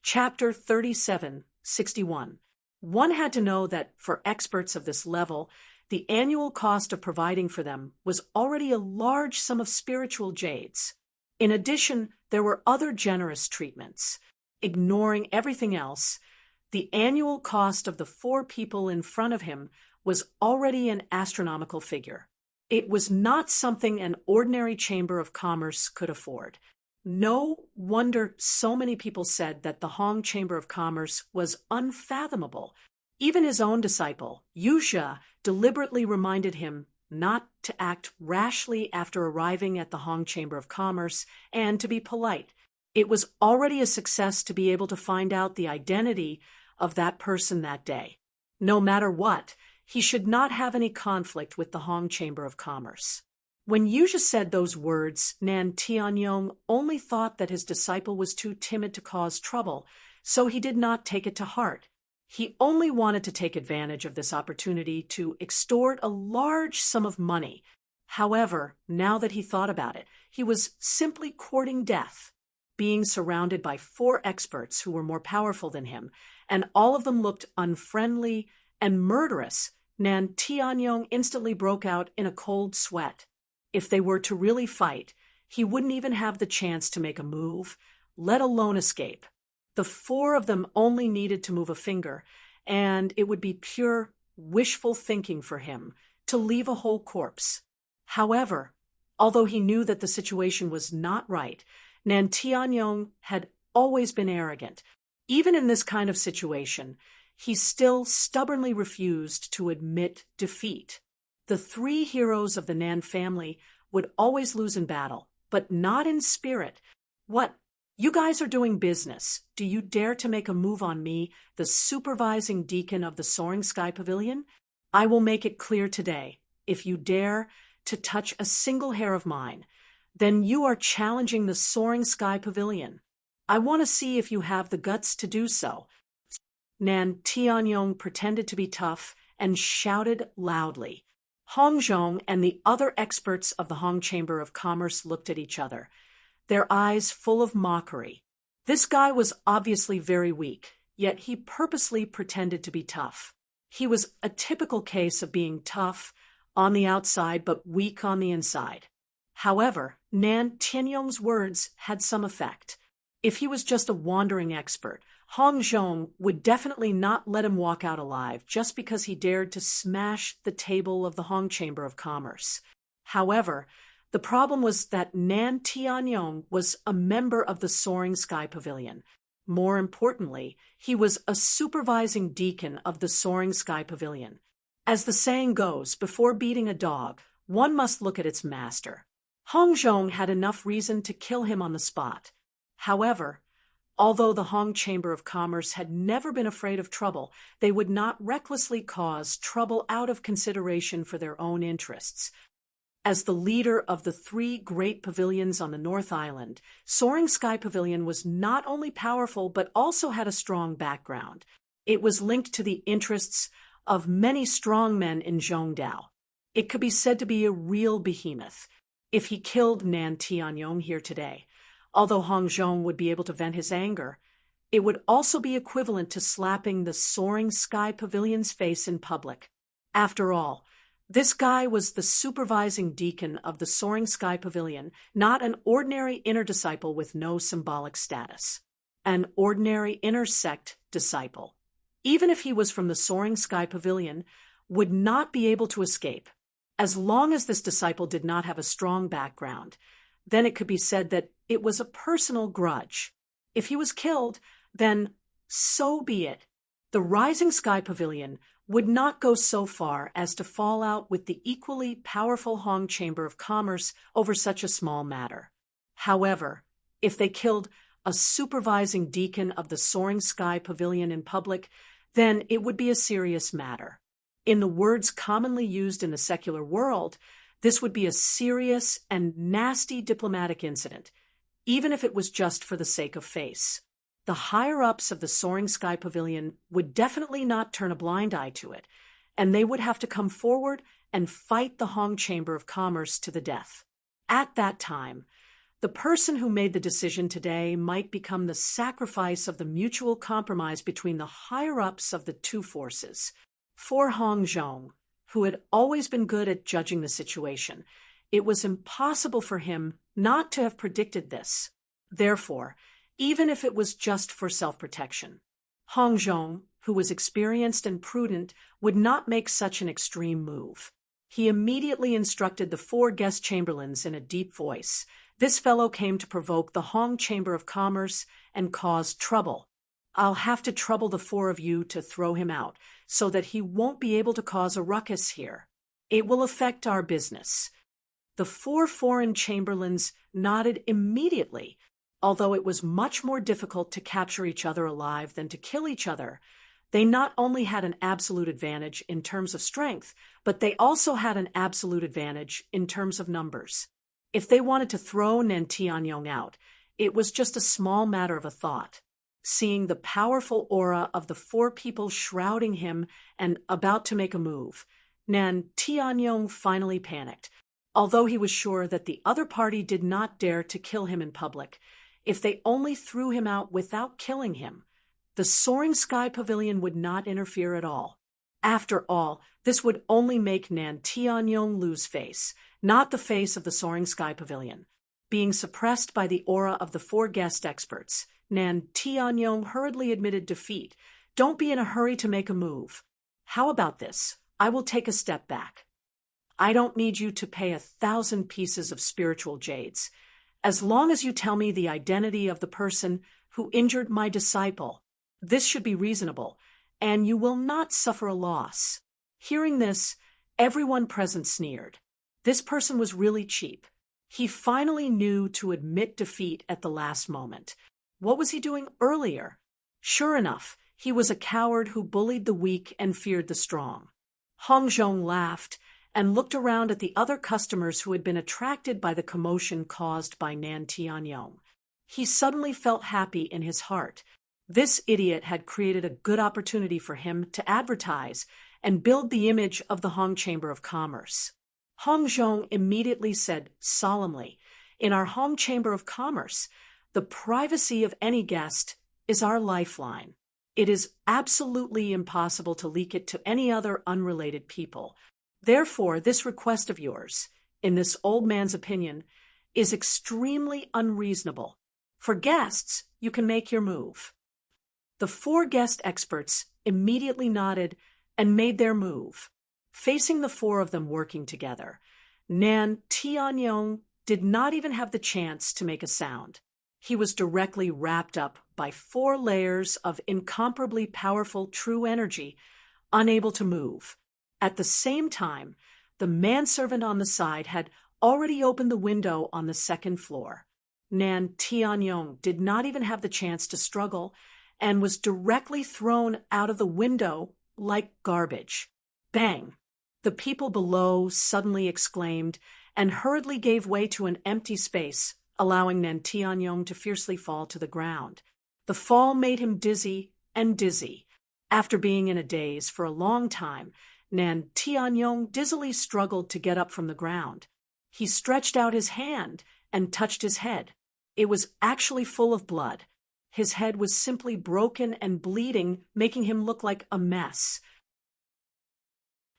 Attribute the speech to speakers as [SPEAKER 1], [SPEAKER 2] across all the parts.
[SPEAKER 1] Chapter 3761. One had to know that, for experts of this level, the annual cost of providing for them was already a large sum of spiritual jades. In addition, there were other generous treatments. Ignoring everything else, the annual cost of the 4 people in front of him was already an astronomical figure. It was not something an ordinary chamber of commerce could afford. No wonder so many people said that the Hong Chamber of Commerce was unfathomable. Even his own disciple, Yu Jia, deliberately reminded him not to act rashly after arriving at the Hong Chamber of Commerce and to be polite. It was already a success to be able to find out the identity of that person that day. No matter what, he should not have any conflict with the Hong Chamber of Commerce. When Yu Jia said those words, Nan Tianyong only thought that his disciple was too timid to cause trouble, so he did not take it to heart. He only wanted to take advantage of this opportunity to extort a large sum of money. However, now that he thought about it, he was simply courting death. Being surrounded by 4 experts who were more powerful than him, and all of them looked unfriendly and murderous, Nan Tianyong instantly broke out in a cold sweat. If they were to really fight, he wouldn't even have the chance to make a move, let alone escape. The 4 of them only needed to move a finger, and it would be pure, wishful thinking for him to leave a whole corpse. However, although he knew that the situation was not right, Nan Tianyong had always been arrogant. Even in this kind of situation, he still stubbornly refused to admit defeat. The 3 heroes of the Nan family would always lose in battle, but not in spirit. What? You guys are doing business. Do you dare to make a move on me, the supervising deacon of the Soaring Sky Pavilion? I will make it clear today. If you dare to touch a single hair of mine, then you are challenging the Soaring Sky Pavilion. I want to see if you have the guts to do so. Nan Tianyong pretended to be tough and shouted loudly. Hong Zhong and the other experts of the Hong Chamber of Commerce looked at each other, their eyes full of mockery. This guy was obviously very weak, yet he purposely pretended to be tough. He was a typical case of being tough on the outside but weak on the inside. However, Nan Tianyong's words had some effect. If he was just a wandering expert, Hong Zhong would definitely not let him walk out alive just because he dared to smash the table of the Hong Chamber of Commerce. However, the problem was that Nan Tianyong was a member of the Soaring Sky Pavilion. More importantly, he was a supervising deacon of the Soaring Sky Pavilion. As the saying goes, before beating a dog, one must look at its master. Hong Zhong had enough reason to kill him on the spot. However, although the Hong Chamber of Commerce had never been afraid of trouble, they would not recklessly cause trouble out of consideration for their own interests. As the leader of the 3 great pavilions on the North Island, Soaring Sky Pavilion was not only powerful but also had a strong background. It was linked to the interests of many strong men in Zhongdao. It could be said to be a real behemoth. If he killed Nan Tianyong here today, although Hong Zhong would be able to vent his anger, it would also be equivalent to slapping the Soaring Sky Pavilion's face in public. After all, this guy was the supervising deacon of the Soaring Sky Pavilion, not an ordinary inner disciple with no symbolic status. An ordinary inner sect disciple, even if he was from the Soaring Sky Pavilion, would not be able to escape. As long as this disciple did not have a strong background, then it could be said that it was a personal grudge. If he was killed, then so be it. The Rising Sky Pavilion would not go so far as to fall out with the equally powerful Hong Chamber of Commerce over such a small matter. However, if they killed a supervising deacon of the Soaring Sky Pavilion in public, then it would be a serious matter. In the words commonly used in the secular world, this would be a serious and nasty diplomatic incident, even if it was just for the sake of face. The higher-ups of the Soaring Sky Pavilion would definitely not turn a blind eye to it, and they would have to come forward and fight the Hong Chamber of Commerce to the death. At that time, The person who made the decision today might become the sacrifice of the mutual compromise between the higher-ups of the two forces. For Hong Zhong, who had always been good at judging the situation, it was impossible for him not to have predicted this. Therefore, even if it was just for self-protection, Hong Zhong, who was experienced and prudent, would not make such an extreme move. He immediately instructed the 4 guest chamberlains in a deep voice. This fellow came to provoke the Hong Chamber of Commerce and cause trouble. I'll have to trouble the 4 of you to throw him out, so that he won't be able to cause a ruckus here. It will affect our business. The 4 foreign chamberlains nodded immediately. Although it was much more difficult to capture each other alive than to kill each other, they not only had an absolute advantage in terms of strength, but they also had an absolute advantage in terms of numbers. If they wanted to throw Nan Tianyong out, it was just a small matter of a thought. Seeing the powerful aura of the 4 people shrouding him and about to make a move, Nan Tianyong finally panicked. Although he was sure that the other party did not dare to kill him in public, if they only threw him out without killing him, the Soaring Sky Pavilion would not interfere at all. After all, this would only make Nan Tianyong lose face, not the face of the Soaring Sky Pavilion. Being suppressed by the aura of the 4 guest experts, Nan Tianyong hurriedly admitted defeat. Don't be in a hurry to make a move. How about this? I will take a step back. I don't need you to pay 1,000 pieces of spiritual jades. As long as you tell me the identity of the person who injured my disciple, this should be reasonable, and you will not suffer a loss. Hearing this, everyone present sneered. This person was really cheap. He finally knew to admit defeat at the last moment. What was he doing earlier? Sure enough, he was a coward who bullied the weak and feared the strong. Hong Zhong laughed and looked around at the other customers who had been attracted by the commotion caused by Nan Tianyong. He suddenly felt happy in his heart. This idiot had created a good opportunity for him to advertise and build the image of the Hong Chamber of Commerce. Hong Zhong immediately said solemnly, "In our Hong Chamber of Commerce, the privacy of any guest is our lifeline. It is absolutely impossible to leak it to any other unrelated people. Therefore, this request of yours, in this old man's opinion, is extremely unreasonable. For guests, you can make your move." The 4 guest experts immediately nodded and made their move. Facing the 4 of them working together, Nan Tianyong did not even have the chance to make a sound. He was directly wrapped up by 4 layers of incomparably powerful true energy, unable to move. At the same time, the manservant on the side had already opened the window on the 2nd floor. Nan Tianyong did not even have the chance to struggle and was directly thrown out of the window like garbage. Bang! The people below suddenly exclaimed and hurriedly gave way to an empty space, allowing Nan Tianyong to fiercely fall to the ground. The fall made him dizzy and dizzy. After being in a daze for a long time, Nan Tianyong dizzily struggled to get up from the ground. He stretched out his hand and touched his head. It was actually full of blood. His head was simply broken and bleeding, making him look like a mess.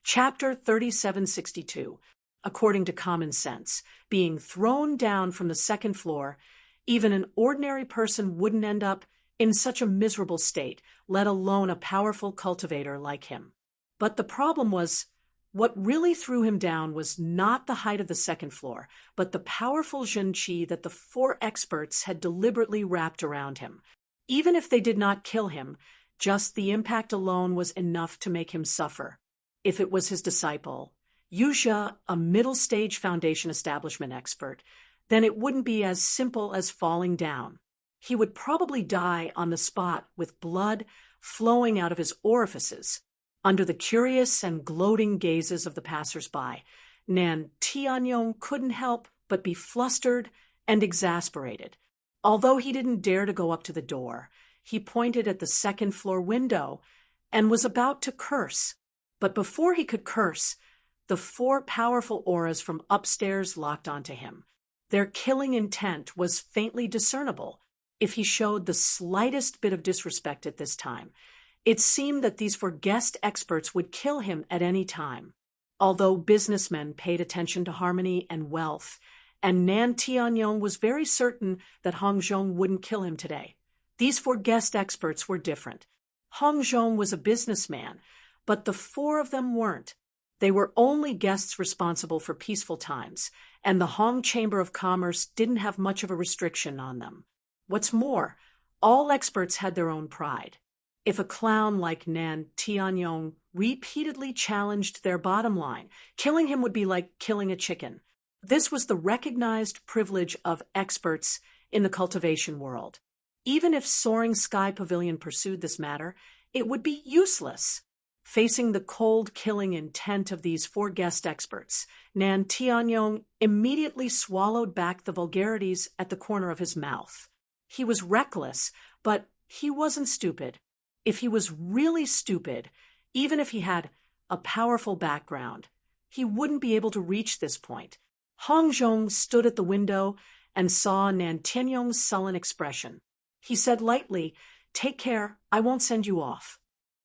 [SPEAKER 1] Chapter 3762. According to common sense, being thrown down from the 2nd floor, even an ordinary person wouldn't end up in such a miserable state, let alone a powerful cultivator like him. But the problem was, what really threw him down was not the height of the 2nd floor, but the powerful zhenqi that the 4 experts had deliberately wrapped around him. Even if they did not kill him, just the impact alone was enough to make him suffer. If it was his disciple, Yu Zhe, a middle-stage foundation establishment expert, then it wouldn't be as simple as falling down. He would probably die on the spot with blood flowing out of his orifices. Under the curious and gloating gazes of the passers-by, Nan Tianyong couldn't help but be flustered and exasperated. Although he didn't dare to go up to the door, he pointed at the 2nd floor window and was about to curse. But before he could curse, the 4 powerful auras from upstairs locked onto him. Their killing intent was faintly discernible if he showed the slightest bit of disrespect at this time. It seemed that these four guest experts would kill him at any time. Although businessmen paid attention to harmony and wealth, and Nan Tianyong was very certain that Hong Zhong wouldn't kill him today, these four guest experts were different. Hong Zhong was a businessman, but the four of them weren't. They were only guests responsible for peaceful times, and the Hong Chamber of Commerce didn't have much of a restriction on them. What's more, all experts had their own pride. If a clown like Nan Tianyong repeatedly challenged their bottom line, killing him would be like killing a chicken. This was the recognized privilege of experts in the cultivation world. Even if Soaring Sky Pavilion pursued this matter, it would be useless. Facing the cold killing intent of these four guest experts, Nan Tianyong immediately swallowed back the vulgarities at the corner of his mouth. He was reckless, but he wasn't stupid. If he was really stupid, even if he had a powerful background, he wouldn't be able to reach this point. Hong Zhong stood at the window and saw Nan Tianyong's sullen expression. He said lightly, "Take care, I won't send you off."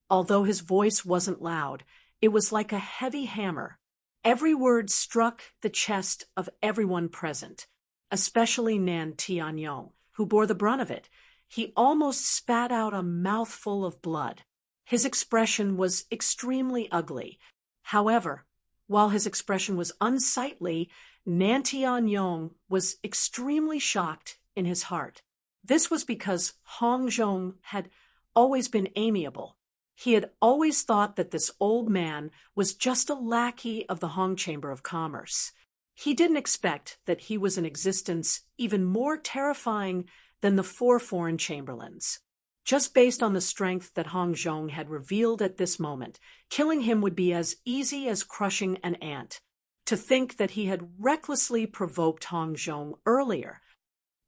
[SPEAKER 1] Although his voice wasn't loud, it was like a heavy hammer. Every word struck the chest of everyone present, especially Nan Tianyong, who bore the brunt of it. He almost spat out a mouthful of blood. His expression was extremely ugly. However, while his expression was unsightly, Nan Tianyong was extremely shocked in his heart. This was because Hong Zhong had always been amiable. He had always thought that this old man was just a lackey of the Hong Chamber of Commerce. He didn't expect that he was in existence even more terrifying than the four foreign chamberlains. Just based on the strength that Hong Zhong had revealed at this moment, killing him would be as easy as crushing an ant. To think that he had recklessly provoked Hong Zhong earlier.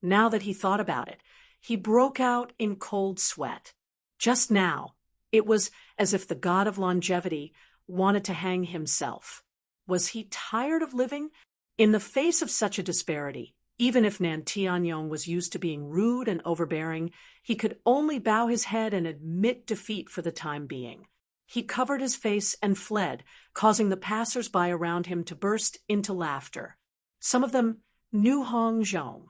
[SPEAKER 1] Now that he thought about it, he broke out in cold sweat. Just now, it was as if the god of longevity wanted to hang himself. Was he tired of living? In the face of such a disparity, even if Nan Tianyong was used to being rude and overbearing, he could only bow his head and admit defeat for the time being. He covered his face and fled, causing the passers-by around him to burst into laughter. Some of them knew Hong Zhong.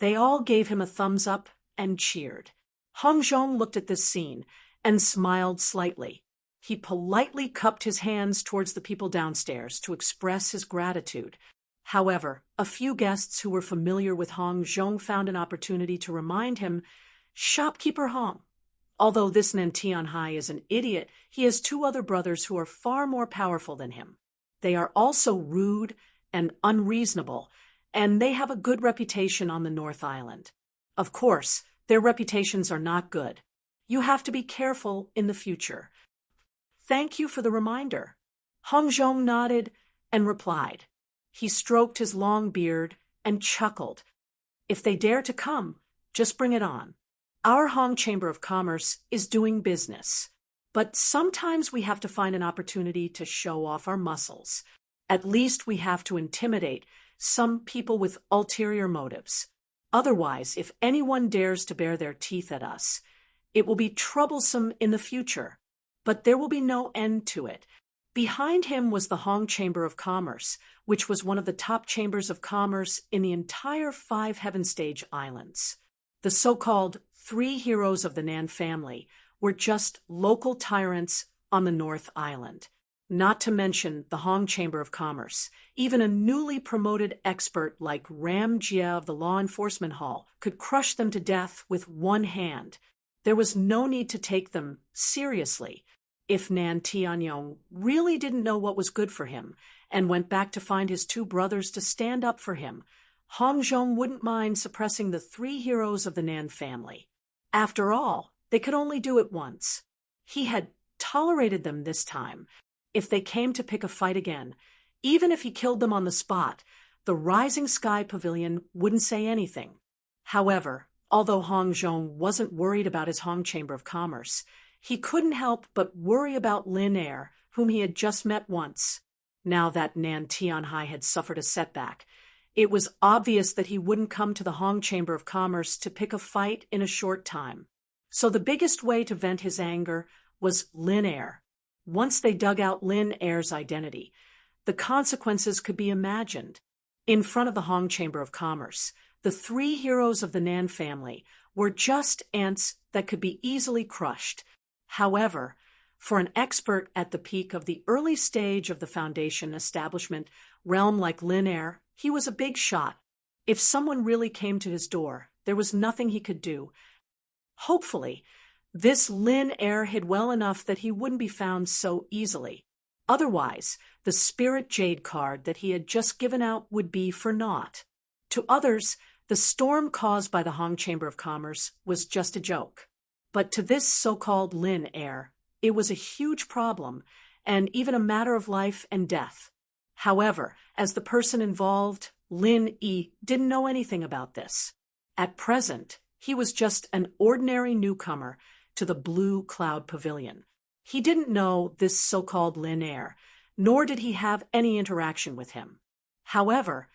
[SPEAKER 1] They all gave him a thumbs up and cheered. Hong Zhong looked at this scene and smiled slightly. He politely cupped his hands towards the people downstairs to express his gratitude. However, a few guests who were familiar with Hong Zhong found an opportunity to remind him, "Shopkeeper Hong. Although this Nan Tianhai is an idiot, he has two other brothers who are far more powerful than him. They are also rude and unreasonable, and they have a good reputation on the North Island. Of course, their reputations are not good. You have to be careful in the future." "Thank you for the reminder." Hong Zhong nodded and replied. He stroked his long beard and chuckled. "If they dare to come, just bring it on. Our Hong Chamber of Commerce is doing business, but sometimes we have to find an opportunity to show off our muscles. At least we have to intimidate some people with ulterior motives. Otherwise, if anyone dares to bare their teeth at us, it will be troublesome in the future, but there will be no end to it." Behind him was the Hong Chamber of Commerce, which was one of the top chambers of commerce in the entire 5 Heaven Stage Islands. The so-called 3 heroes of the Nan family were just local tyrants on the North Island. Not to mention the Hong Chamber of Commerce. Even a newly promoted expert like Ram Jia of the Law Enforcement Hall could crush them to death with one hand. There was no need to take them seriously. If Nan Tianyong really didn't know what was good for him and went back to find his 2 brothers to stand up for him, Hong Zhong wouldn't mind suppressing the 3 heroes of the Nan family. After all, they could only do it once. He had tolerated them this time. If they came to pick a fight again, even if he killed them on the spot, the Rising Sky Pavilion wouldn't say anything. However, although Hong Zhong wasn't worried about his Hong Chamber of Commerce, he couldn't help but worry about Lin Air, whom he had just met once. Now that Nan Tianhai had suffered a setback, It was obvious that he wouldn't come to the Hong Chamber of Commerce to pick a fight in a short time. So the biggest way to vent his anger was Lin Air. Once they dug out Lin Air's identity, the consequences could be imagined. In front of the Hong Chamber of Commerce, the three heroes of the Nan family were just ants that could be easily crushed. However, for an expert at the peak of the early stage of the foundation establishment realm like Lin Air, he was a big shot. If someone really came to his door, there was nothing he could do. Hopefully, this Lin Air hid well enough that he wouldn't be found so easily. Otherwise, the Spirit Jade card that he had just given out would be for naught. To others, the storm caused by the Hong Chamber of Commerce was just a joke. But to this so-called Lin Air, it was a huge problem, and even a matter of life and death. However, as the person involved, Lin E didn't know anything about this. At present, he was just an ordinary newcomer to the Blue Cloud Pavilion. He didn't know this so-called Lin Air, nor did he have any interaction with him. However,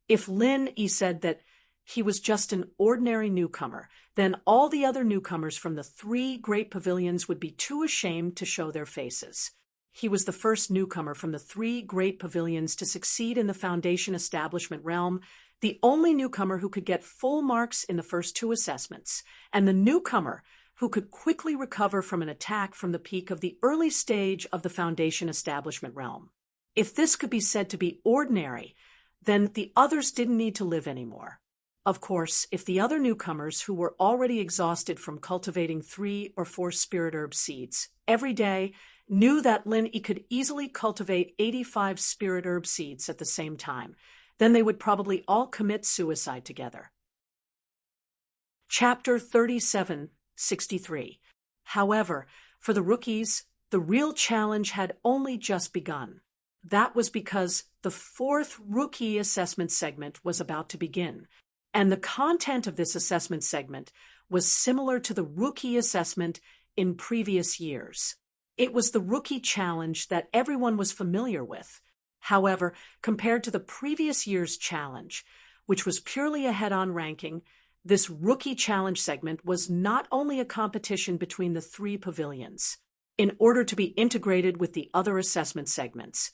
[SPEAKER 1] if Lin E said that he was just an ordinary newcomer, then all the other newcomers from the three great pavilions would be too ashamed to show their faces. He was the first newcomer from the three great pavilions to succeed in the foundation establishment realm, the only newcomer who could get full marks in the first two assessments, and the newcomer who could quickly recover from an attack from the peak of the early stage of the foundation establishment realm. If this could be said to be ordinary, then the others didn't need to live anymore. Of course, if the other newcomers who were already exhausted from cultivating 3 or 4 spirit herb seeds every day knew that Lin E could easily cultivate 85 spirit herb seeds at the same time, then they would probably all commit suicide together. Chapter 37:63. However, for the rookies, the real challenge had only just begun. That was because the 4th rookie assessment segment was about to begin, and the content of this assessment segment was similar to the rookie assessment in previous years. It was the rookie challenge that everyone was familiar with. However, compared to the previous year's challenge, which was purely a head-on ranking, this rookie challenge segment was not only a competition between the 3 pavilions. In order to be integrated with the other assessment segments,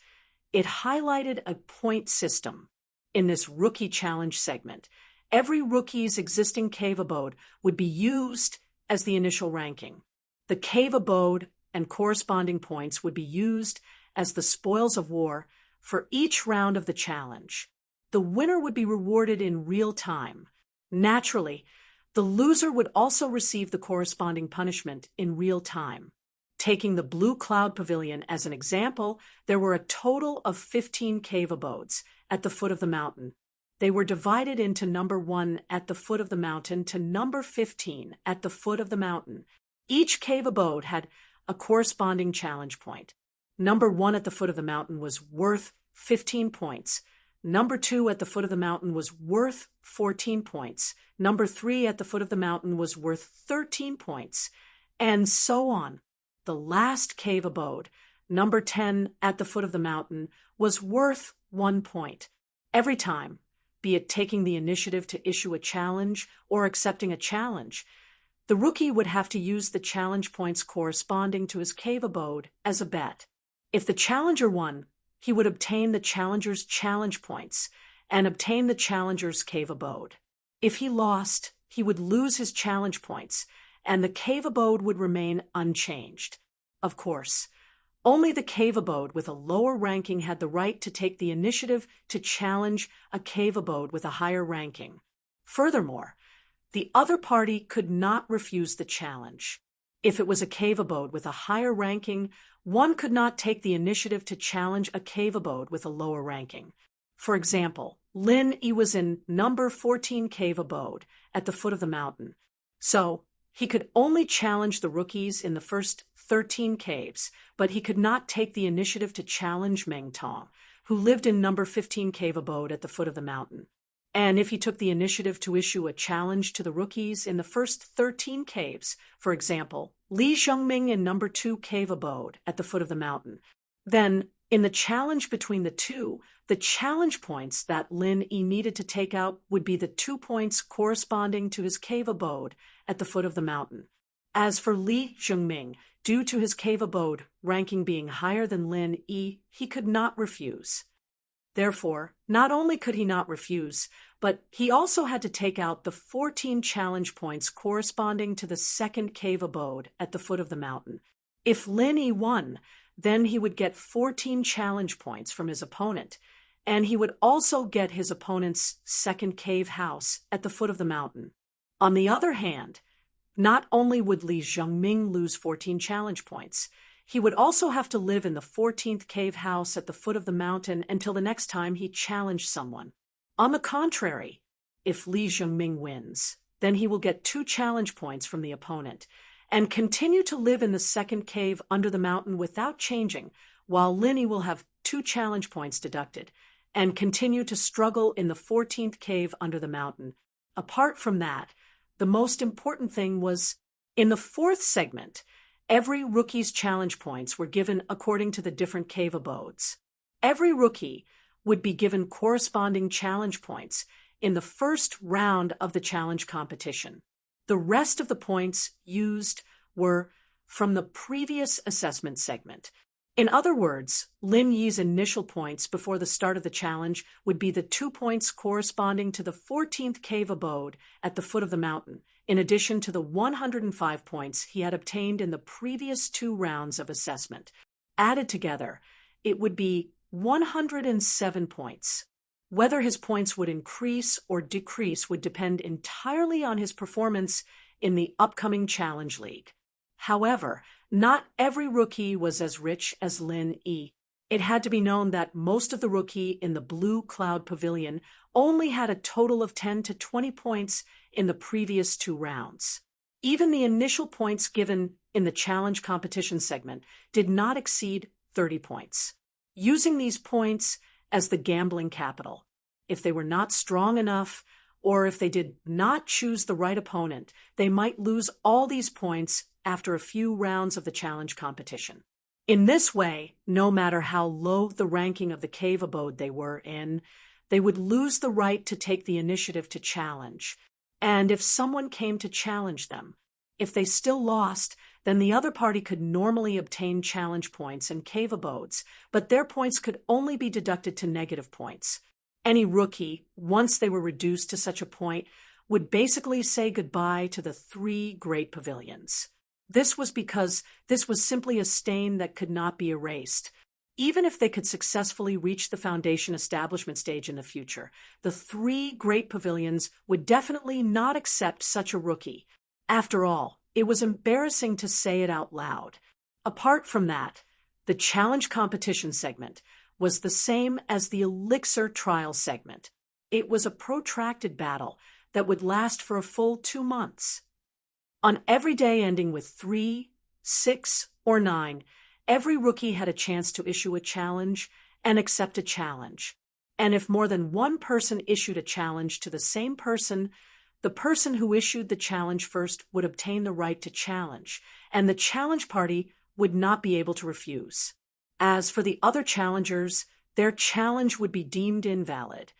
[SPEAKER 1] it highlighted a point system. In this rookie challenge segment, every rookie's existing cave abode would be used as the initial ranking. The cave abode and corresponding points would be used as the spoils of war for each round of the challenge. The winner would be rewarded in real time. Naturally, the loser would also receive the corresponding punishment in real time. Taking the Blue Cloud Pavilion as an example, there were a total of 15 cave abodes at the foot of the mountain. They were divided into number 1 at the foot of the mountain to number 15 at the foot of the mountain. Each cave abode had a corresponding challenge point. Number 1 at the foot of the mountain was worth 15 points. Number 2 at the foot of the mountain was worth 14 points. Number 3 at the foot of the mountain was worth 13 points. And so on. The last cave abode, number 10 at the foot of the mountain, was worth 1 point. Every time, be it taking the initiative to issue a challenge or accepting a challenge, the rookie would have to use the challenge points corresponding to his cave abode as a bet. If the challenger won, he would obtain the challenger's challenge points and obtain the challenger's cave abode. If he lost, he would lose his challenge points, and the cave abode would remain unchanged. Of course, only the cave abode with a lower ranking had the right to take the initiative to challenge a cave abode with a higher ranking. Furthermore, the other party could not refuse the challenge. If it was a cave abode with a higher ranking, one could not take the initiative to challenge a cave abode with a lower ranking. For example, Lin E was in number 14 cave abode at the foot of the mountain, so he could only challenge the rookies in the first 13 caves, but he could not take the initiative to challenge Meng Tong, who lived in number 15 cave abode at the foot of the mountain. And if he took the initiative to issue a challenge to the rookies in the first 13 caves, for example, Li Zhengming in number 2 cave abode at the foot of the mountain, then In the challenge between the two, the challenge points that Lin Yi needed to take out would be the 2 points corresponding to his cave abode at the foot of the mountain. As for Li Zhengming, due to his cave abode ranking being higher than Lin Yi, he could not refuse. Therefore, not only could he not refuse, but he also had to take out the 14 challenge points corresponding to the second cave abode at the foot of the mountain. If Lin Yi won, then he would get 14 challenge points from his opponent, and he would also get his opponent's second cave house at the foot of the mountain. On the other hand, not only would Li Zhengming lose 14 challenge points, he would also have to live in the 14th cave house at the foot of the mountain until the next time he challenged someone. On the contrary, if Li Zhengming wins, then he will get 2 challenge points from the opponent and continue to live in the second cave under the mountain without changing, while Lin Yi will have 2 challenge points deducted and continue to struggle in the 14th cave under the mountain. Apart from that, the most important thing was, in the 4th segment, every rookie's challenge points were given according to the different cave abodes. Every rookie would be given corresponding challenge points in the first round of the challenge competition. The rest of the points used were from the previous assessment segment. In other words, Lin Yi's initial points before the start of the challenge would be the 2 points corresponding to the 14th cave abode at the foot of the mountain, in addition to the 105 points he had obtained in the previous 2 rounds of assessment. Added together, it would be 107 points. Whether his points would increase or decrease would depend entirely on his performance in the upcoming Challenge League. However, not every rookie was as rich as Lin Yi. It had to be known that most of the rookie in the Blue Cloud Pavilion only had a total of 10 to 20 points in the previous 2 rounds. Even the initial points given in the challenge competition segment did not exceed 30 points. Using these points as the gambling capital, if they were not strong enough, or if they did not choose the right opponent, they might lose all these points after a few rounds of the challenge competition. In this way, no matter how low the ranking of the cave abode they were in, they would lose the right to take the initiative to challenge. And if someone came to challenge them, if they still lost, then the other party could normally obtain challenge points and cave abodes, but their points could only be deducted to negative points. Any rookie, once they were reduced to such a point, would basically say goodbye to the 3 great pavilions. This was because this was simply a stain that could not be erased. Even if they could successfully reach the foundation establishment stage in the future, the 3 great pavilions would definitely not accept such a rookie. After all, it was embarrassing to say it out loud. Apart from that, the challenge competition segment was the same as the elixir trial segment. It was a protracted battle that would last for a full 2 months. On every day ending with 3, 6, or 9, every rookie had a chance to issue a challenge and accept a challenge. And if more than one person issued a challenge to the same person, the person who issued the challenge first would obtain the right to challenge, and the challenge party would not be able to refuse. As for the other challengers, their challenge would be deemed invalid,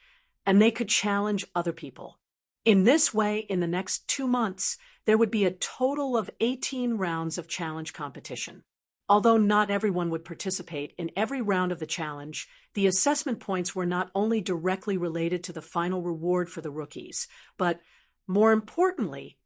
[SPEAKER 1] and they could challenge other people. In this way, in the next 2 months, there would be a total of 18 rounds of challenge competition. Although not everyone would participate in every round of the challenge, the assessment points were not only directly related to the final reward for the rookies, but, more importantly,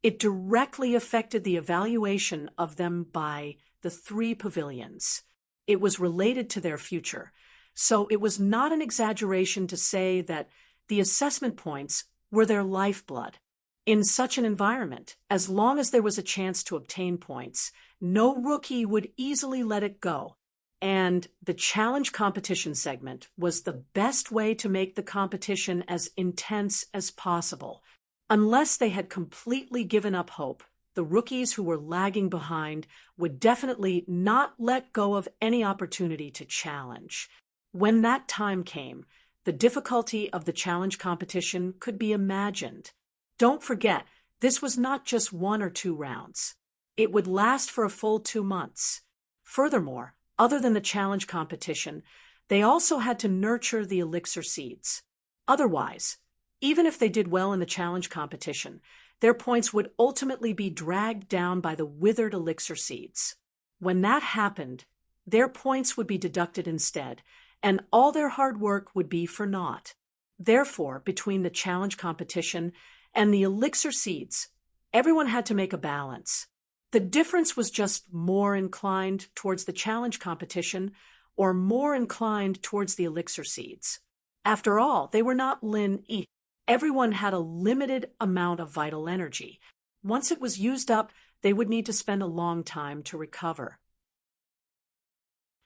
[SPEAKER 1] it directly affected the evaluation of them by the 3 pavilions. It was related to their future, so it was not an exaggeration to say that the assessment points were their lifeblood. In such an environment, as long as there was a chance to obtain points, no rookie would easily let it go. And the challenge competition segment was the best way to make the competition as intense as possible. Unless they had completely given up hope, the rookies who were lagging behind would definitely not let go of any opportunity to challenge. When that time came, the difficulty of the challenge competition could be imagined. Don't forget, this was not just 1 or 2 rounds. It would last for a full 2 months. Furthermore, Other than the challenge competition, they also had to nurture the elixir seeds. Otherwise, even if they did well in the challenge competition, their points would ultimately be dragged down by the withered elixir seeds. When that happened, their points would be deducted instead, and all their hard work would be for naught. Therefore, between the challenge competition and the elixir seeds, everyone had to make a balance. The difference was just more inclined towards the challenge competition or more inclined towards the elixir seeds. After all, they were not Lin Yi. Everyone had a limited amount of vital energy. Once it was used up, they would need to spend a long time to recover.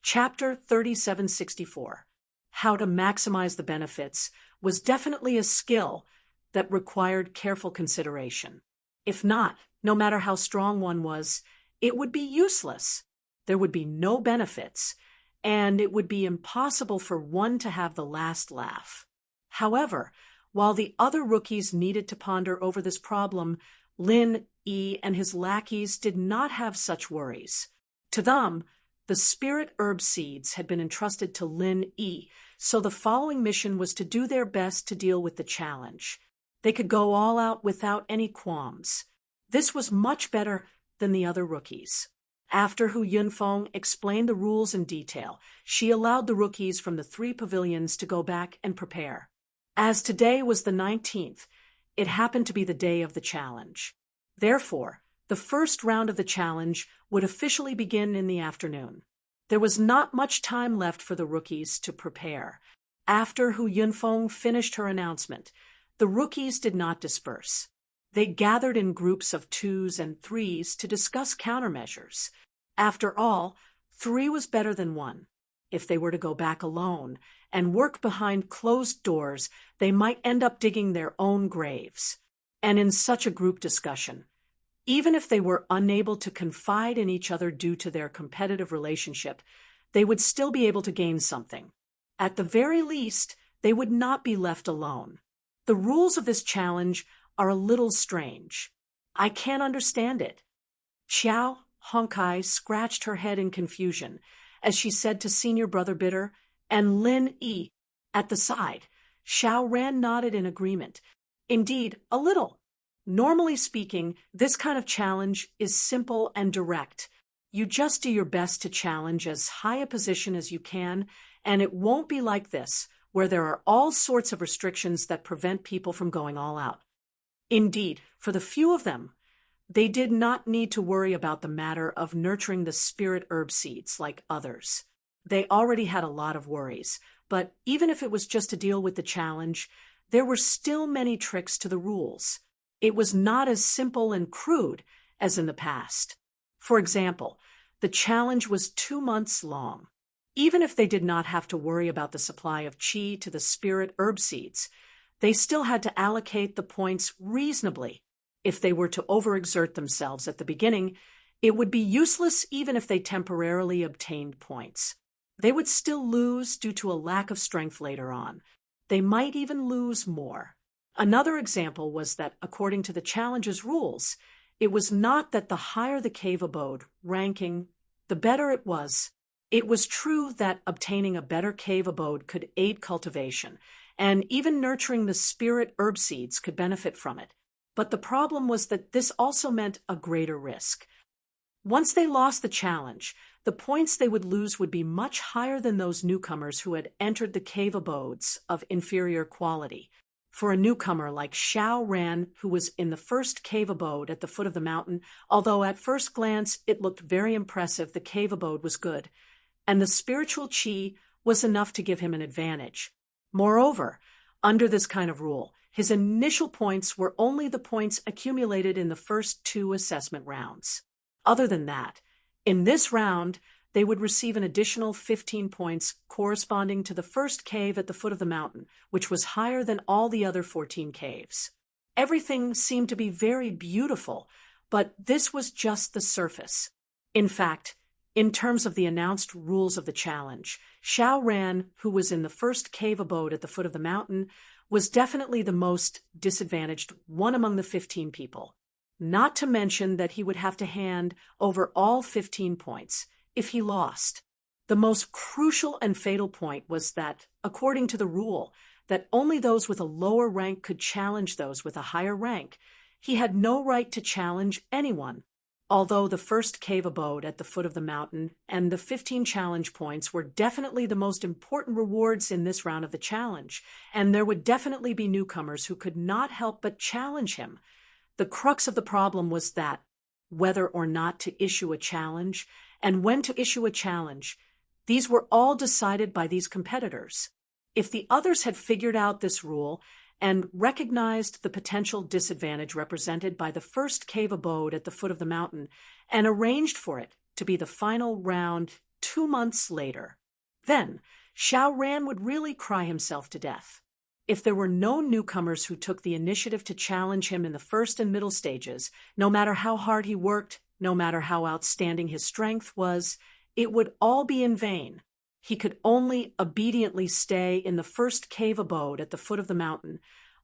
[SPEAKER 1] Chapter 3764, How to Maximize the Benefits, was definitely a skill that required careful consideration. If not, no matter how strong one was, it would be useless. There would be no benefits, and it would be impossible for one to have the last laugh. However, while the other rookies needed to ponder over this problem, Lin Yi and his lackeys did not have such worries. To them, the spirit herb seeds had been entrusted to Lin Yi, so the following mission was to do their best to deal with the challenge. They could go all out without any qualms. This was much better than the other rookies. After Hu Yunfeng explained the rules in detail, she allowed the rookies from the 3 pavilions to go back and prepare. As today was the 19th, it happened to be the day of the challenge. Therefore, the first round of the challenge would officially begin in the afternoon. There was not much time left for the rookies to prepare. After Hu Yunfeng finished her announcement, the rookies did not disperse. They gathered in groups of 2s and 3s to discuss countermeasures. After all, 3 was better than 1. If they were to go back alone and work behind closed doors, they might end up digging their own graves. And in such a group discussion, even if they were unable to confide in each other due to their competitive relationship, they would still be able to gain something. At the very least, they would not be left alone. The rules of this challenge are a little strange. I can't understand it. Xiao Hongkai scratched her head in confusion as she said to Senior Brother Bitter and Lin Yi. At the side, Xiao Ran nodded in agreement. Indeed, a little. Normally speaking, this kind of challenge is simple and direct. You just do your best to challenge as high a position as you can, and it won't be like this, where there are all sorts of restrictions that prevent people from going all out. Indeed, for the few of them, they did not need to worry about the matter of nurturing the spirit herb seeds like others. They already had a lot of worries, but even if it was just to deal with the challenge, there were still many tricks to the rules. It was not as simple and crude as in the past. For example, the challenge was 2 months long. Even if they did not have to worry about the supply of qi to the spirit herb seeds, they still had to allocate the points reasonably. If they were to overexert themselves at the beginning, it would be useless even if they temporarily obtained points. They would still lose due to a lack of strength later on. They might even lose more. Another example was that, according to the challenge's rules, it was not that the higher the cave abode ranking, the better it was. It was true that obtaining a better cave abode could aid cultivation, and even nurturing the spirit herb seeds could benefit from it. But the problem was that this also meant a greater risk. Once they lost the challenge, the points they would lose would be much higher than those newcomers who had entered the cave abodes of inferior quality. For a newcomer like Xiao Ran, who was in the first cave abode at the foot of the mountain, although at first glance it looked very impressive, the cave abode was good, and the spiritual qi was enough to give him an advantage. Moreover, under this kind of rule, his initial points were only the points accumulated in the first 2 assessment rounds. Other than that, in this round, they would receive an additional 15 points corresponding to the first cave at the foot of the mountain, which was higher than all the other 14 caves. Everything seemed to be very beautiful, but this was just the surface. In fact, in terms of the announced rules of the challenge, Xiao Ran, who was in the first cave abode at the foot of the mountain, was definitely the most disadvantaged one among the 15 people. Not to mention that he would have to hand over all 15 points if he lost. The most crucial and fatal point was that, according to the rule, that only those with a lower rank could challenge those with a higher rank, he had no right to challenge anyone. Although the first cave abode at the foot of the mountain and the 15 challenge points were definitely the most important rewards in this round of the challenge, and there would definitely be newcomers who could not help but challenge him, the crux of the problem was that, whether or not to issue a challenge, and when to issue a challenge, these were all decided by these competitors. If the others had figured out this rule and recognized the potential disadvantage represented by the first cave abode at the foot of the mountain and arranged for it to be the final round 2 months later, then Xiao Ran would really cry himself to death. If there were no newcomers who took the initiative to challenge him in the first and middle stages, no matter how hard he worked, no matter how outstanding his strength was, it would all be in vain. He could only obediently stay in the first cave abode at the foot of the mountain,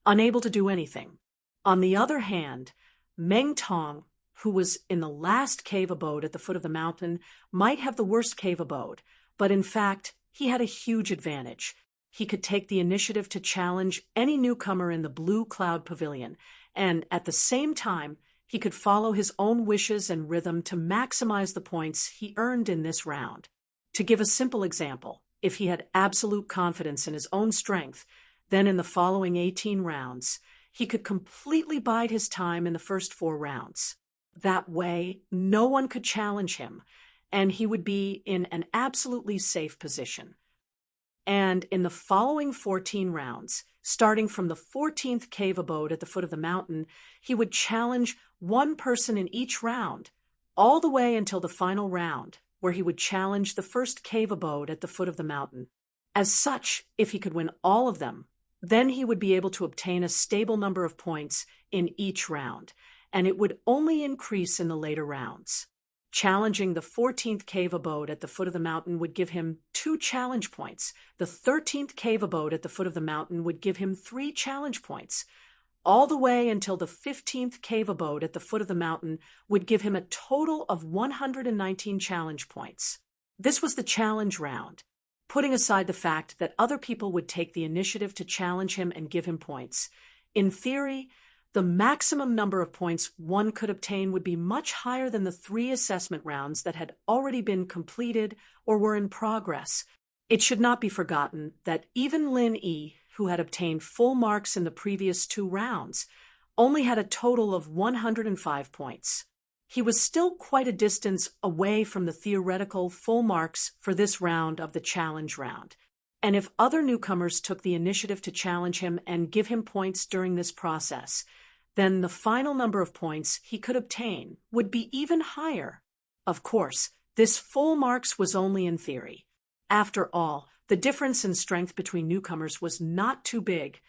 [SPEAKER 1] unable to do anything. On the other hand, Meng Tong, who was in the last cave abode at the foot of the mountain, might have the worst cave abode, but in fact, he had a huge advantage. He could take the initiative to challenge any newcomer in the Blue Cloud Pavilion, and at the same time, he could follow his own wishes and rhythm to maximize the points he earned in this round. To give a simple example, if he had absolute confidence in his own strength, then in the following 18 rounds, he could completely bide his time in the first 4 rounds. That way, no one could challenge him, and he would be in an absolutely safe position. And in the following 14 rounds, starting from the 14th cave abode at the foot of the mountain, he would challenge one person in each round, all the way until the final round, where he would challenge the first cave abode at the foot of the mountain. As such, if he could win all of them, then he would be able to obtain a stable number of points in each round, and it would only increase in the later rounds. Challenging the 14th cave abode at the foot of the mountain would give him 2 challenge points. The 13th cave abode at the foot of the mountain would give him 3 challenge points, all the way until the 15th cave abode at the foot of the mountain would give him a total of 119 challenge points. This was the challenge round, putting aside the fact that other people would take the initiative to challenge him and give him points. In theory, the maximum number of points one could obtain would be much higher than the 3 assessment rounds that had already been completed or were in progress. It should not be forgotten that even Lin Yi, who had obtained full marks in the previous 2 rounds, only had a total of 105 points. He was still quite a distance away from the theoretical full marks for this round of the challenge round. And if other newcomers took the initiative to challenge him and give him points during this process, then the final number of points he could obtain would be even higher. Of course, this full marks was only in theory. After all, the difference in strength between newcomers was not too big,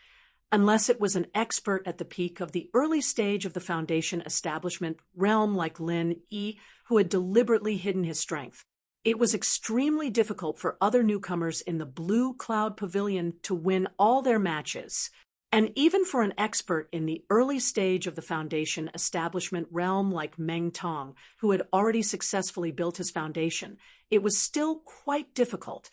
[SPEAKER 1] unless it was an expert at the peak of the early stage of the Foundation establishment realm like Lin Yi, who had deliberately hidden his strength. It was extremely difficult for other newcomers in the Blue Cloud Pavilion to win all their matches. And even for an expert in the early stage of the Foundation establishment realm like Meng Tong, who had already successfully built his foundation, it was still quite difficult.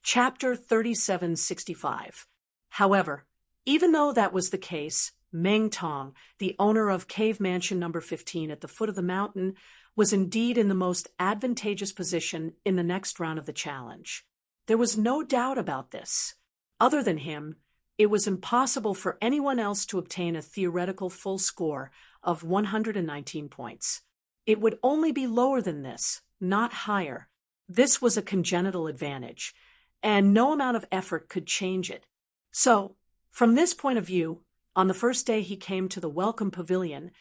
[SPEAKER 1] Chapter 3765. However, even though that was the case, Meng Tong, the owner of Cave Mansion number 15 at the foot of the mountain, was indeed in the most advantageous position in the next round of the challenge. There was no doubt about this. Other than him, it was impossible for anyone else to obtain a theoretical full score of 119 points. It would only be lower than this, not higher. This was a congenital advantage, and no amount of effort could change it. So, from this point of view, on the first day he came to the Welcome Pavilion,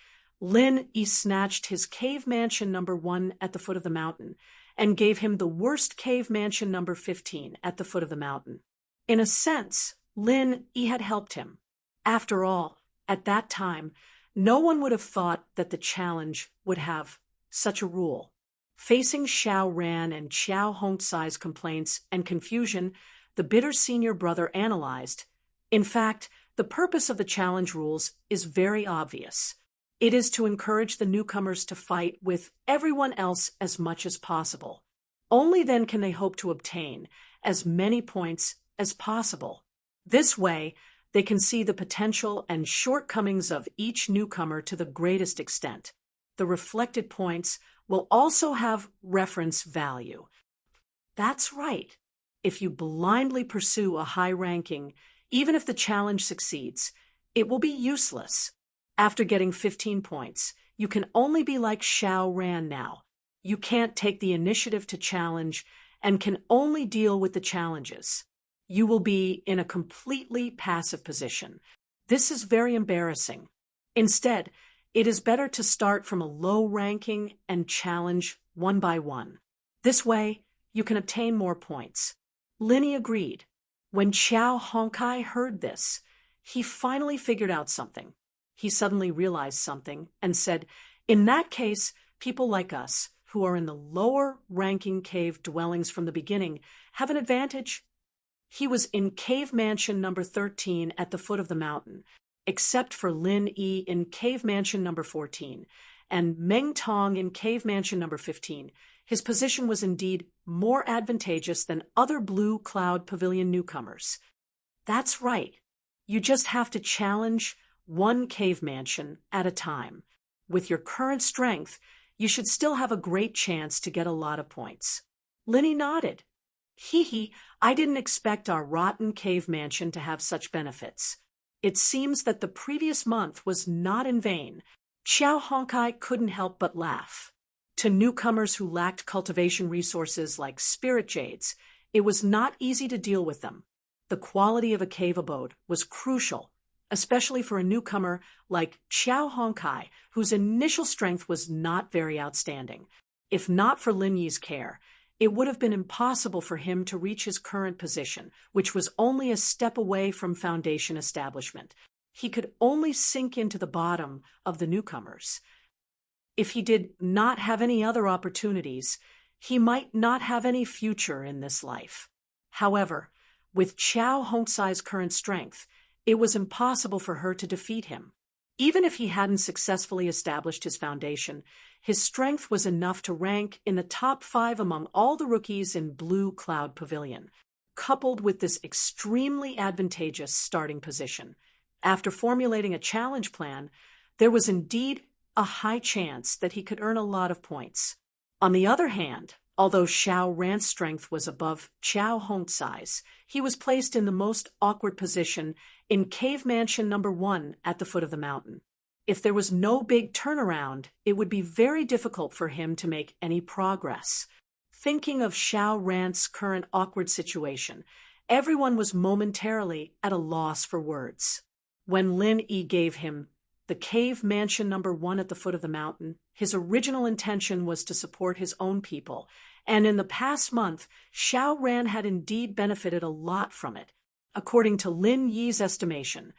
[SPEAKER 1] Lin Yi snatched his Cave Mansion number 1 at the foot of the mountain and gave him the worst Cave Mansion number 15 at the foot of the mountain. In a sense, Lin Yi had helped him. After all, at that time, no one would have thought that the challenge would have such a rule. Facing Xiao Ran and Xiao Hongsai's complaints and confusion, the bitter senior brother analyzed. In fact, the purpose of the challenge rules is very obvious. It is to encourage the newcomers to fight with everyone else as much as possible. Only then can they hope to obtain as many points as possible. This way, they can see the potential and shortcomings of each newcomer to the greatest extent. The reflected points will also have reference value. That's right. If you blindly pursue a high ranking, even if the challenge succeeds, it will be useless. After getting 15 points, you can only be like Xiao Ran now. You can't take the initiative to challenge and can only deal with the challenges. You will be in a completely passive position. This is very embarrassing. Instead, it is better to start from a low ranking and challenge one by one. This way, you can obtain more points. Linny agreed. When Qiao Honkai heard this, he finally figured out something. He suddenly realized something and said, in that case, people like us, who are in the lower ranking cave dwellings from the beginning, have an advantage. He was in cave mansion number 13 at the foot of the mountain, except for Lin Yi in cave mansion number 14, and Meng Tong in cave mansion number 15. His position was indeed more advantageous than other Blue Cloud Pavilion newcomers. That's right. You just have to challenge one cave mansion at a time. With your current strength, you should still have a great chance to get a lot of points. Linny nodded. Hee, I didn't expect our rotten cave mansion to have such benefits. It seems that the previous month was not in vain. Qiao Honkai couldn't help but laugh. To newcomers who lacked cultivation resources like spirit jades, it was not easy to deal with them. The quality of a cave abode was crucial, especially for a newcomer like Qiao Honkai, whose initial strength was not very outstanding. If not for Lin Yi's care, it would have been impossible for him to reach his current position, which was only a step away from foundation establishment. He could only sink into the bottom of the newcomers. If he did not have any other opportunities, he might not have any future in this life. However, with Qiao Hongsai's current strength, it was impossible for her to defeat him. Even if he hadn't successfully established his foundation, his strength was enough to rank in the top 5 among all the rookies in Blue Cloud Pavilion. Coupled with this extremely advantageous starting position, after formulating a challenge plan, there was indeed a high chance that he could earn a lot of points. On the other hand, although Xiao Ran's strength was above Qiao Hongsai's, he was placed in the most awkward position in Cave Mansion number 1 at the foot of the mountain. If there was no big turnaround, it would be very difficult for him to make any progress. Thinking of Xiao Ran's current awkward situation, everyone was momentarily at a loss for words. When Lin Yi gave him the Cave Mansion number 1 at the foot of the mountain, his original intention was to support his own people, and in the past month, Xiao Ran had indeed benefited a lot from it. According to Lin Yi's estimation,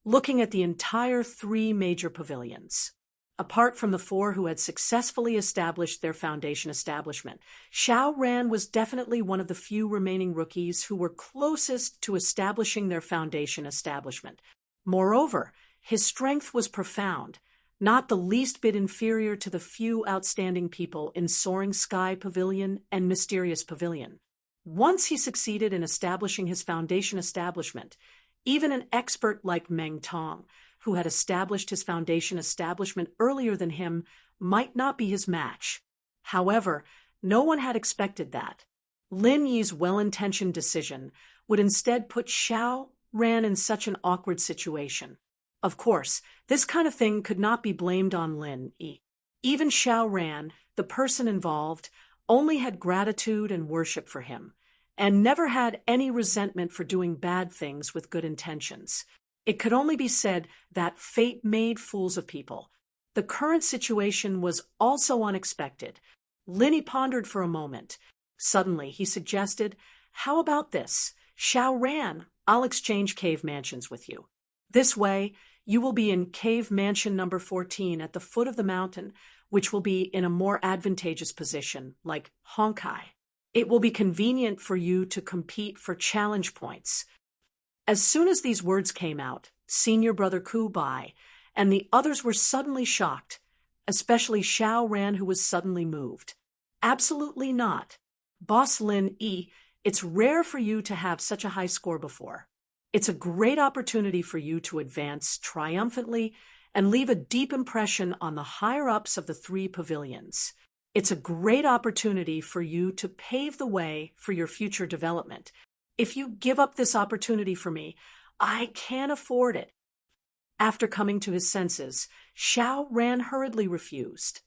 [SPEAKER 1] looking at the entire 3 major pavilions, apart from the 4 who had successfully established their foundation establishment, Xiao Ran was definitely one of the few remaining rookies who were closest to establishing their foundation establishment. Moreover, his strength was profound, not the least bit inferior to the few outstanding people in Soaring Sky Pavilion and Mysterious Pavilion. Once he succeeded in establishing his foundation establishment, even an expert like Meng Tong, who had established his foundation establishment earlier than him, might not be his match. However, no one had expected that. Lin Yi's well-intentioned decision would instead put Xiao Ran in such an awkward situation. Of course, this kind of thing could not be blamed on Lin Yi. Even Xiao Ran, the person involved, only had gratitude and worship for him, and never had any resentment for doing bad things with good intentions. It could only be said that fate made fools of people. The current situation was also unexpected. Lin Yi pondered for a moment. Suddenly, he suggested, "How about this? Xiao Ran, I'll exchange cave mansions with you. This way, you will be in Cave Mansion number 14 at the foot of the mountain, which will be in a more advantageous position, like Honkai. It will be convenient for you to compete for challenge points." As soon as these words came out, Senior Brother Ku Bai and the others were suddenly shocked, especially Xiao Ran, who was suddenly moved. Absolutely not. Boss Lin Yi, it's rare for you to have such a high score before. It's a great opportunity for you to advance triumphantly and leave a deep impression on the higher-ups of the three pavilions. It's a great opportunity for you to pave the way for your future development. If you give up this opportunity for me, I can't afford it. After coming to his senses, Xiao Ran hurriedly refused.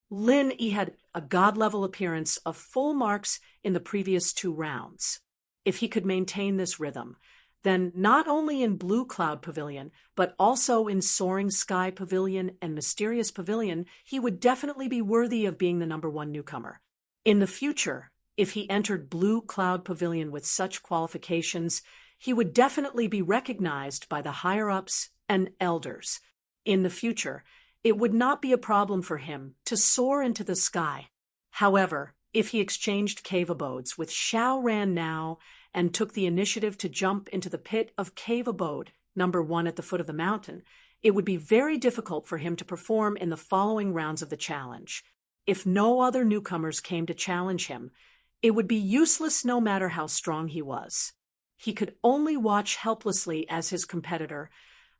[SPEAKER 1] Lin Yi had a god-level appearance of full marks in the previous 2 rounds. If he could maintain this rhythm, then not only in Blue Cloud Pavilion, but also in Soaring Sky Pavilion and Mysterious Pavilion, he would definitely be worthy of being the #1 newcomer. In the future, if he entered Blue Cloud Pavilion with such qualifications, he would definitely be recognized by the higher-ups and elders. In the future, it would not be a problem for him to soar into the sky. However, if he exchanged cave abodes with Xiao Ran now and took the initiative to jump into the pit of cave abode #1 at the foot of the mountain, it would be very difficult for him to perform in the following rounds of the challenge. If no other newcomers came to challenge him, it would be useless no matter how strong he was. He could only watch helplessly as his competitor,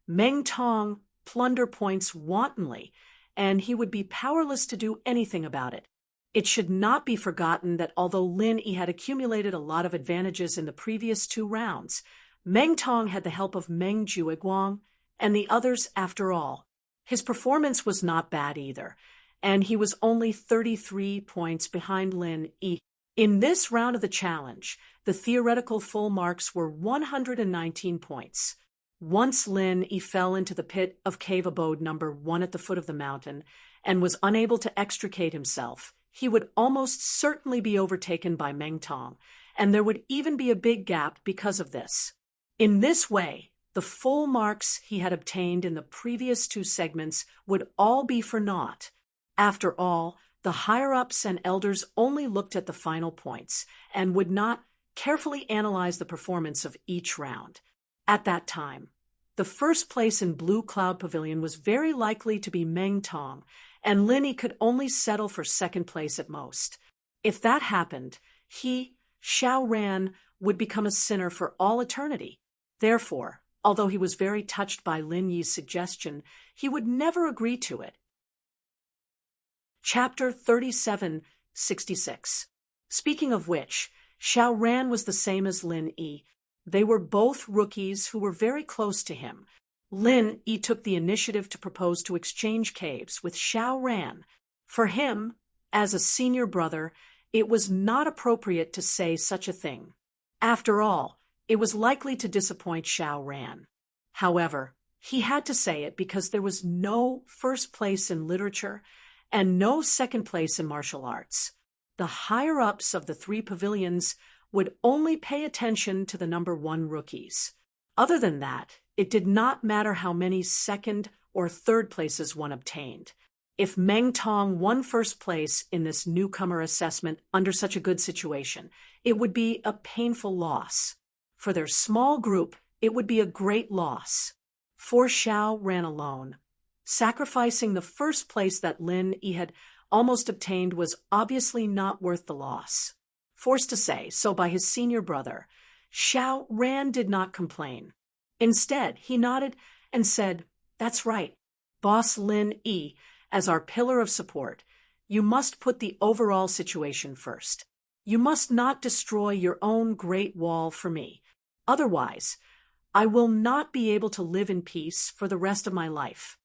[SPEAKER 1] Meng Tong, plunder points wantonly, and he would be powerless to do anything about it. It should not be forgotten that although Lin Yi had accumulated a lot of advantages in the previous 2 rounds, Meng Tong had the help of Meng Jueguang and the others after all. His performance was not bad either, and he was only 33 points behind Lin Yi. In this round of the challenge, the theoretical full marks were 119 points. Once Lin Yi fell into the pit of cave abode #1 at the foot of the mountain and was unable to extricate himself, he would almost certainly be overtaken by Meng Tong, and there would even be a big gap because of this. In this way, the full marks he had obtained in the previous 2 segments would all be for naught. After all, the higher-ups and elders only looked at the final points and would not carefully analyze the performance of each round. At that time, the first place in Blue Cloud Pavilion was very likely to be Meng Tong, and Lin Yi could only settle for 2nd place at most. If that happened, he, Xiao Ran, would become a sinner for all eternity. Therefore, although he was very touched by Lin Yi's suggestion, he would never agree to it. Chapter 3766. Speaking of which, Xiao Ran was the same as Lin Yi. They were both rookies who were very close to him. Lin Yi took the initiative to propose to exchange caves with Xiao Ran. For him, as a senior brother, it was not appropriate to say such a thing. After all, it was likely to disappoint Xiao Ran. However, he had to say it because there was no 1st place in literature and no 2nd place in martial arts. The higher-ups of the 3 pavilions would only pay attention to the #1 rookies. Other than that, it did not matter how many 2nd or 3rd places one obtained. If Meng Tong won 1st place in this newcomer assessment under such a good situation, it would be a painful loss. For their small group, it would be a great loss. For Xiao Ran alone, sacrificing the 1st place that Lin Yi had almost obtained was obviously not worth the loss. Forced to say so by his senior brother, Xiao Ran did not complain. Instead, he nodded and said, "That's right, Boss Lin Yi, as our pillar of support, you must put the overall situation first. You must not destroy your own great wall for me. Otherwise, I will not be able to live in peace for the rest of my life."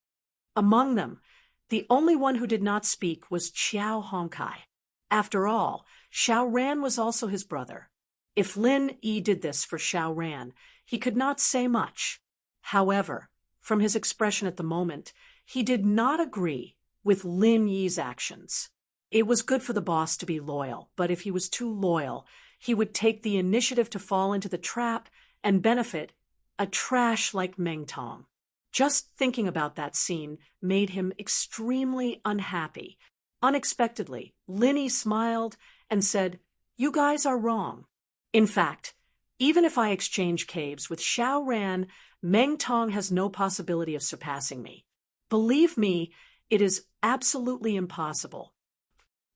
[SPEAKER 1] Among them, the only one who did not speak was Qiao Hongkai. After all, Xiao Ran was also his brother. If Lin Yi did this for Xiao Ran, he could not say much. However, from his expression at the moment, he did not agree with Lin Yi's actions. It was good for the boss to be loyal, but if he was too loyal, he would take the initiative to fall into the trap and benefit a trash like Meng Tong. Just thinking about that scene made him extremely unhappy. Unexpectedly, Lin Yi smiled and said, "You guys are wrong. In fact, even if I exchange caves with Xiao Ran, Meng Tong has no possibility of surpassing me. Believe me, it is absolutely impossible."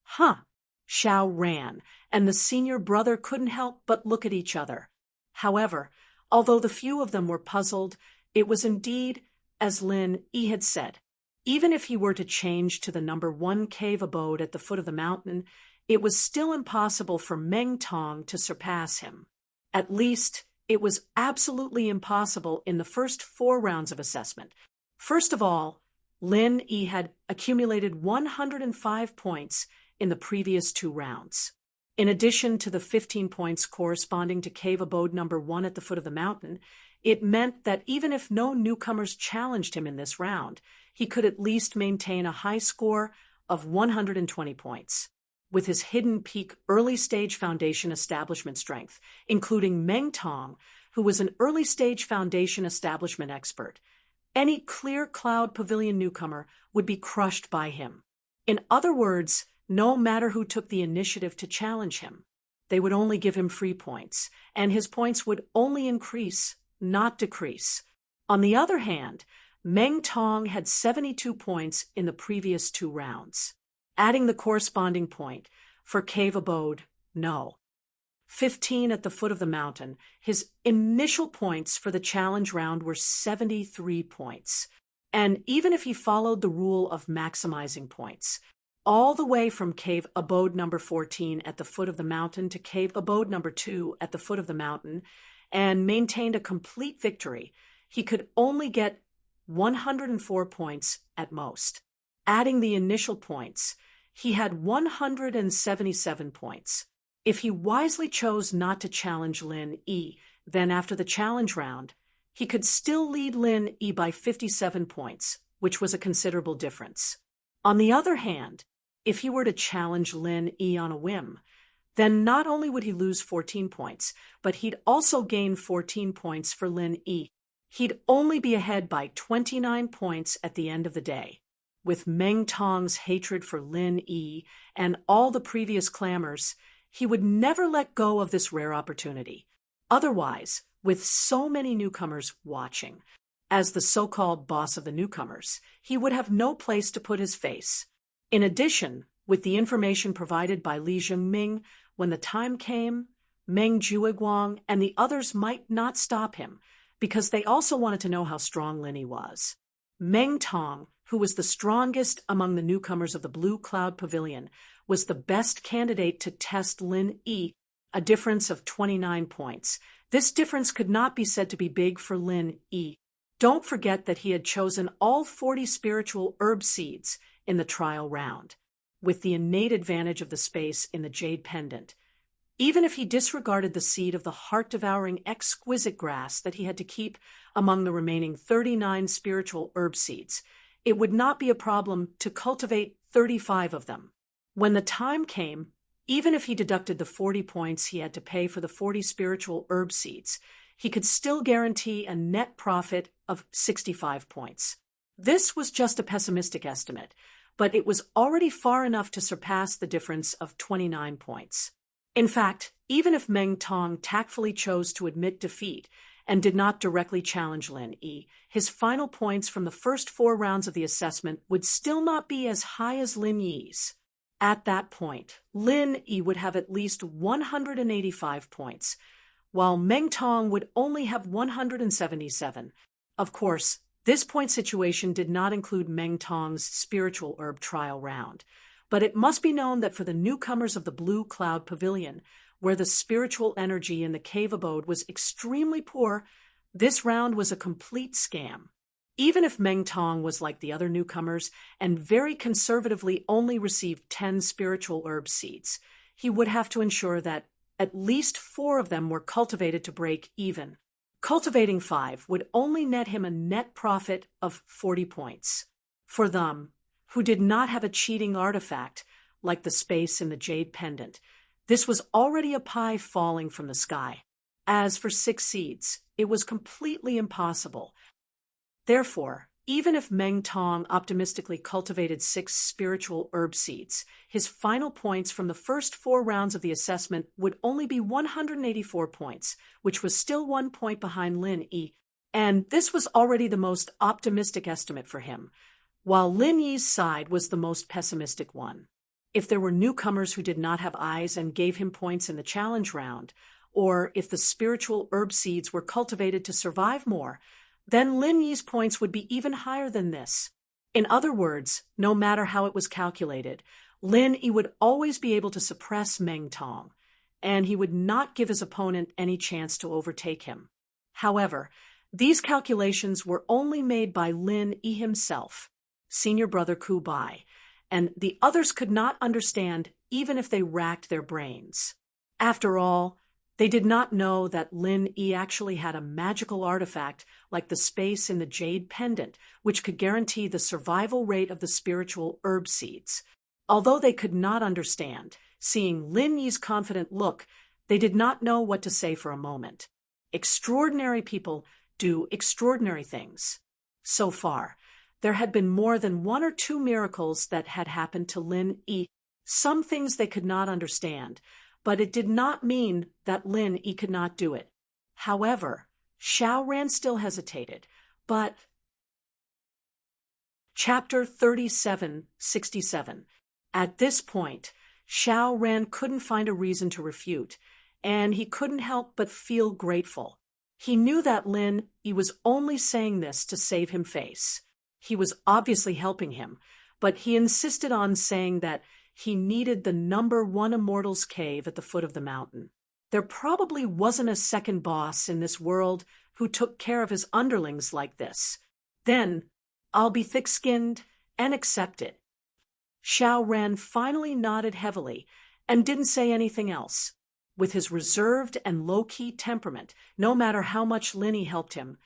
[SPEAKER 1] Huh. Xiao ran, and the senior brother couldn't help but look at each other. However, although the few of them were puzzled, it was indeed, as Lin Yi had said. Even if he were to change to the number 1 cave abode at the foot of the mountain, it was still impossible for Meng Tong to surpass him. At least, it was absolutely impossible in the first 4 rounds of assessment. First of all, Lin Yi had accumulated 105 points in the previous 2 rounds. In addition to the 15 points corresponding to cave abode number 1 at the foot of the mountain, it meant that even if no newcomers challenged him in this round, he could at least maintain a high score of 120 points. With his hidden peak early-stage foundation establishment strength, including Meng Tong, who was an early-stage foundation establishment expert, any Clear Cloud Pavilion newcomer would be crushed by him. In other words, no matter who took the initiative to challenge him, they would only give him free points, and his points would only increase, not decrease. On the other hand, Meng Tong had 72 points in the previous 2 rounds. Adding the corresponding point for cave abode, no. 15 at the foot of the mountain, his initial points for the challenge round were 73 points. And even if he followed the rule of maximizing points, all the way from cave abode number 14 at the foot of the mountain to cave abode number 2 at the foot of the mountain, and maintained a complete victory, he could only get 104 points at most. Adding the initial points, he had 177 points. If he wisely chose not to challenge Lin Yi, then after the challenge round, he could still lead Lin Yi by 57 points, which was a considerable difference. On the other hand, if he were to challenge Lin Yi on a whim, then not only would he lose 14 points, but he'd also gain 14 points for Lin Yi. He'd only be ahead by 29 points at the end of the day. With Meng Tong's hatred for Lin Yi and all the previous clamors, he would never let go of this rare opportunity. Otherwise, with so many newcomers watching, as the so-called boss of the newcomers, he would have no place to put his face. In addition, with the information provided by Li Zhengming, when the time came, Meng Jueguang and the others might not stop him, because they also wanted to know how strong Lin Yi was. Meng Tong, who was the strongest among the newcomers of the Blue Cloud Pavilion, was the best candidate to test Lin Yi, a difference of 29 points. This difference could not be said to be big for Lin Yi. Don't forget that he had chosen all 40 spiritual herb seeds in the trial round, with the innate advantage of the space in the jade pendant. Even if he disregarded the seed of the heart-devouring exquisite grass that he had to keep among the remaining 39 spiritual herb seeds, it would not be a problem to cultivate 35 of them. When the time came, even if he deducted the 40 points he had to pay for the 40 spiritual herb seeds, he could still guarantee a net profit of 65 points. This was just a pessimistic estimate, but it was already far enough to surpass the difference of 29 points. In fact, even if Meng Tong tactfully chose to admit defeat and did not directly challenge Lin Yi, his final points from the first 4 rounds of the assessment would still not be as high as Lin Yi's. At that point, Lin Yi would have at least 185 points, while Meng Tong would only have 177. Of course, this point situation did not include Meng Tong's spiritual herb trial round, but it must be known that for the newcomers of the Blue Cloud Pavilion, where the spiritual energy in the cave abode was extremely poor, this round was a complete scam. Even if Meng Tong was like the other newcomers and very conservatively only received 10 spiritual herb seeds, he would have to ensure that at least 4 of them were cultivated to break even. Cultivating 5 would only net him a net profit of 40 points. For them, who did not have a cheating artifact like the space in the jade pendant, this was already a pie falling from the sky. As for 6 seeds, it was completely impossible. Therefore, even if Meng Tong optimistically cultivated 6 spiritual herb seeds, his final points from the first 4 rounds of the assessment would only be 184 points, which was still 1 point behind Lin Yi, and this was already the most optimistic estimate for him, while Lin Yi's side was the most pessimistic one. if there were newcomers who did not have eyes and gave him points in the challenge round, or if the spiritual herb seeds were cultivated to survive more, then Lin Yi's points would be even higher than this. In other words, no matter how it was calculated, Lin Yi would always be able to suppress Meng Tong, and he would not give his opponent any chance to overtake him. However, these calculations were only made by Lin Yi himself, senior brother Ku Bai, and the others could not understand even if they racked their brains. After all, they did not know that Lin Yi actually had a magical artifact like the space in the jade pendant, which could guarantee the survival rate of the spiritual herb seeds. Although they could not understand, seeing Lin Yi's confident look, they did not know what to say for a moment. Extraordinary people do extraordinary things. So far, there had been more than 1 or 2 miracles that had happened to Lin Yi. Some things they could not understand, but it did not mean that Lin Yi could not do it. However, Xiao Ran still hesitated, but... Chapter 37:67. At this point, Xiao Ran couldn't find a reason to refute, and he couldn't help but feel grateful. He knew that Lin Yi was only saying this to save him face. He was obviously helping him, but he insisted on saying that he needed the number 1 Immortal's Cave at the foot of the mountain. There probably wasn't a second boss in this world who took care of his underlings like this. Then, I'll be thick-skinned and accept it. Xiao Ran finally nodded heavily and didn't say anything else. With his reserved and low-key temperament, no matter how much Lin Yi helped him,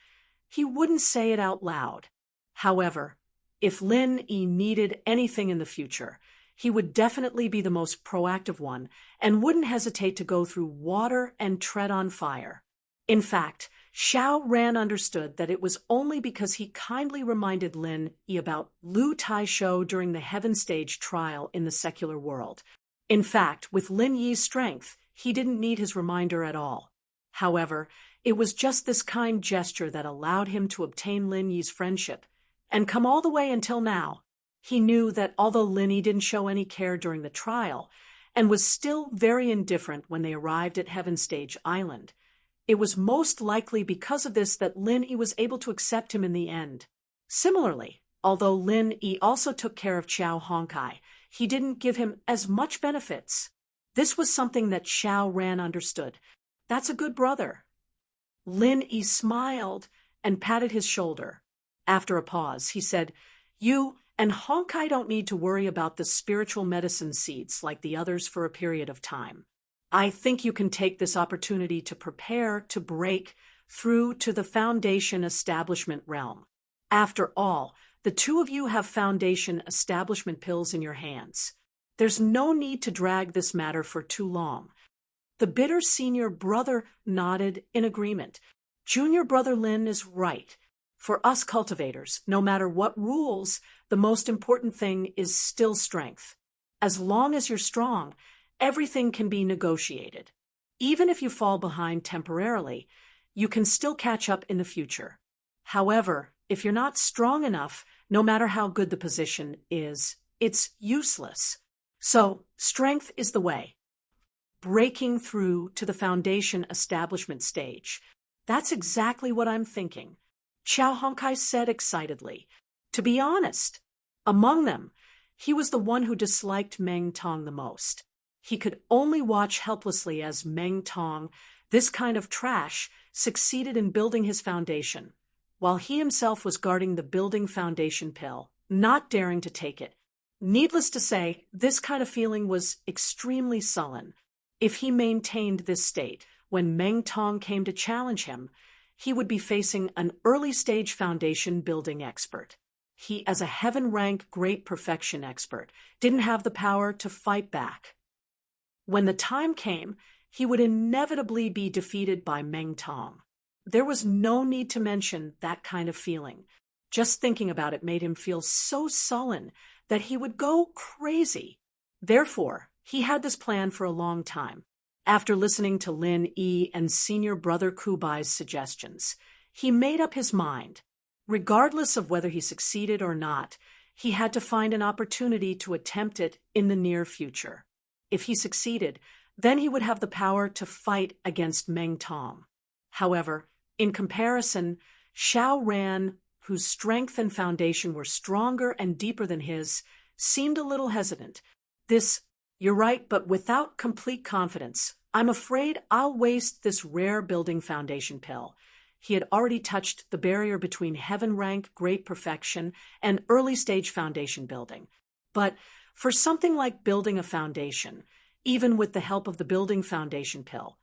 [SPEAKER 1] he wouldn't say it out loud. However, if Lin Yi needed anything in the future, he would definitely be the most proactive one and wouldn't hesitate to go through water and tread on fire. In fact, Xiao Ran understood that it was only because he kindly reminded Lin Yi about Lu Taishou during the Heaven Stage trial in the secular world. In fact, with Lin Yi's strength, he didn't need his reminder at all. However, it was just this kind gesture that allowed him to obtain Lin Yi's friendship, and come all the way until now. He knew that although Lin Yi didn't show any care during the trial, and was still very indifferent when they arrived at Heaven Stage Island, it was most likely because of this that Lin Yi was able to accept him in the end. Similarly, although Lin Yi also took care of Xiao Hongkai, he didn't give him as much benefits. This was something that Xiao Ran understood. That's a good brother. Lin Yi smiled and patted his shoulder. After a pause, he said, "You and Hongkai don't need to worry about the spiritual medicine seeds like the others for a period of time. I think you can take this opportunity to prepare to break through to the Foundation Establishment realm. After all, the 2 of you have Foundation Establishment pills in your hands. There's no need to drag this matter for too long." The bitter senior brother nodded in agreement. Junior brother Lin is right. For us cultivators, no matter what rules, the most important thing is still strength. As long as you're strong, everything can be negotiated. Even if you fall behind temporarily, you can still catch up in the future. However, if you're not strong enough, no matter how good the position is, it's useless. So, strength is the way. Breaking through to the Foundation Establishment stage. That's exactly what I'm thinking, Xiao Hongkai said excitedly. To be honest, among them, he was the one who disliked Meng Tong the most. He could only watch helplessly as Meng Tong, this kind of trash, succeeded in building his foundation, while he himself was guarding the building foundation pill, not daring to take it. Needless to say, this kind of feeling was extremely sullen. If he maintained this state, when Meng Tong came to challenge him, he would be facing an early-stage foundation building expert. He, as a heaven-rank great perfection expert, didn't have the power to fight back. When the time came, he would inevitably be defeated by Meng Tong. There was no need to mention that kind of feeling. Just thinking about it made him feel so sullen that he would go crazy. Therefore, he had this plan for a long time. After listening to Lin Yi and senior brother Ku Bai's suggestions, he made up his mind. Regardless of whether he succeeded or not, he had to find an opportunity to attempt it in the near future. If he succeeded, then he would have the power to fight against Meng Tong. However, in comparison, Xiao Ran, whose strength and foundation were stronger and deeper than his, seemed a little hesitant. You're right, but without complete confidence. I'm afraid I'll waste this rare building foundation pill. He had already touched the barrier between heaven rank great perfection and early stage foundation building. But for something like building a foundation, even with the help of the building foundation pill,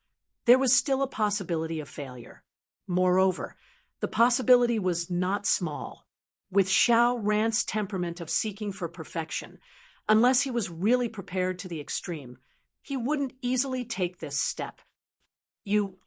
[SPEAKER 1] there was still a possibility of failure. Moreover, the possibility was not small. With Xiao Ran's temperament of seeking for perfection, unless he was really prepared to the extreme, he wouldn't easily take this step.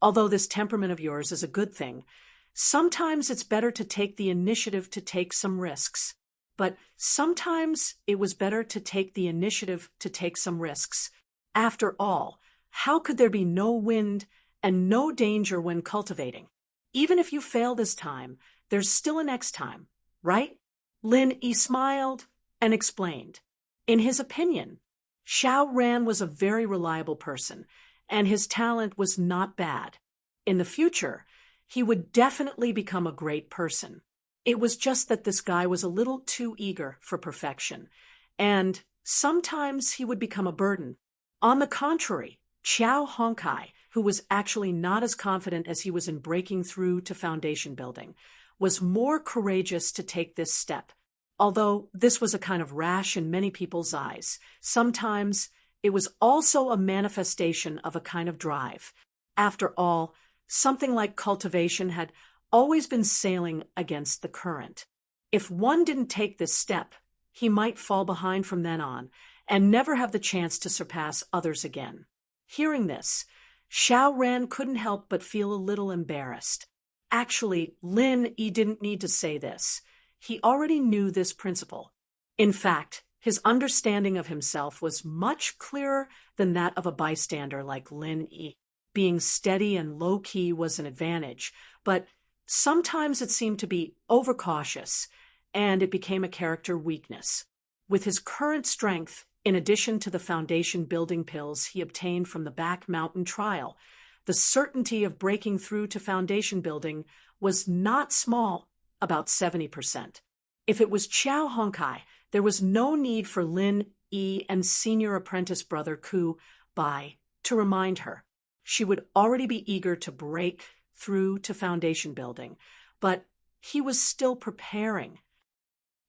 [SPEAKER 1] Although this temperament of yours is a good thing, sometimes it's better to take the initiative to take some risks. But sometimes it was better to take the initiative to take some risks. After all, how could there be no wind and no danger when cultivating? Even if you fail this time, there's still a next time, right? Lin Yi smiled and explained. In his opinion, Xiao Ran was a very reliable person, and his talent was not bad. In the future, he would definitely become a great person. It was just that this guy was a little too eager for perfection, and sometimes he would become a burden. On the contrary, Qiao Honkai, who was actually not as confident as he was in breaking through to foundation building, was more courageous to take this step. Although this was a kind of rash in many people's eyes, sometimes it was also a manifestation of a kind of drive. After all, something like cultivation had always been sailing against the current. If one didn't take this step, he might fall behind from then on and never have the chance to surpass others again. Hearing this, Xiao Ran couldn't help but feel a little embarrassed. Actually, Lin Yi didn't need to say this. He already knew this principle. In fact, his understanding of himself was much clearer than that of a bystander like Lin Yi. Being steady and low-key was an advantage, but sometimes it seemed to be overcautious, and it became a character weakness. With his current strength, in addition to the foundation building pills he obtained from the Back Mountain trial, the certainty of breaking through to foundation building was not small, about 70%. If it was Qiao Honkai, there was no need for Lin Yi and senior apprentice brother Ku Bai to remind her. She would already be eager to break through to foundation building, but he was still preparing.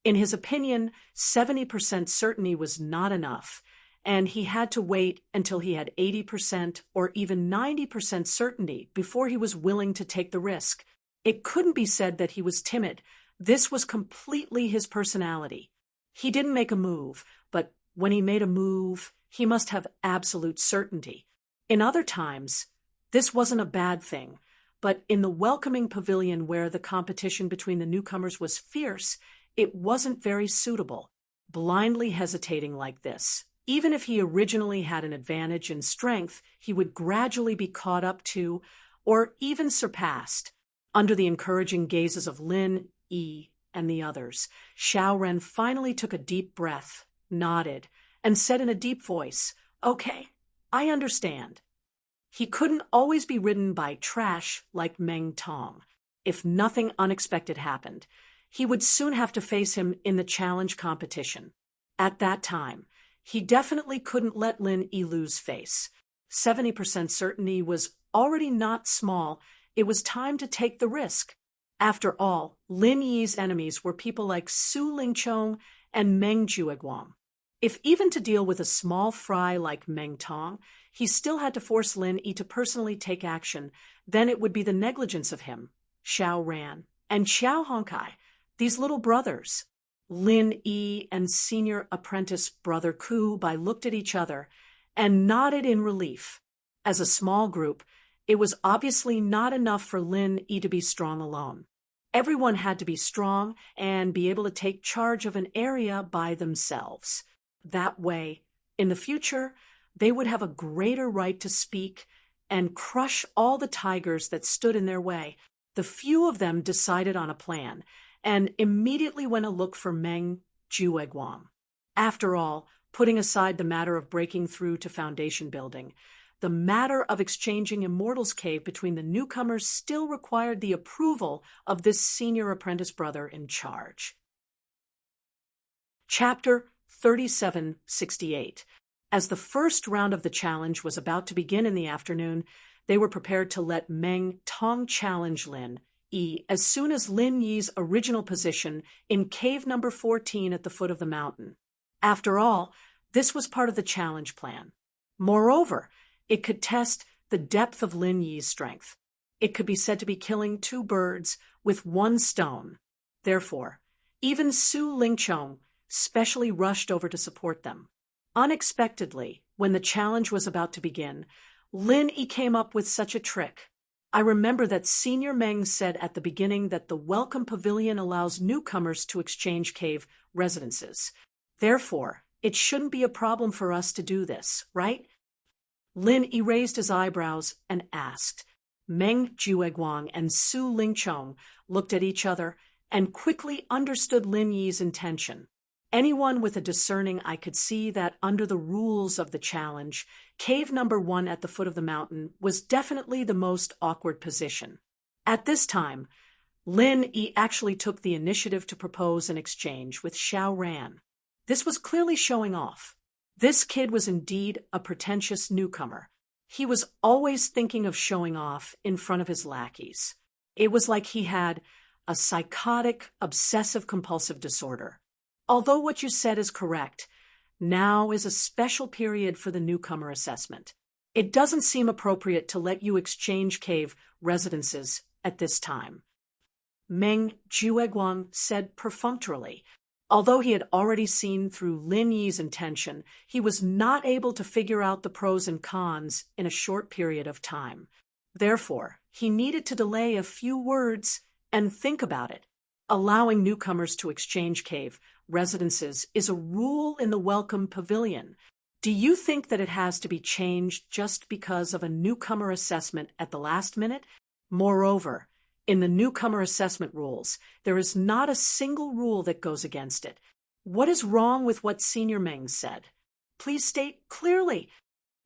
[SPEAKER 1] In his opinion, 70% certainty was not enough, and he had to wait until he had 80% or even 90% certainty before he was willing to take the risk. It couldn't be said that he was timid. This was completely his personality. He didn't make a move, but when he made a move, he must have absolute certainty. In other times, this wasn't a bad thing, but in the welcoming pavilion where the competition between the newcomers was fierce, it wasn't very suitable. Blindly hesitating like this, even if he originally had an advantage in strength, he would gradually be caught up to, or even surpassed. Under the encouraging gazes of Lin Yi and the others, Xiao Ren finally took a deep breath, nodded, and said in a deep voice, "Okay, I understand." He couldn't always be ridden by trash like Meng Tong. If nothing unexpected happened, he would soon have to face him in the challenge competition. At that time, he definitely couldn't let Lin Yi lose face. 70% certainty was already not small. It was time to take the risk. After all, Lin Yi's enemies were people like Su Lingchong and Meng Jueguang. If even to deal with a small fry like Meng Tong, he still had to force Lin Yi to personally take action, then it would be the negligence of him, Xiao Ran, and Xiao Honkai, these little brothers. Lin Yi and senior apprentice brother Ku Bai looked at each other and nodded in relief. As a small group, it was obviously not enough for Lin Yi to be strong alone. Everyone had to be strong and be able to take charge of an area by themselves. That way, in the future, they would have a greater right to speak and crush all the tigers that stood in their way. The few of them decided on a plan and immediately went to look for Meng Jueguang. After all, putting aside the matter of breaking through to foundation building, the matter of exchanging Immortal's Cave between the newcomers still required the approval of this senior apprentice brother in charge. Chapter 3768. As the first round of the challenge was about to begin in the afternoon, they were prepared to let Meng Tong challenge Lin Yi as soon as Lin Yi's original position in cave number 14 at the foot of the mountain. After all, this was part of the challenge plan. Moreover, it could test the depth of Lin Yi's strength. It could be said to be killing two birds with one stone. Therefore, even Su Lingchong specially rushed over to support them. Unexpectedly, when the challenge was about to begin, Lin Yi came up with such a trick. I remember that Senior Meng said at the beginning that the Welcome Pavilion allows newcomers to exchange cave residences. Therefore, it shouldn't be a problem for us to do this, right? Lin Yi raised his eyebrows and asked. Meng Jueguang and Su Lingchong looked at each other and quickly understood Lin Yi's intention. Anyone with a discerning eye could see that under the rules of the challenge, cave number 1 at the foot of the mountain was definitely the most awkward position. At this time, Lin Yi actually took the initiative to propose an exchange with Xiao Ran. This was clearly showing off. This kid was indeed a pretentious newcomer. He was always thinking of showing off in front of his lackeys. It was like he had a psychotic, obsessive-compulsive disorder. Although what you said is correct, now is a special period for the newcomer assessment. It doesn't seem appropriate to let you exchange cave residences at this time. Meng Jueguang said perfunctorily. Although he had already seen through Lin Yi's intention, he was not able to figure out the pros and cons in a short period of time. Therefore, he needed to delay a few words and think about it. Allowing newcomers to exchange cave residences is a rule in the Welcome Pavilion. Do you think that it has to be changed just because of a newcomer assessment at the last minute? Moreover, in the newcomer assessment rules, there is not a single rule that goes against it. What is wrong with what Senior Meng said? Please state clearly.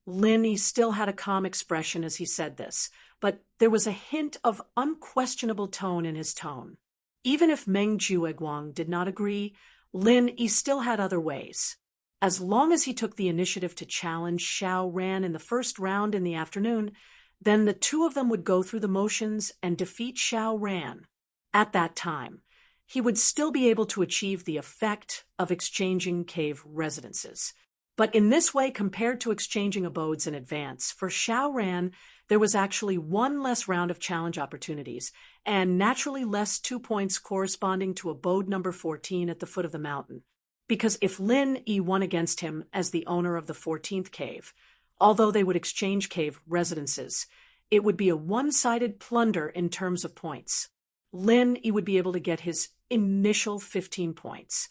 [SPEAKER 1] Lin Yi still had a calm expression as he said this, but there was a hint of unquestionable tone in his tone. Even if Meng Jueguang did not agree, Lin Yi still had other ways. As long as he took the initiative to challenge Xiao Ran in the first round in the afternoon, then the two of them would go through the motions and defeat Xiao Ran. At that time, he would still be able to achieve the effect of exchanging cave residences. But in this way, compared to exchanging abodes in advance, for Xiao Ran, there was actually one less round of challenge opportunities, and naturally less 2 points corresponding to abode number 14 at the foot of the mountain. Because if Lin Yi won against him as the owner of the 14th cave, although they would exchange cave residences, it would be a one-sided plunder in terms of points. Lin Yi would be able to get his initial 15 points.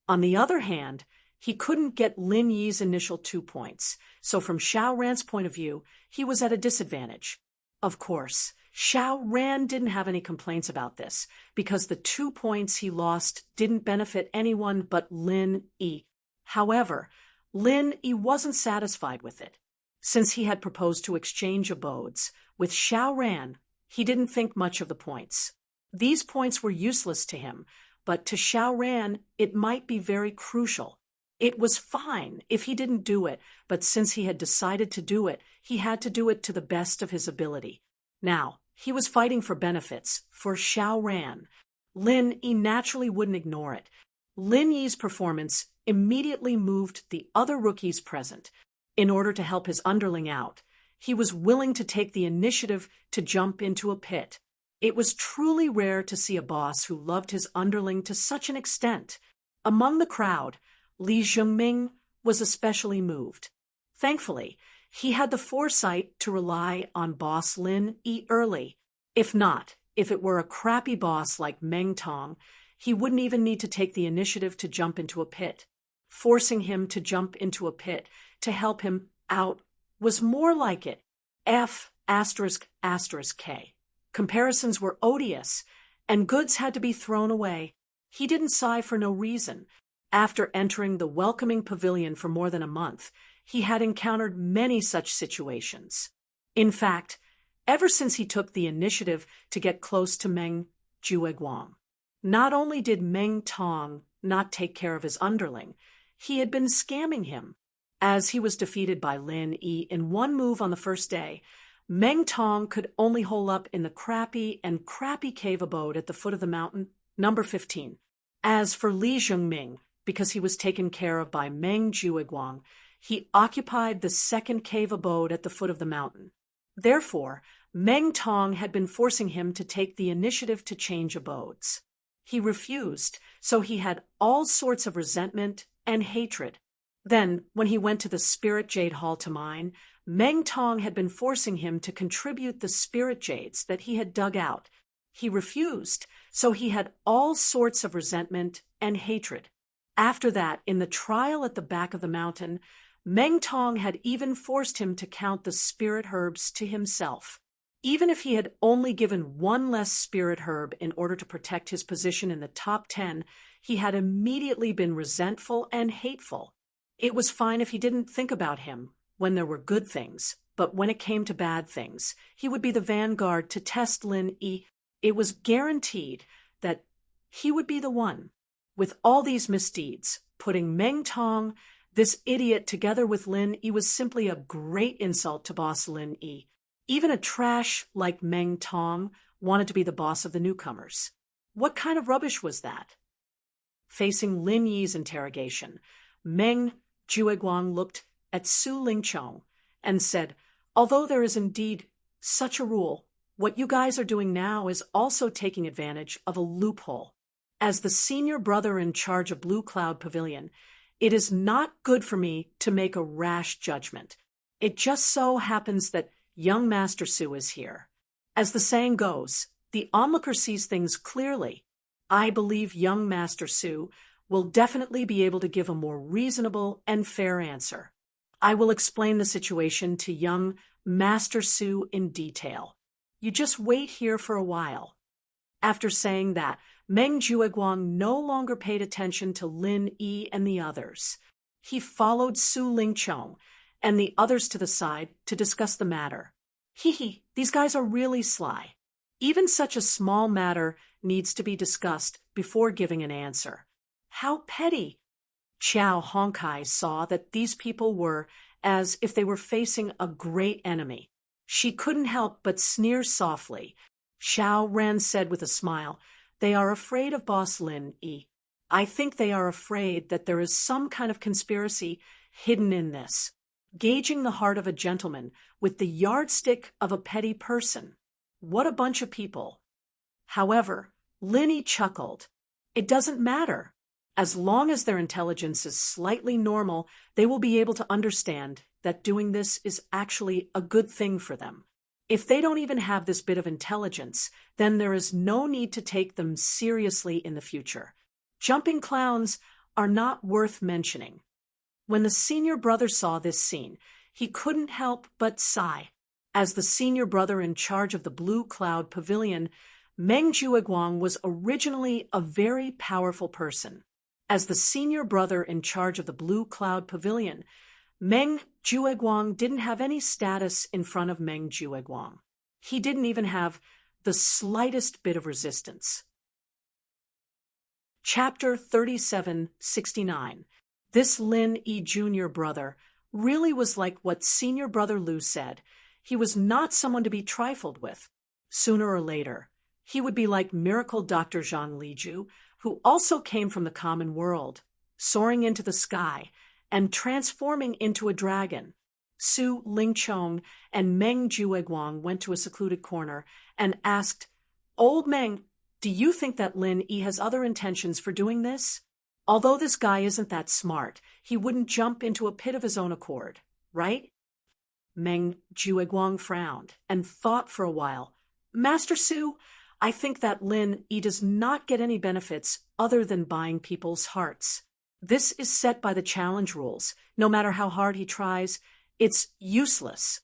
[SPEAKER 1] On the other hand, he couldn't get Lin Yi's initial 2 points, so from Xiao Ran's point of view, he was at a disadvantage. Of course, Xiao Ran didn't have any complaints about this, because the 2 points he lost didn't benefit anyone but Lin Yi. However, Lin Yi wasn't satisfied with it. Since he had proposed to exchange abodes with Xiao Ran, he didn't think much of the points. These points were useless to him, but to Xiao Ran, it might be very crucial. It was fine if he didn't do it, but since he had decided to do it, he had to do it to the best of his ability. Now, he was fighting for benefits, for Xiao Ran. Lin Yi naturally wouldn't ignore it. Lin Yi's performance immediately moved the other rookies present. In order to help his underling out, he was willing to take the initiative to jump into a pit. It was truly rare to see a boss who loved his underling to such an extent. Among the crowd, Li Zhengming was especially moved. Thankfully, he had the foresight to rely on boss Lin Yi early. If not, if it were a crappy boss like Meng Tong, he wouldn't even need to take the initiative to jump into a pit. Forcing him to jump into a pit to help him out was more like it. F***K. Comparisons were odious, and goods had to be thrown away. He didn't sigh for no reason. After entering the welcoming pavilion for more than a month, he had encountered many such situations. In fact, ever since he took the initiative to get close to Meng Jueguang, not only did Meng Tong not take care of his underling, he had been scamming him. As he was defeated by Lin Yi in one move on the first day, Meng Tong could only hole up in the crappy cave abode at the foot of the mountain, number 15. As for Li Zhengming, because he was taken care of by Meng Jueguang, he occupied the second cave abode at the foot of the mountain. Therefore, Meng Tong had been forcing him to take the initiative to change abodes. He refused, so he had all sorts of resentment and hatred. Then, when he went to the Spirit Jade Hall to mine, Meng Tong had been forcing him to contribute the spirit jades that he had dug out. He refused, so he had all sorts of resentment and hatred. After that, in the trial at the back of the mountain, Meng Tong had even forced him to count the spirit herbs to himself. Even if he had only given one less spirit herb in order to protect his position in the top 10, he had immediately been resentful and hateful. It was fine if he didn't think about him when there were good things, but when it came to bad things, he would be the vanguard to test Lin Yi. It was guaranteed that he would be the one. With all these misdeeds, putting Meng Tong, this idiot, together with Lin Yi was simply a great insult to boss Lin Yi. Even a trash like Meng Tong wanted to be the boss of the newcomers. What kind of rubbish was that? Facing Lin Yi's interrogation, Meng Jueguang looked at Su Lingchong and said, "Although there is indeed such a rule, what you guys are doing now is also taking advantage of a loophole. As the senior brother in charge of Blue Cloud Pavilion, it is not good for me to make a rash judgment. It just so happens that young Master Su is here. As the saying goes, the onlooker sees things clearly. I believe young Master Su will definitely be able to give a more reasonable and fair answer. I will explain the situation to young Master Su in detail. You just wait here for a while." After saying that, Meng Jueguang no longer paid attention to Lin Yi and the others. He followed Su Lingchong and the others to the side to discuss the matter. These guys are really sly. Even such a small matter needs to be discussed before giving an answer. How petty! Qiao Hongkai saw that these people were as if they were facing a great enemy. She couldn't help but sneer softly. Xiao Ren said with a smile, "They are afraid of boss Lin Yi. I think they are afraid that there is some kind of conspiracy hidden in this, gauging the heart of a gentleman with the yardstick of a petty person. What a bunch of people." However, Lin Yi chuckled. It doesn't matter. As long as their intelligence is slightly normal, they will be able to understand that doing this is actually a good thing for them. If they don't even have this bit of intelligence, then there is no need to take them seriously in the future. Jumping clowns are not worth mentioning. When the senior brother saw this scene, he couldn't help but sigh. As the senior brother in charge of the Blue Cloud Pavilion, Meng Jueguang was originally a very powerful person. As the senior brother in charge of the Blue Cloud Pavilion, Meng Jueguang didn't have any status in front of Meng Jueguang. He didn't even have the slightest bit of resistance. Chapter 3769. This Lin Yi Jr. brother really was like what Senior Brother Lu said. He was not someone to be trifled with. Sooner or later, he would be like Miracle Dr. Zhang Liju, who also came from the common world, soaring into the sky and transforming into a dragon. Su Lingchong and Meng Jueguang went to a secluded corner and asked, "Old Meng, do you think that Lin Yi has other intentions for doing this? Although this guy isn't that smart, he wouldn't jump into a pit of his own accord, right?" Meng Jueguang frowned and thought for a while. "Master Su, I think that Lin Yi does not get any benefits other than buying people's hearts. This is set by the challenge rules. No matter how hard he tries, it's useless.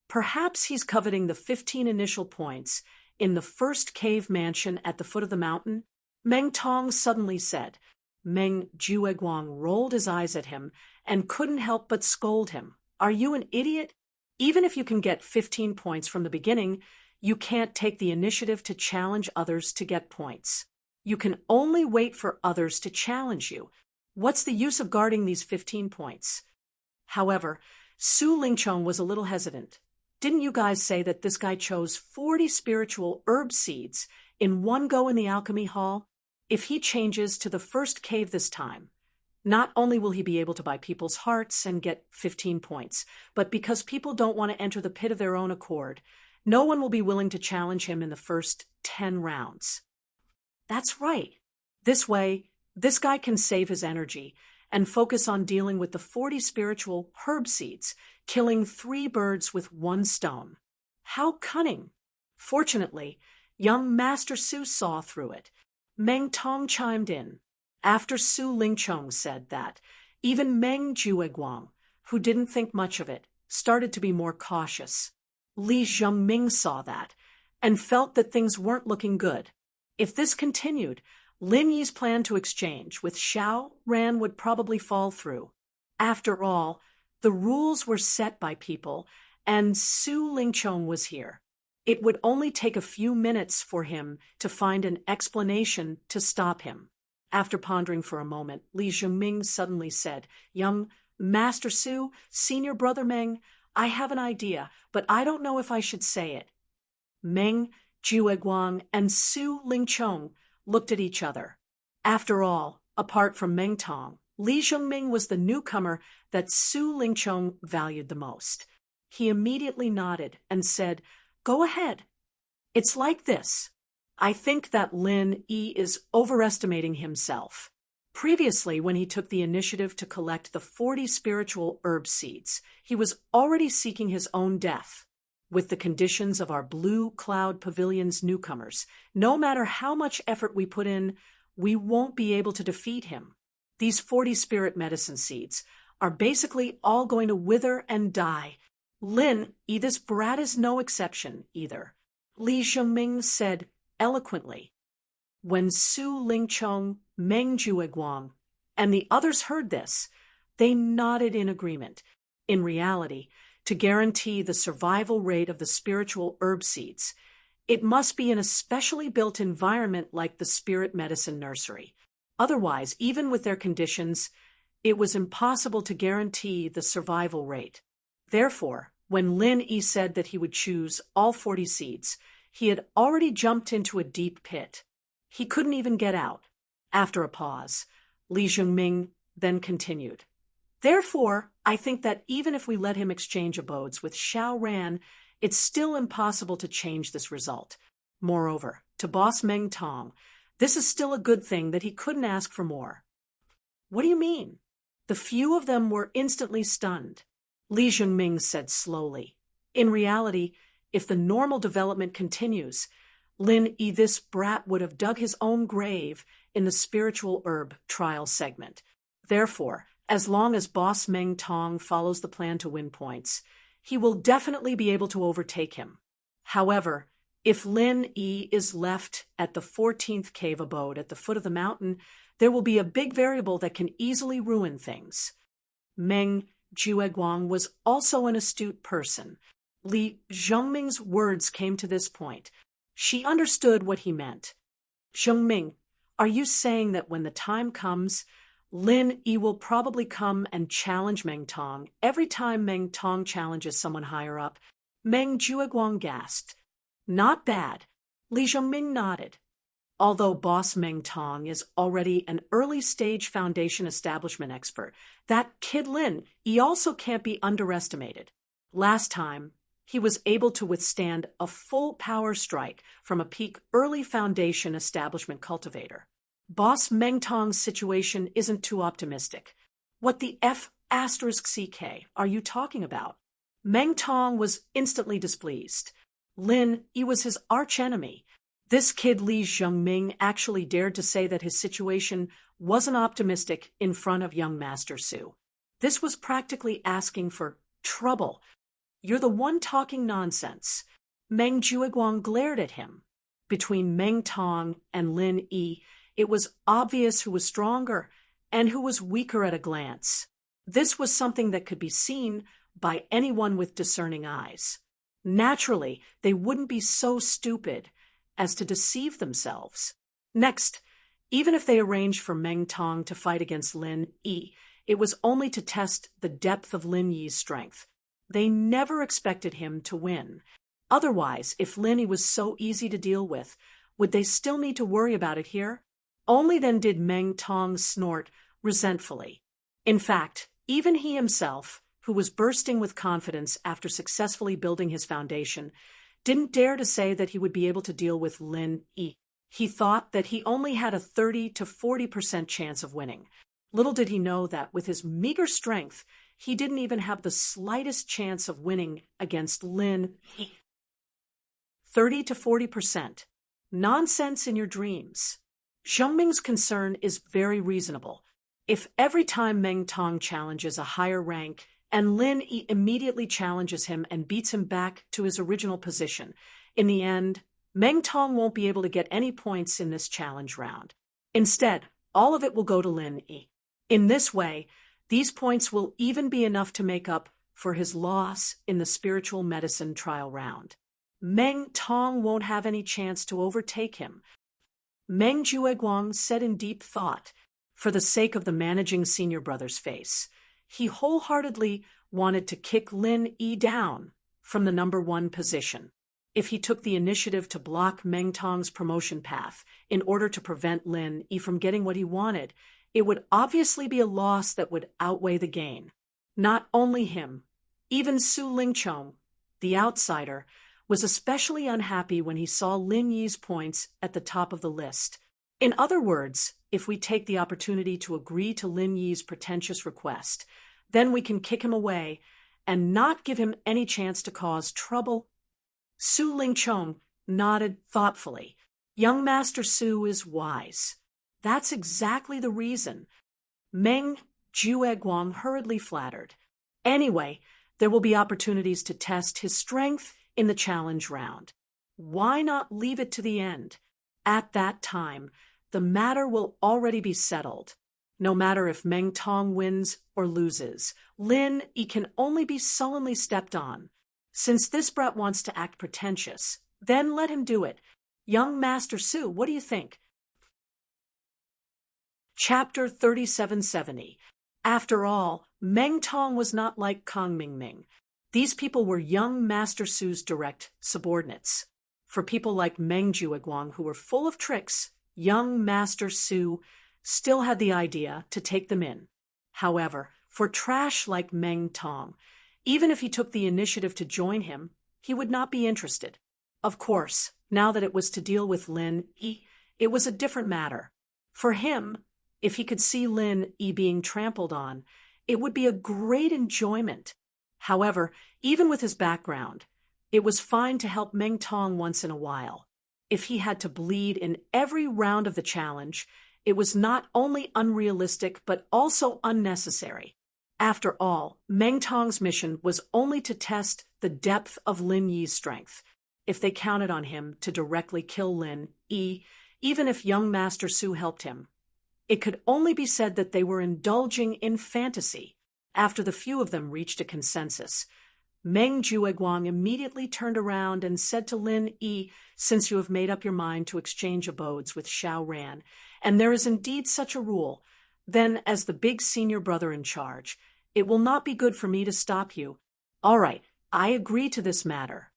[SPEAKER 1] Perhaps he's coveting the 15 initial points in the first cave mansion at the foot of the mountain?" Meng Tong suddenly said. Meng Jueguang rolled his eyes at him and couldn't help but scold him. Are you an idiot? Even if you can get 15 points from the beginning, you can't take the initiative to challenge others to get points. You can only wait for others to challenge you. What's the use of guarding these 15 points? However, Su Lingchong was a little hesitant. Didn't you guys say that this guy chose 40 spiritual herb seeds in one go in the alchemy hall? If he changes to the first cave this time, not only will he be able to buy people's hearts and get 15 points, but because people don't want to enter the pit of their own accord, no one will be willing to challenge him in the first 10 rounds. That's right. This way, this guy can save his energy and focus on dealing with the 40 spiritual herb seeds, killing 3 birds with 1 stone. How cunning! Fortunately, young Master Su saw through it. Meng Tong chimed in. After Su Lingchong said that, even Meng Jueguang, who didn't think much of it, started to be more cautious. Li Zhengming saw that and felt that things weren't looking good. If this continued, Lin Yi's plan to exchange with Xiao Ran would probably fall through. After all, the rules were set by people, and Su Lingchong was here. It would only take a few minutes for him to find an explanation to stop him. After pondering for a moment, Li Zhengming suddenly said, Young Master Su, Senior Brother Meng, I have an idea, but I don't know if I should say it. Meng Jueguang and Su Lingchong looked at each other. After all, apart from Meng Tong, Li Zhengming was the newcomer that Su Lingchong valued the most. He immediately nodded and said, Go ahead. It's like this. I think that Lin Yi is overestimating himself. Previously, when he took the initiative to collect the 40 spiritual herb seeds, he was already seeking his own death. With the conditions of our Blue Cloud Pavilion's newcomers, no matter how much effort we put in, we won't be able to defeat him. These 40 spirit medicine seeds are basically all going to wither and die. Lin Yi, this brat, is no exception either, Li Zhengming said eloquently. When Su Lingchong, Meng Jueguang, and the others heard this, they nodded in agreement. In reality, to guarantee the survival rate of the spiritual herb seeds, it must be in a specially built environment like the Spirit Medicine Nursery. Otherwise, even with their conditions, it was impossible to guarantee the survival rate. Therefore, when Lin Yi said that he would choose all 40 seeds, he had already jumped into a deep pit. He couldn't even get out. After a pause, Li Zhengming then continued. Therefore, I think that even if we let him exchange abodes with Xiao Ran, it's still impossible to change this result. Moreover, to Boss Meng Tong, this is still a good thing that he couldn't ask for more. What do you mean? The few of them were instantly stunned. Li Zhengming said slowly. In reality, if the normal development continues, Lin Yi, this brat, would have dug his own grave in the spiritual herb trial segment. Therefore, as long as Boss Meng Tong follows the plan to win points, he will definitely be able to overtake him. However, if Lin Yi is left at the 14th cave abode at the foot of the mountain, there will be a big variable that can easily ruin things. Meng Jueguang was also an astute person. Li Zhengming's words came to this point. She understood what he meant. Zhengming, are you saying that when the time comes, Lin Yi will probably come and challenge Meng Tong every time Meng Tong challenges someone higher up? Meng Jueguang gasped. Not bad. Li Zhengming nodded. Although Boss Meng Tong is already an early-stage foundation establishment expert, that kid Lin Yi also can't be underestimated. Last time, he was able to withstand a full power strike from a peak early foundation establishment cultivator. Boss Meng Tong's situation isn't too optimistic. What the F***CK are you talking about? Meng Tong was instantly displeased. Lin Yi was his archenemy. This kid Li Zhengming actually dared to say that his situation wasn't optimistic in front of young Master Su. This was practically asking for trouble. You're the one talking nonsense. Meng Jueguang glared at him. Between Meng Tong and Lin Yi, It was obvious who was stronger and who was weaker at a glance. This was something that could be seen by anyone with discerning eyes. Naturally, they wouldn't be so stupid as to deceive themselves. Next, even if they arranged for Meng Tong to fight against Lin Yi, it was only to test the depth of Lin Yi's strength. They never expected him to win. Otherwise, if Lin Yi was so easy to deal with, would they still need to worry about it here? Only then did Meng Tong snort resentfully. In fact, even he himself, who was bursting with confidence after successfully building his foundation, didn't dare to say that he would be able to deal with Lin Yi. He thought that he only had a 30 to 40% chance of winning. Little did he know that with his meager strength, he didn't even have the slightest chance of winning against Lin Yi. 30 to 40%. Nonsense in your dreams. Xiongming's concern is very reasonable. If every time Meng Tong challenges a higher rank and Lin Yi immediately challenges him and beats him back to his original position, in the end, Meng Tong won't be able to get any points in this challenge round. Instead, all of it will go to Lin Yi. In this way, these points will even be enough to make up for his loss in the spiritual medicine trial round. Meng Tong won't have any chance to overtake him. Meng Jueguang said in deep thought, for the sake of the managing senior brother's face. He wholeheartedly wanted to kick Lin Yi down from the number 1 position. If he took the initiative to block Meng Tong's promotion path in order to prevent Lin Yi from getting what he wanted, it would obviously be a loss that would outweigh the gain. Not only him, even Su Lingchong, the outsider, was especially unhappy when he saw Lin Yi's points at the top of the list. In other words, if we take the opportunity to agree to Lin Yi's pretentious request, then we can kick him away and not give him any chance to cause trouble. Su Lingchong nodded thoughtfully. Young Master Su is wise. That's exactly the reason. Meng Jueguang hurriedly flattered. Anyway, there will be opportunities to test his strength in the challenge round. Why not leave it to the end? At that time, the matter will already be settled. No matter if Meng Tong wins or loses, Lin Yi can only be sullenly stepped on. Since this brat wants to act pretentious, then let him do it. Young Master Su, what do you think? Chapter 3770. After all, Meng Tong was not like Kang Mingming. These people were young Master Su's direct subordinates. For people like Meng Jueguang, who were full of tricks, young Master Su still had the idea to take them in. However, for trash like Meng Tong, even if he took the initiative to join him, he would not be interested. Of course, now that it was to deal with Lin Yi, it was a different matter. For him, if he could see Lin Yi being trampled on, it would be a great enjoyment. However, even with his background, it was fine to help Meng Tong once in a while. If he had to bleed in every round of the challenge, it was not only unrealistic but also unnecessary. After all, Meng Tong's mission was only to test the depth of Lin Yi's strength. If they counted on him to directly kill Lin Yi, even if young Master Su helped him, it could only be said that they were indulging in fantasy. After the few of them reached a consensus, Meng Jueguang immediately turned around and said to Lin Yi, since you have made up your mind to exchange abodes with Xiao Ran, and there is indeed such a rule, then as the big senior brother in charge, it will not be good for me to stop you. All right, I agree to this matter.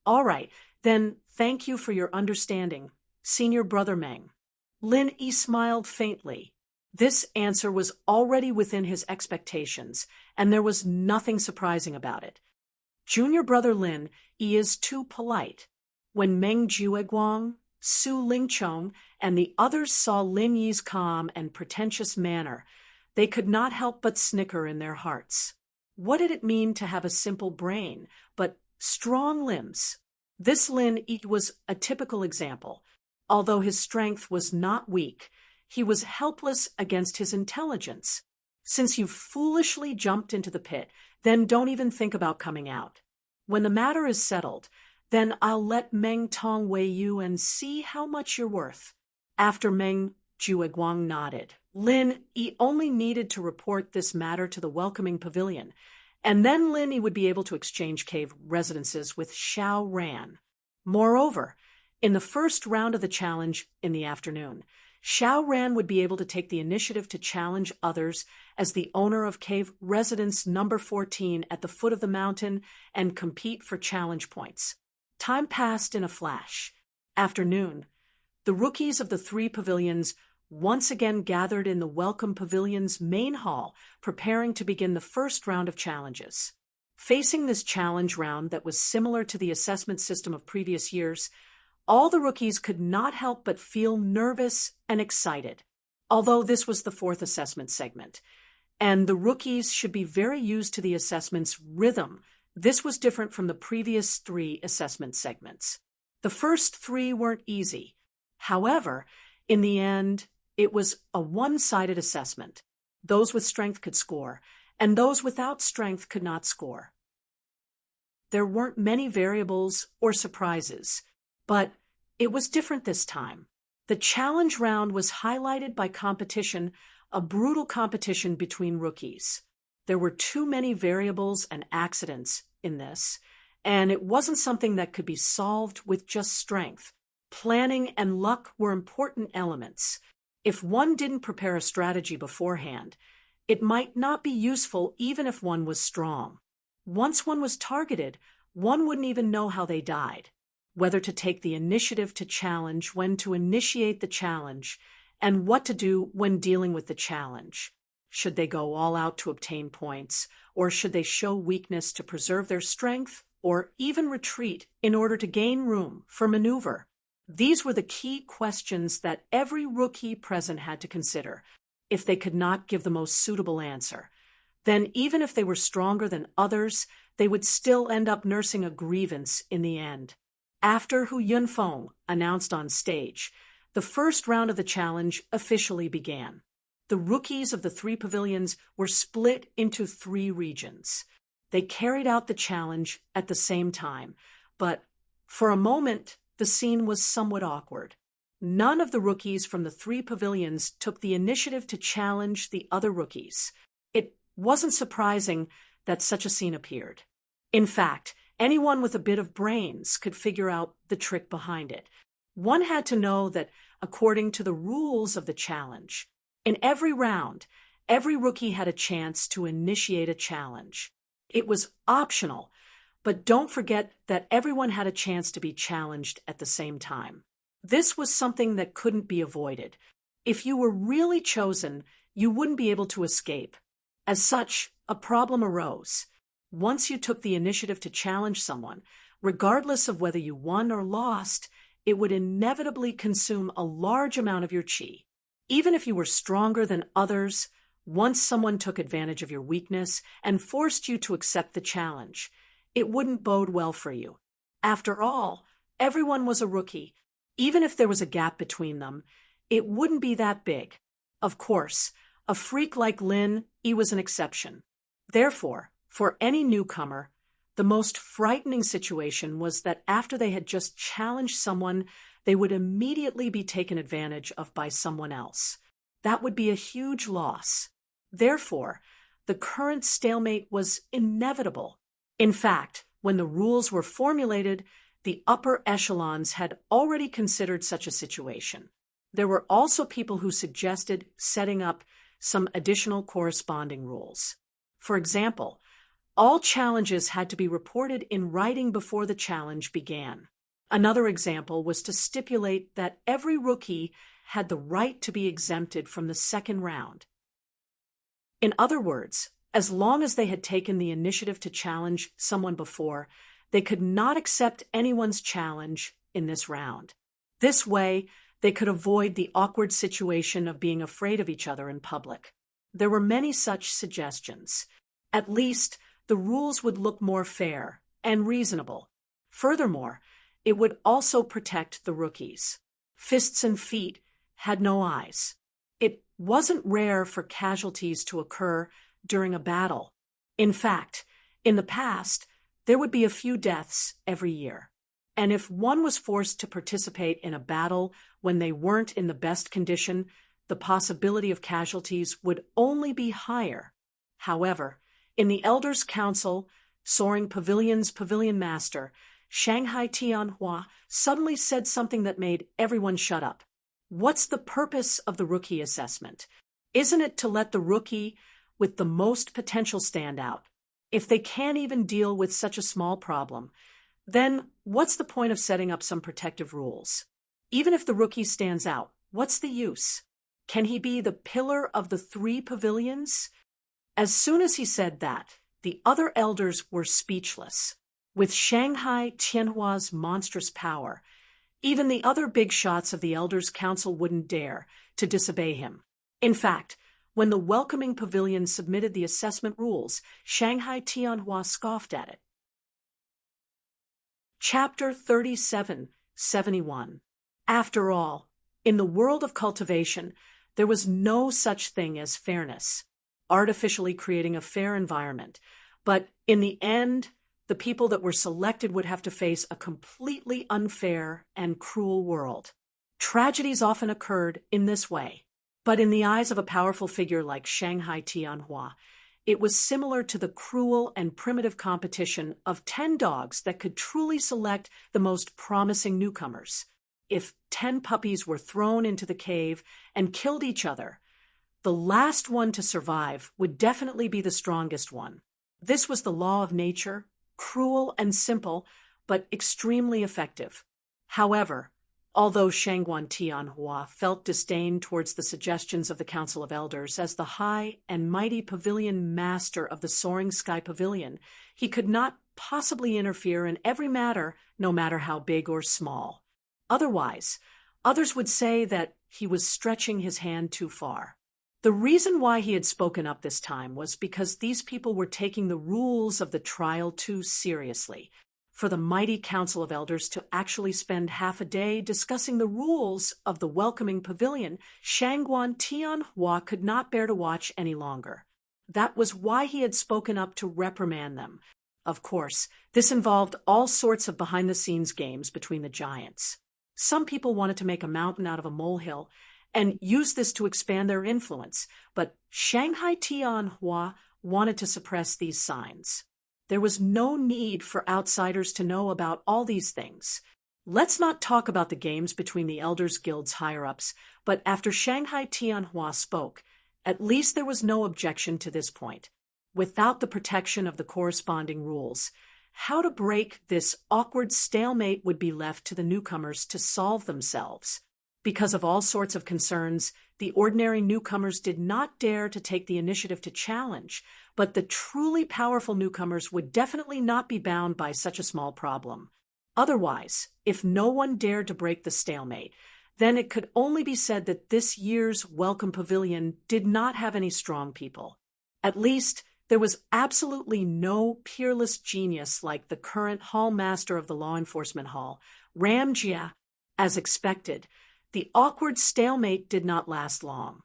[SPEAKER 1] All right, then thank you for your understanding, senior brother Meng. Lin Yi smiled faintly. This answer was already within his expectations, and there was nothing surprising about it. Junior brother Lin Yi is too polite. When Meng Jueguang, Su Lingchong, and the others saw Lin Yi's calm and pretentious manner, they could not help but snicker in their hearts. What did it mean to have a simple brain, but strong limbs? This Lin Yi was a typical example. Although his strength was not weak, he was helpless against his intelligence. Since you foolishly jumped into the pit, then don't even think about coming out. When the matter is settled, then I'll let Meng Tong weigh you and see how much you're worth. After Meng Jueguang nodded, Lin Yi only needed to report this matter to the welcoming pavilion, and then Lin Yi would be able to exchange cave residences with Xiao Ran. Moreover, in the first round of the challenge in the afternoon, Xiao Ran would be able to take the initiative to challenge others as the owner of cave residence number 14 at the foot of the mountain and compete for challenge points. Time passed in a flash. Afternoon. The rookies of the three pavilions once again gathered in the Welcome Pavilion's main hall, preparing to begin the first round of challenges. Facing this challenge round that was similar to the assessment system of previous years, all the rookies could not help but feel nervous and excited. Although this was the fourth assessment segment, and the rookies should be very used to the assessment's rhythm, this was different from the previous three assessment segments. The first three weren't easy. However, in the end, it was a one-sided assessment. Those with strength could score, and those without strength could not score. There weren't many variables or surprises, but it was different this time. The challenge round was highlighted by competition, a brutal competition between rookies. There were too many variables and accidents in this, and it wasn't something that could be solved with just strength. Planning and luck were important elements. If one didn't prepare a strategy beforehand, it might not be useful even if one was strong. Once one was targeted, one wouldn't even know how they died, whether to take the initiative to challenge, when to initiate the challenge, and what to do when dealing with the challenge. Should they go all out to obtain points, or should they show weakness to preserve their strength, or even retreat in order to gain room for maneuver? These were the key questions that every rookie present had to consider. If they could not give the most suitable answer, then even if they were stronger than others, they would still end up nursing a grievance in the end. After Hu Yunfeng announced on stage, the first round of the challenge officially began. The rookies of the three pavilions were split into three regions. They carried out the challenge at the same time, but for a moment, the scene was somewhat awkward. None of the rookies from the three pavilions took the initiative to challenge the other rookies. It wasn't surprising that such a scene appeared. In fact, anyone with a bit of brains could figure out the trick behind it. One had to know that, according to the rules of the challenge, in every round, every rookie had a chance to initiate a challenge. It was optional, but don't forget that everyone had a chance to be challenged at the same time. This was something that couldn't be avoided. If you were really chosen, you wouldn't be able to escape. As such, a problem arose. Once you took the initiative to challenge someone, regardless of whether you won or lost, it would inevitably consume a large amount of your qi. Even if you were stronger than others, once someone took advantage of your weakness and forced you to accept the challenge, it wouldn't bode well for you. After all, everyone was a rookie. Even if there was a gap between them, it wouldn't be that big. Of course, a freak like Lin Yi was an exception. Therefore, for any newcomer, the most frightening situation was that after they had just challenged someone, they would immediately be taken advantage of by someone else. That would be a huge loss. Therefore, the current stalemate was inevitable. In fact, when the rules were formulated, the upper echelons had already considered such a situation. There were also people who suggested setting up some additional corresponding rules. For example, all challenges had to be reported in writing before the challenge began. Another example was to stipulate that every rookie had the right to be exempted from the second round. In other words, as long as they had taken the initiative to challenge someone before, they could not accept anyone's challenge in this round. This way, they could avoid the awkward situation of being afraid of each other in public. There were many such suggestions. At least, the rules would look more fair and reasonable. Furthermore, it would also protect the rookies. Fists and feet had no eyes. It wasn't rare for casualties to occur during a battle. In fact, in the past, there would be a few deaths every year. And if one was forced to participate in a battle when they weren't in the best condition, the possibility of casualties would only be higher. However, in the Elders' Council, Soaring Pavilion's pavilion master, Shanghai Tianhua, suddenly said something that made everyone shut up. What's the purpose of the rookie assessment? Isn't it to let the rookie with the most potential stand out? If they can't even deal with such a small problem, then what's the point of setting up some protective rules? Even if the rookie stands out, what's the use? Can he be the pillar of the three pavilions? As soon as he said that, the other elders were speechless. With Shanghai Tianhua's monstrous power, even the other big shots of the Elders' Council wouldn't dare to disobey him. In fact, when the welcoming pavilion submitted the assessment rules, Shanghai Tianhua scoffed at it. Chapter 37:71. After all, in the world of cultivation, there was no such thing as fairness, artificially creating a fair environment. But in the end, the people that were selected would have to face a completely unfair and cruel world. Tragedies often occurred in this way, but in the eyes of a powerful figure like Shanghai Tianhua, it was similar to the cruel and primitive competition of 10 dogs that could truly select the most promising newcomers. If 10 puppies were thrown into the cave and killed each other, the last one to survive would definitely be the strongest one. This was the law of nature, cruel and simple, but extremely effective. However, although Shangguan Tianhua felt disdain towards the suggestions of the Council of Elders as the high and mighty pavilion master of the Soaring Sky Pavilion, he could not possibly interfere in every matter, no matter how big or small. Otherwise, others would say that he was stretching his hand too far. The reason why he had spoken up this time was because these people were taking the rules of the trial too seriously. For the mighty Council of Elders to actually spend half a day discussing the rules of the welcoming pavilion, Shangguan Tianhua could not bear to watch any longer. That was why he had spoken up to reprimand them. Of course, this involved all sorts of behind-the-scenes games between the giants. Some people wanted to make a mountain out of a molehill and use this to expand their influence, but Shanghai Tianhua wanted to suppress these signs. There was no need for outsiders to know about all these things. Let's not talk about the games between the Elders Guild's higher-ups, but after Shanghai Tianhua spoke, at least there was no objection to this point. Without the protection of the corresponding rules, how to break this awkward stalemate would be left to the newcomers to solve themselves. Because of all sorts of concerns, the ordinary newcomers did not dare to take the initiative to challenge, but the truly powerful newcomers would definitely not be bound by such a small problem. Otherwise, if no one dared to break the stalemate, then it could only be said that this year's Welcome Pavilion did not have any strong people. At least, there was absolutely no peerless genius like the current Hall Master of the Law Enforcement Hall, Ram Jia. As expected, the awkward stalemate did not last long.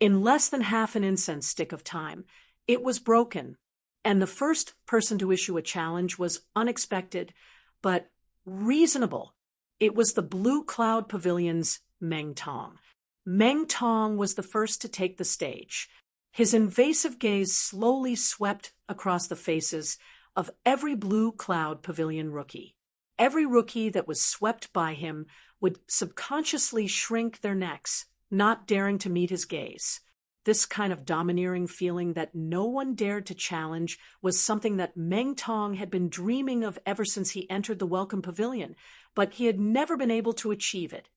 [SPEAKER 1] In less than half an incense stick of time, it was broken, and the first person to issue a challenge was unexpected, but reasonable. It was the Blue Cloud Pavilion's Meng Tong. Meng Tong was the first to take the stage. His invasive gaze slowly swept across the faces of every Blue Cloud Pavilion rookie. Every rookie that was swept by him would subconsciously shrink their necks, not daring to meet his gaze. This kind of domineering feeling that no one dared to challenge was something that Meng Tong had been dreaming of ever since he entered the Welcome Pavilion, but he had never been able to achieve it.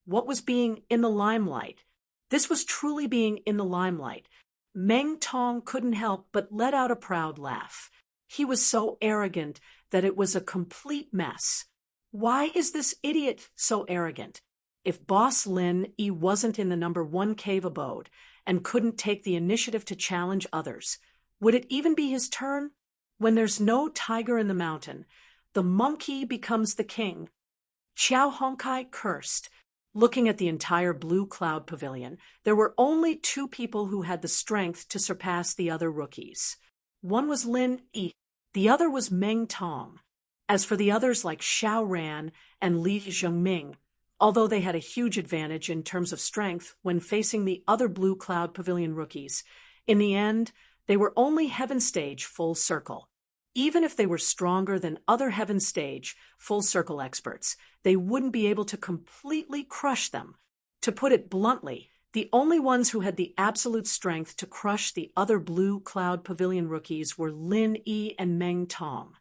[SPEAKER 1] What was being in the limelight? This was truly being in the limelight. Meng Tong couldn't help but let out a proud laugh. He was so arrogant that it was a complete mess. Why is this idiot so arrogant? If Boss Lin Yi wasn't in the number 1 cave abode and couldn't take the initiative to challenge others, would it even be his turn? When there's no tiger in the mountain, the monkey becomes the king. Qiao Hongkai cursed. Looking at the entire Blue Cloud Pavilion, there were only 2 people who had the strength to surpass the other rookies. One was Lin Yi, the other was Meng Tong. As for the others like Xiao Ran and Li Zhengming, although they had a huge advantage in terms of strength when facing the other Blue Cloud Pavilion rookies, in the end, they were only Heaven Stage Full Circle. Even if they were stronger than other Heaven Stage Full Circle experts, they wouldn't be able to completely crush them. To put it bluntly, the only ones who had the absolute strength to crush the other Blue Cloud Pavilion rookies were Lin Yi and Meng Tong.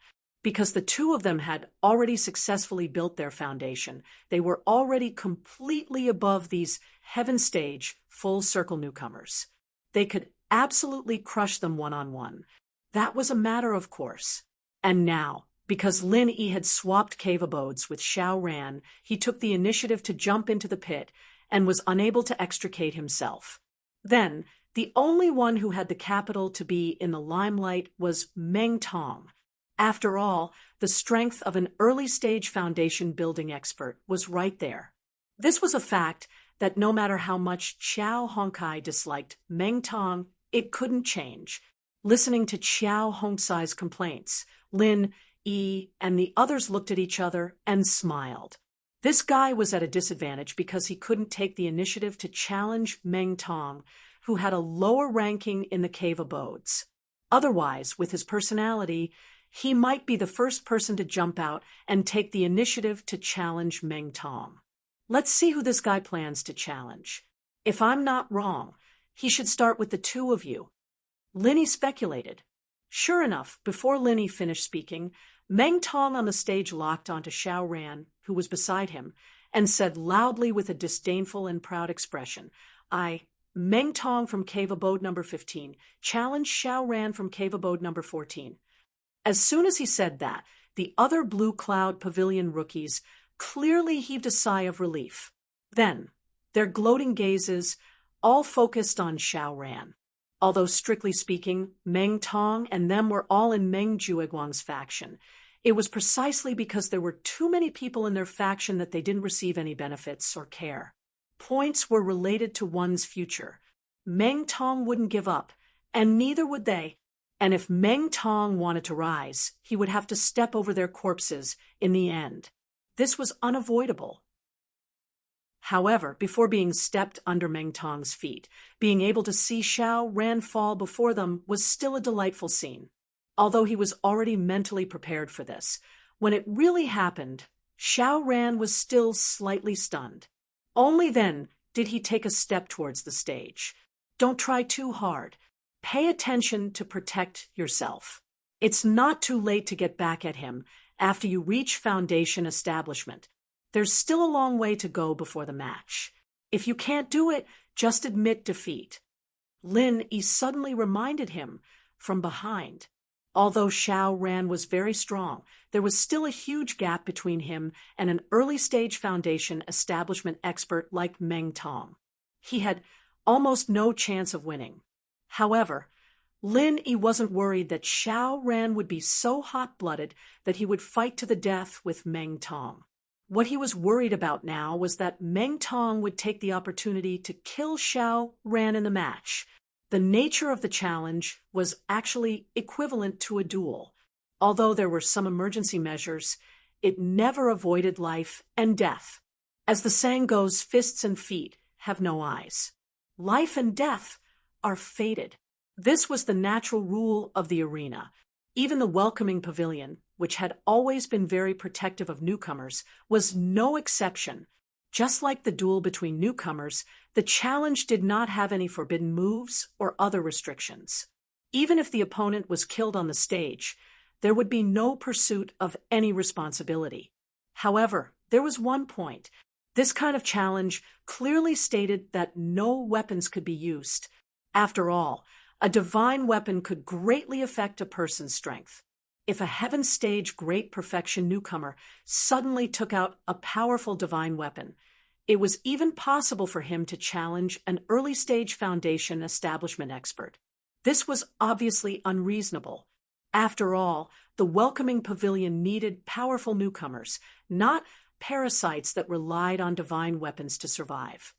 [SPEAKER 1] Because the two of them had already successfully built their foundation, they were already completely above these Heaven Stage Full Circle newcomers. They could absolutely crush them one-on-one. That was a matter of course. And now, because Lin Yi had swapped cave abodes with Xiao Ran, he took the initiative to jump into the pit and was unable to extricate himself. Then, the only one who had the capital to be in the limelight was Meng Tong. After all, the strength of an early-stage foundation building expert was right there. This was a fact that no matter how much Qiao Hongkai disliked Meng Tong, it couldn't change. Listening to Qiao Hongsai's complaints, Lin Yi and the others looked at each other and smiled. This guy was at a disadvantage because he couldn't take the initiative to challenge Meng Tong, who had a lower ranking in the cave abodes. Otherwise, with his personality, he might be the first person to jump out and take the initiative to challenge Meng Tong. Let's see who this guy plans to challenge. If I'm not wrong, he should start with the two of you. Linny speculated. Sure enough, before Linny finished speaking, Meng Tong on the stage locked onto Xiao Ran, who was beside him, and said loudly with a disdainful and proud expression, Meng Tong from cave abode number 15, challenge Xiao Ran from cave abode number 14. As soon as he said that, the other Blue Cloud Pavilion rookies clearly heaved a sigh of relief. Then, their gloating gazes all focused on Xiao Ran. Although strictly speaking, Meng Tong and them were all in Meng Jueguang's faction, it was precisely because there were too many people in their faction that they didn't receive any benefits or care. Points were related to one's future. Meng Tong wouldn't give up, and neither would they. And if Meng Tong wanted to rise, he would have to step over their corpses in the end. This was unavoidable. However, before being stepped under Meng Tong's feet, being able to see Xiao Ran fall before them was still a delightful scene. Although he was already mentally prepared for this, when it really happened, Xiao Ran was still slightly stunned. Only then did he take a step towards the stage. Don't try too hard. Pay attention to protect yourself. It's not too late to get back at him after you reach foundation establishment. There's still a long way to go before the match. If you can't do it, just admit defeat. Lin Yi suddenly reminded him from behind. Although Xiao Ran was very strong, there was still a huge gap between him and an early-stage foundation establishment expert like Meng Tong. He had almost no chance of winning. However, Lin Yi wasn't worried that Xiao Ran would be so hot-blooded that he would fight to the death with Meng Tong. What he was worried about now was that Meng Tong would take the opportunity to kill Xiao Ran in the match. The nature of the challenge was actually equivalent to a duel. Although there were some emergency measures, it never avoided life and death. As the saying goes, fists and feet have no eyes. Life and death are fated. This was the natural rule of the arena. Even the welcoming pavilion, which had always been very protective of newcomers, was no exception. Just like the duel between newcomers, the challenge did not have any forbidden moves or other restrictions. Even if the opponent was killed on the stage, there would be no pursuit of any responsibility. However, there was one point. This kind of challenge clearly stated that no weapons could be used. After all, a divine weapon could greatly affect a person's strength. If a Heaven Stage Great Perfection newcomer suddenly took out a powerful divine weapon, it was even possible for him to challenge an early-stage foundation establishment expert. This was obviously unreasonable. After all, the welcoming pavilion needed powerful newcomers, not parasites that relied on divine weapons to survive.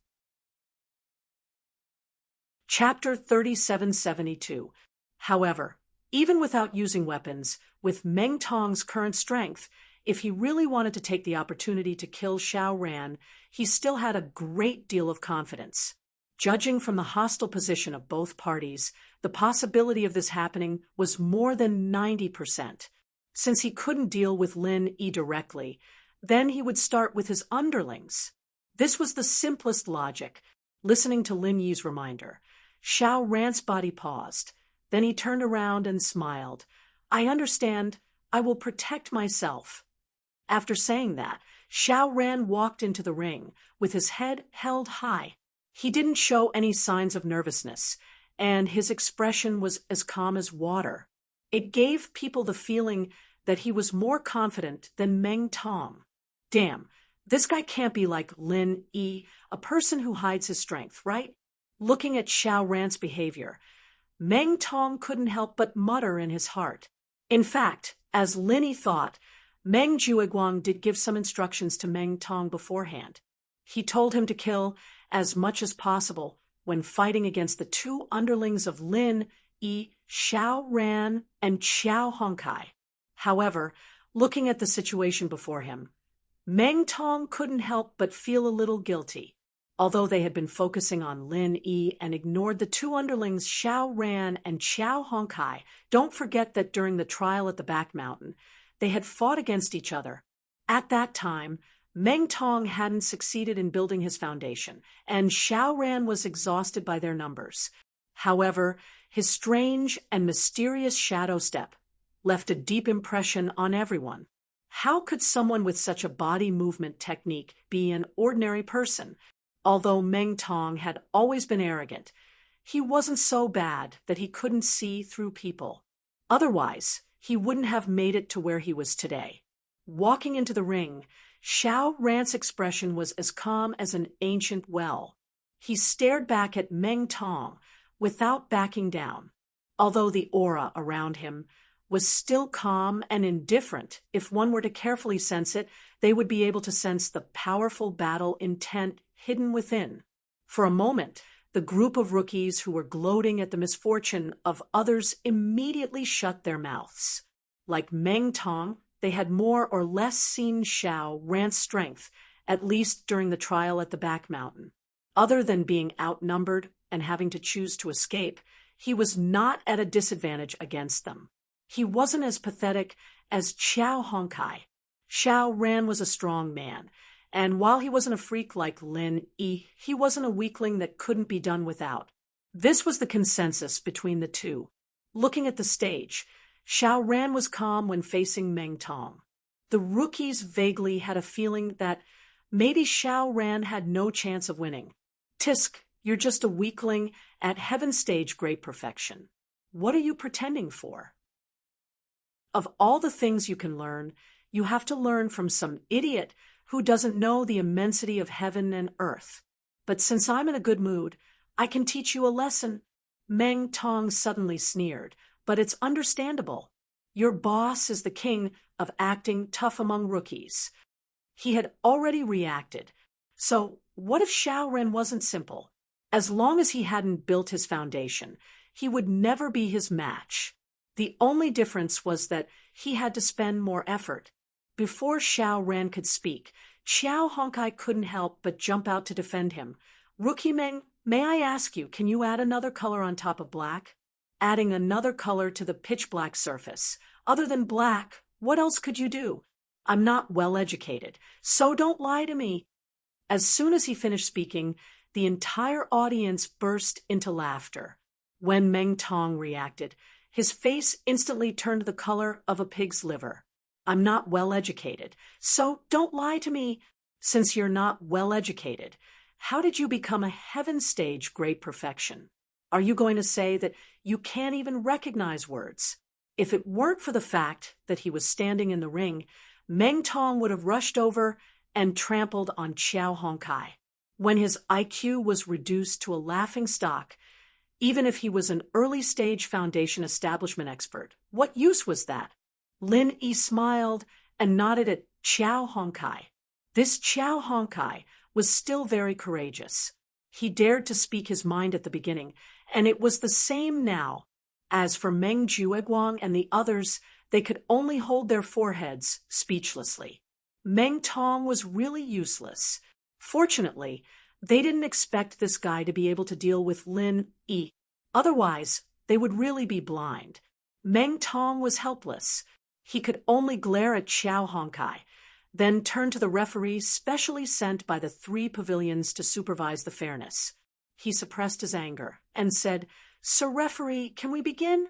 [SPEAKER 1] Chapter 3772. However, Even without using weapons, with Meng Tong's current strength, if he really wanted to take the opportunity to kill Xiao Ran, he still had a great deal of confidence. Judging from the hostile position of both parties, the possibility of this happening was more than 90%. Since he couldn't deal with Lin Yi directly, then he would start with his underlings. This was the simplest logic. Listening to Lin Yi's reminder, Xiao Ran's body paused. Then he turned around and smiled. "I understand. I will protect myself." After saying that, Xiao Ran walked into the ring, with his head held high. He didn't show any signs of nervousness, and his expression was as calm as water. It gave people the feeling that he was more confident than Meng Tong. Damn, this guy can't be like Lin Yi, a person who hides his strength, right? Looking at Xiao Ran's behavior, Meng Tong couldn't help but mutter in his heart. In fact, as Lin Yi thought, Meng Jueguang did give some instructions to Meng Tong beforehand. He told him to kill as much as possible when fighting against the two underlings of Lin Yi, Xiao Ran, and Xiao Hongkai. However, looking at the situation before him, Meng Tong couldn't help but feel a little guilty. Although they had been focusing on Lin Yi and ignored the two underlings Xiao Ran and Xiao Hongkai, don't forget that during the trial at the back mountain, they had fought against each other. At that time, Meng Tong hadn't succeeded in building his foundation, and Xiao Ran was exhausted by their numbers. However, his strange and mysterious shadow step left a deep impression on everyone. How could someone with such a body movement technique be an ordinary person? Although Meng Tong had always been arrogant, he wasn't so bad that he couldn't see through people. Otherwise, he wouldn't have made it to where he was today. Walking into the ring, Xiao Ran's expression was as calm as an ancient well. He stared back at Meng Tong without backing down. Although the aura around him was still calm and indifferent, if one were to carefully sense it, they would be able to sense the powerful battle intent hidden within. For a moment, the group of rookies who were gloating at the misfortune of others immediately shut their mouths. Like Meng Tong, they had more or less seen Xiao Ran's strength, at least during the trial at the back mountain. Other than being outnumbered and having to choose to escape, he was not at a disadvantage against them. He wasn't as pathetic as Xiao Hongkai. Xiao Ran was a strong man, and while he wasn't a freak like Lin Yi, he wasn't a weakling that couldn't be done without. This was the consensus between the two. Looking at the stage, Xiao Ran was calm when facing Meng Tong. The rookies vaguely had a feeling that maybe Xiao Ran had no chance of winning. Tisk, you're just a weakling at heaven stage great perfection. What are you pretending for? Of all the things you can learn, you have to learn from some idiot who doesn't know the immensity of heaven and earth. But since I'm in a good mood, I can teach you a lesson. Meng Tong suddenly sneered, but it's understandable. Your boss is the king of acting tough among rookies. He had already reacted. So what if Xiao Ren wasn't simple? As long as he hadn't built his foundation, he would never be his match. The only difference was that he had to spend more effort. Before Xiao Ran could speak, Xiao Hongkai couldn't help but jump out to defend him. Rookie Meng, may I ask you, can you add another color on top of black? Adding another color to the pitch black surface. Other than black, what else could you do? I'm not well educated, so don't lie to me. As soon as he finished speaking, the entire audience burst into laughter. When Meng Tong reacted, his face instantly turned the color of a pig's liver. I'm not well educated, so don't lie to me. Since you're not well educated, how did you become a heaven stage great perfection? Are you going to say that you can't even recognize words? If it weren't for the fact that he was standing in the ring, Meng Tong would have rushed over and trampled on Xiao Hongkai. When his IQ was reduced to a laughingstock, even if he was an early-stage foundation establishment expert, what use was that? Lin Yi smiled and nodded at Xiao Hongkai. This Xiao Hongkai was still very courageous. He dared to speak his mind at the beginning, and it was the same now. As for Meng Jueguang and the others, they could only hold their foreheads speechlessly. Meng Tong was really useless. Fortunately, they didn't expect this guy to be able to deal with Lin Yi. Otherwise, they would really be blind. Meng Tong was helpless. He could only glare at Xiao Hongkai, then turn to the referee specially sent by the 3 pavilions to supervise the fairness. He suppressed his anger and said, "Sir Referee, can we begin?"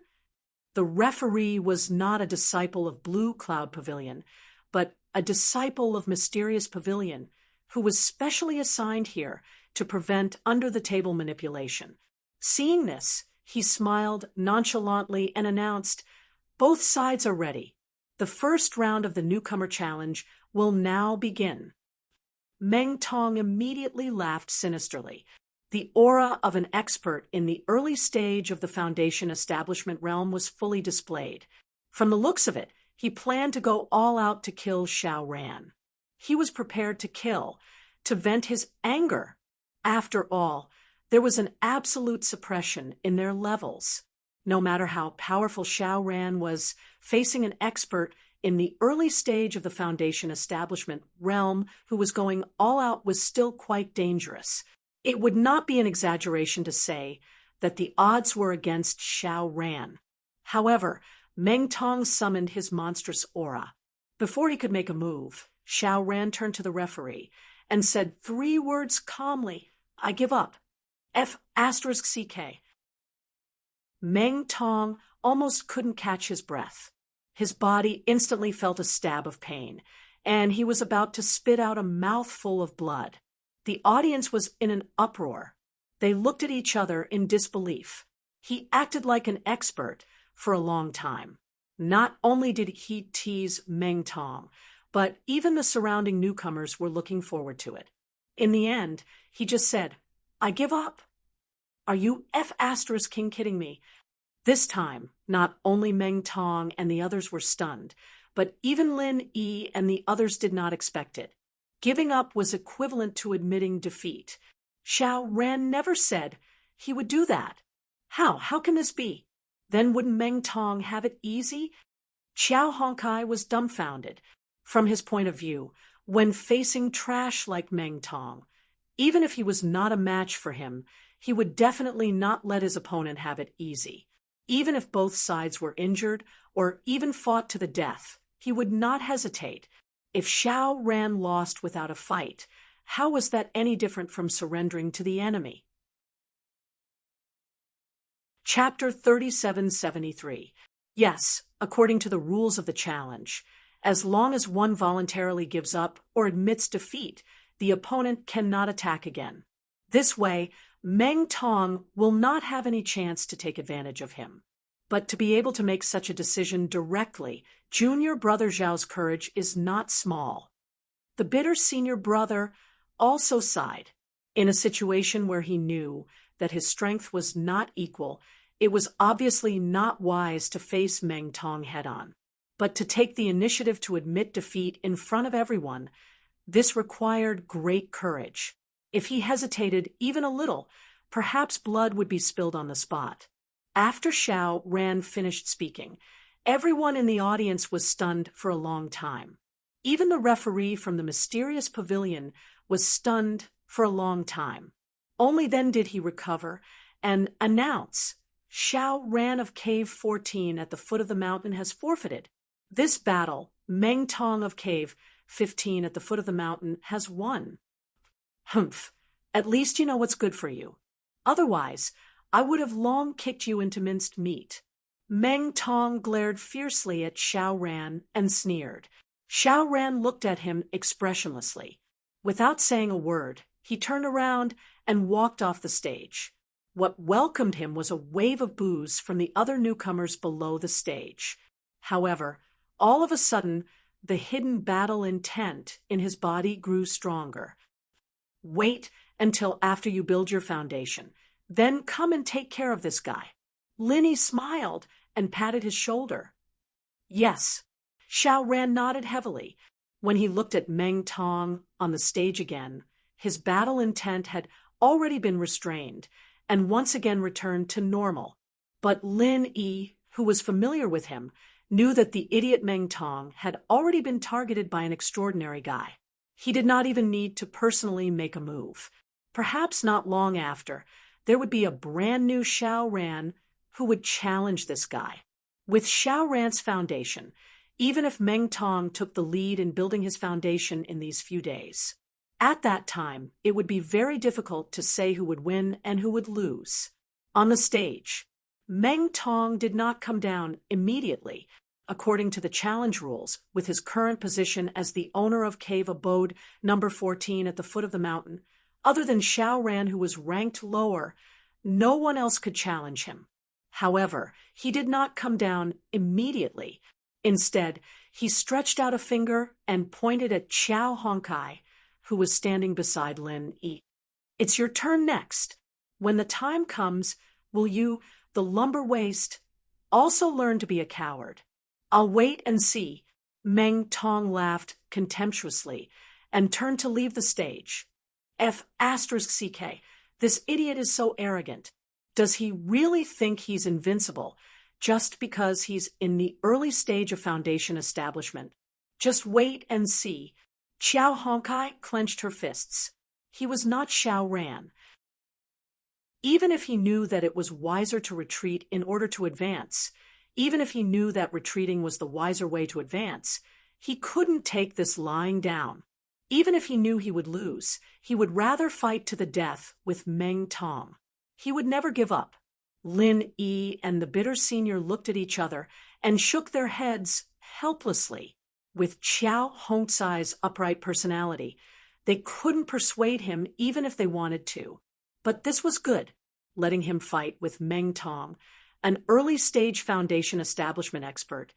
[SPEAKER 1] The referee was not a disciple of Blue Cloud Pavilion, but a disciple of Mysterious Pavilion, who was specially assigned here to prevent under-the-table manipulation. Seeing this, he smiled nonchalantly and announced, "Both sides are ready. The first round of the newcomer challenge will now begin." Meng Tong immediately laughed sinisterly. The aura of an expert in the early stage of the Foundation establishment realm was fully displayed. From the looks of it, he planned to go all out to kill Xiao Ran. He was prepared to kill, to vent his anger. After all, there was an absolute suppression in their levels. No matter how powerful Xiao Ran was, facing an expert in the early stage of the Foundation establishment realm who was going all out was still quite dangerous. It would not be an exaggeration to say that the odds were against Xiao Ran. However, Meng Tong summoned his monstrous aura. Before he could make a move, Xiao Ran turned to the referee and said 3 words calmly, "I give up. F***CK. Meng Tong almost couldn't catch his breath. His body instantly felt a stab of pain, and he was about to spit out a mouthful of blood. The audience was in an uproar. They looked at each other in disbelief. He acted like an expert for a long time. Not only did he tease Meng Tong, but even the surrounding newcomers were looking forward to it. In the end, he just said, "I give up." "Are you F***ing kidding me?" This time, not only Meng Tong and the others were stunned, but even Lin Yi and the others did not expect it. Giving up was equivalent to admitting defeat. Xiao Ran never said he would do that. How can this be? Then wouldn't Meng Tong have it easy? Xiao Hongkai was dumbfounded. From his point of view, when facing trash like Meng Tong, even if he was not a match for him, he would definitely not let his opponent have it easy. Even if both sides were injured or even fought to the death, he would not hesitate. If Xiao Ran lost without a fight, how was that any different from surrendering to the enemy? Chapter 3773. Yes, according to the rules of the challenge, as long as one voluntarily gives up or admits defeat, the opponent cannot attack again. This way, Meng Tong will not have any chance to take advantage of him. But to be able to make such a decision directly, junior brother Zhao's courage is not small. The bitter senior brother also sighed. In a situation where he knew that his strength was not equal, it was obviously not wise to face Meng Tong head-on. But to take the initiative to admit defeat in front of everyone, this required great courage. If he hesitated even a little, perhaps blood would be spilled on the spot. After Xiao Ran finished speaking, everyone in the audience was stunned for a long time. Even the referee from the Mysterious Pavilion was stunned for a long time. Only then did he recover and announce, "Xiao Ran of Cave 14 at the foot of the mountain has forfeited. This battle, Meng Tong of Cave 15 at the foot of the mountain has won." Humph, at least you know what's good for you. Otherwise, I would have long kicked you into minced meat. Meng Tong glared fiercely at Xiao Ran and sneered. Xiao Ran looked at him expressionlessly. Without saying a word, he turned around and walked off the stage. What welcomed him was a wave of boos from the other newcomers below the stage. However, all of a sudden, the hidden battle intent in his body grew stronger. "Wait until after you build your foundation. Then come and take care of this guy." Linny smiled and patted his shoulder. "Yes." Xiao Ran nodded heavily. When he looked at Meng Tong on the stage again, his battle intent had already been restrained and once again returned to normal. But Lin Yi, who was familiar with him, knew that the idiot Meng Tong had already been targeted by an extraordinary guy. He did not even need to personally make a move. Perhaps not long after, there would be a brand new Xiao Ran who would challenge this guy. With Xiao Ran's foundation, even if Meng Tong took the lead in building his foundation in these few days, at that time, it would be very difficult to say who would win and who would lose. On the stage, Meng Tong did not come down immediately, according to the challenge rules, with his current position as the owner of Cave Abode number 14 at the foot of the mountain. Other than Xiao Ran, who was ranked lower, no one else could challenge him. However, he did not come down immediately. Instead, he stretched out a finger and pointed at Qiao Hongkai, who was standing beside Lin Yi. "It's your turn next. When the time comes, will you, the lumber waste, also learn to be a coward?" "I'll wait and see." Meng Tong laughed contemptuously and turned to leave the stage. F***CK, this idiot is so arrogant. Does he really think he's invincible just because he's in the early stage of foundation establishment? Just wait and see. Qiao Hongkai clenched her fists. He was not Xiao Ran. Even if he knew that it was wiser to retreat in order to advance, even if he knew that retreating was the wiser way to advance, he couldn't take this lying down. Even if he knew he would lose, he would rather fight to the death with Meng Tong. He would never give up. Lin Yi and the bitter senior looked at each other and shook their heads helplessly. With Qiao Hongcai's upright personality, they couldn't persuade him even if they wanted to. But this was good, letting him fight with Meng Tong, an early-stage foundation establishment expert.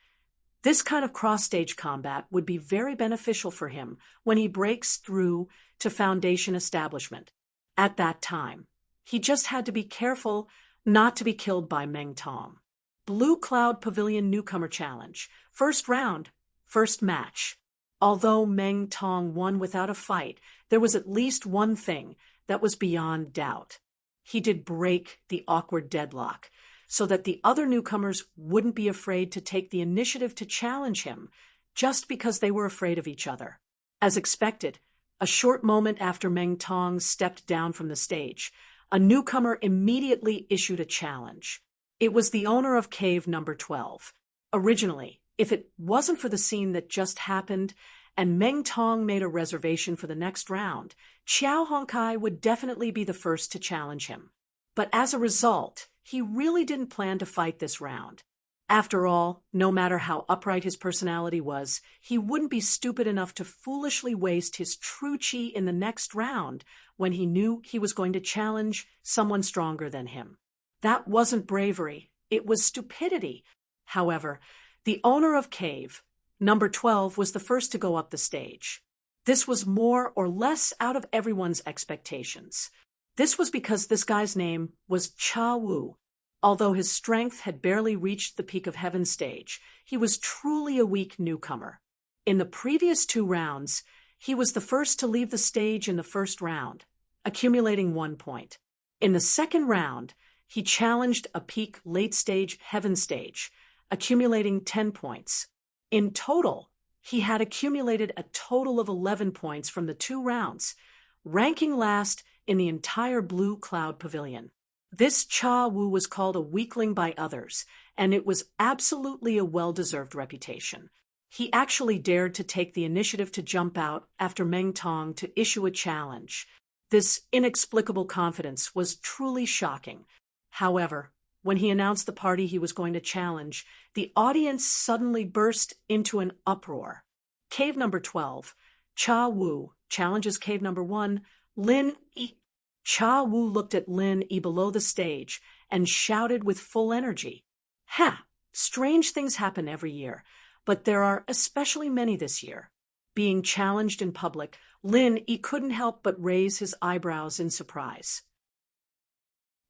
[SPEAKER 1] This kind of cross-stage combat would be very beneficial for him when he breaks through to foundation establishment. At that time, he just had to be careful not to be killed by Meng Tong. Blue Cloud Pavilion Newcomer Challenge. First round, first match. Although Meng Tong won without a fight, there was at least one thing that was beyond doubt. He did break the awkward deadlock, so that the other newcomers wouldn't be afraid to take the initiative to challenge him, just because they were afraid of each other. As expected, a short moment after Meng Tong stepped down from the stage, a newcomer immediately issued a challenge. It was the owner of Cave number 12. Originally, if it wasn't for the scene that just happened and Meng Tong made a reservation for the next round, Qiao Hongkai would definitely be the first to challenge him. But as a result, he really didn't plan to fight this round. After all, no matter how upright his personality was, he wouldn't be stupid enough to foolishly waste his true chi in the next round when he knew he was going to challenge someone stronger than him. That wasn't bravery, it was stupidity. However, the owner of Cave, number 12, was the first to go up the stage. This was more or less out of everyone's expectations. This was because this guy's name was Cha Wu. Although his strength had barely reached the peak of heaven stage, he was truly a weak newcomer. In the previous 2 rounds, he was the first to leave the stage in the first round, accumulating 1 point. In the second round, he challenged a peak late-stage heaven stage, accumulating 10 points. In total, he had accumulated a total of 11 points from the 2 rounds, ranking last in the entire Blue Cloud Pavilion. This Cha Wu was called a weakling by others, and it was absolutely a well-deserved reputation. He actually dared to take the initiative to jump out after Meng Tong to issue a challenge. This inexplicable confidence was truly shocking. However, when he announced the party he was going to challenge, the audience suddenly burst into an uproar. Cave number 12, Cha Wu challenges Cave number 1, Lin Yi. Cha Wu looked at Lin Yi below the stage and shouted with full energy. "Ha! Strange things happen every year, but there are especially many this year." Being challenged in public, Lin Yi couldn't help but raise his eyebrows in surprise.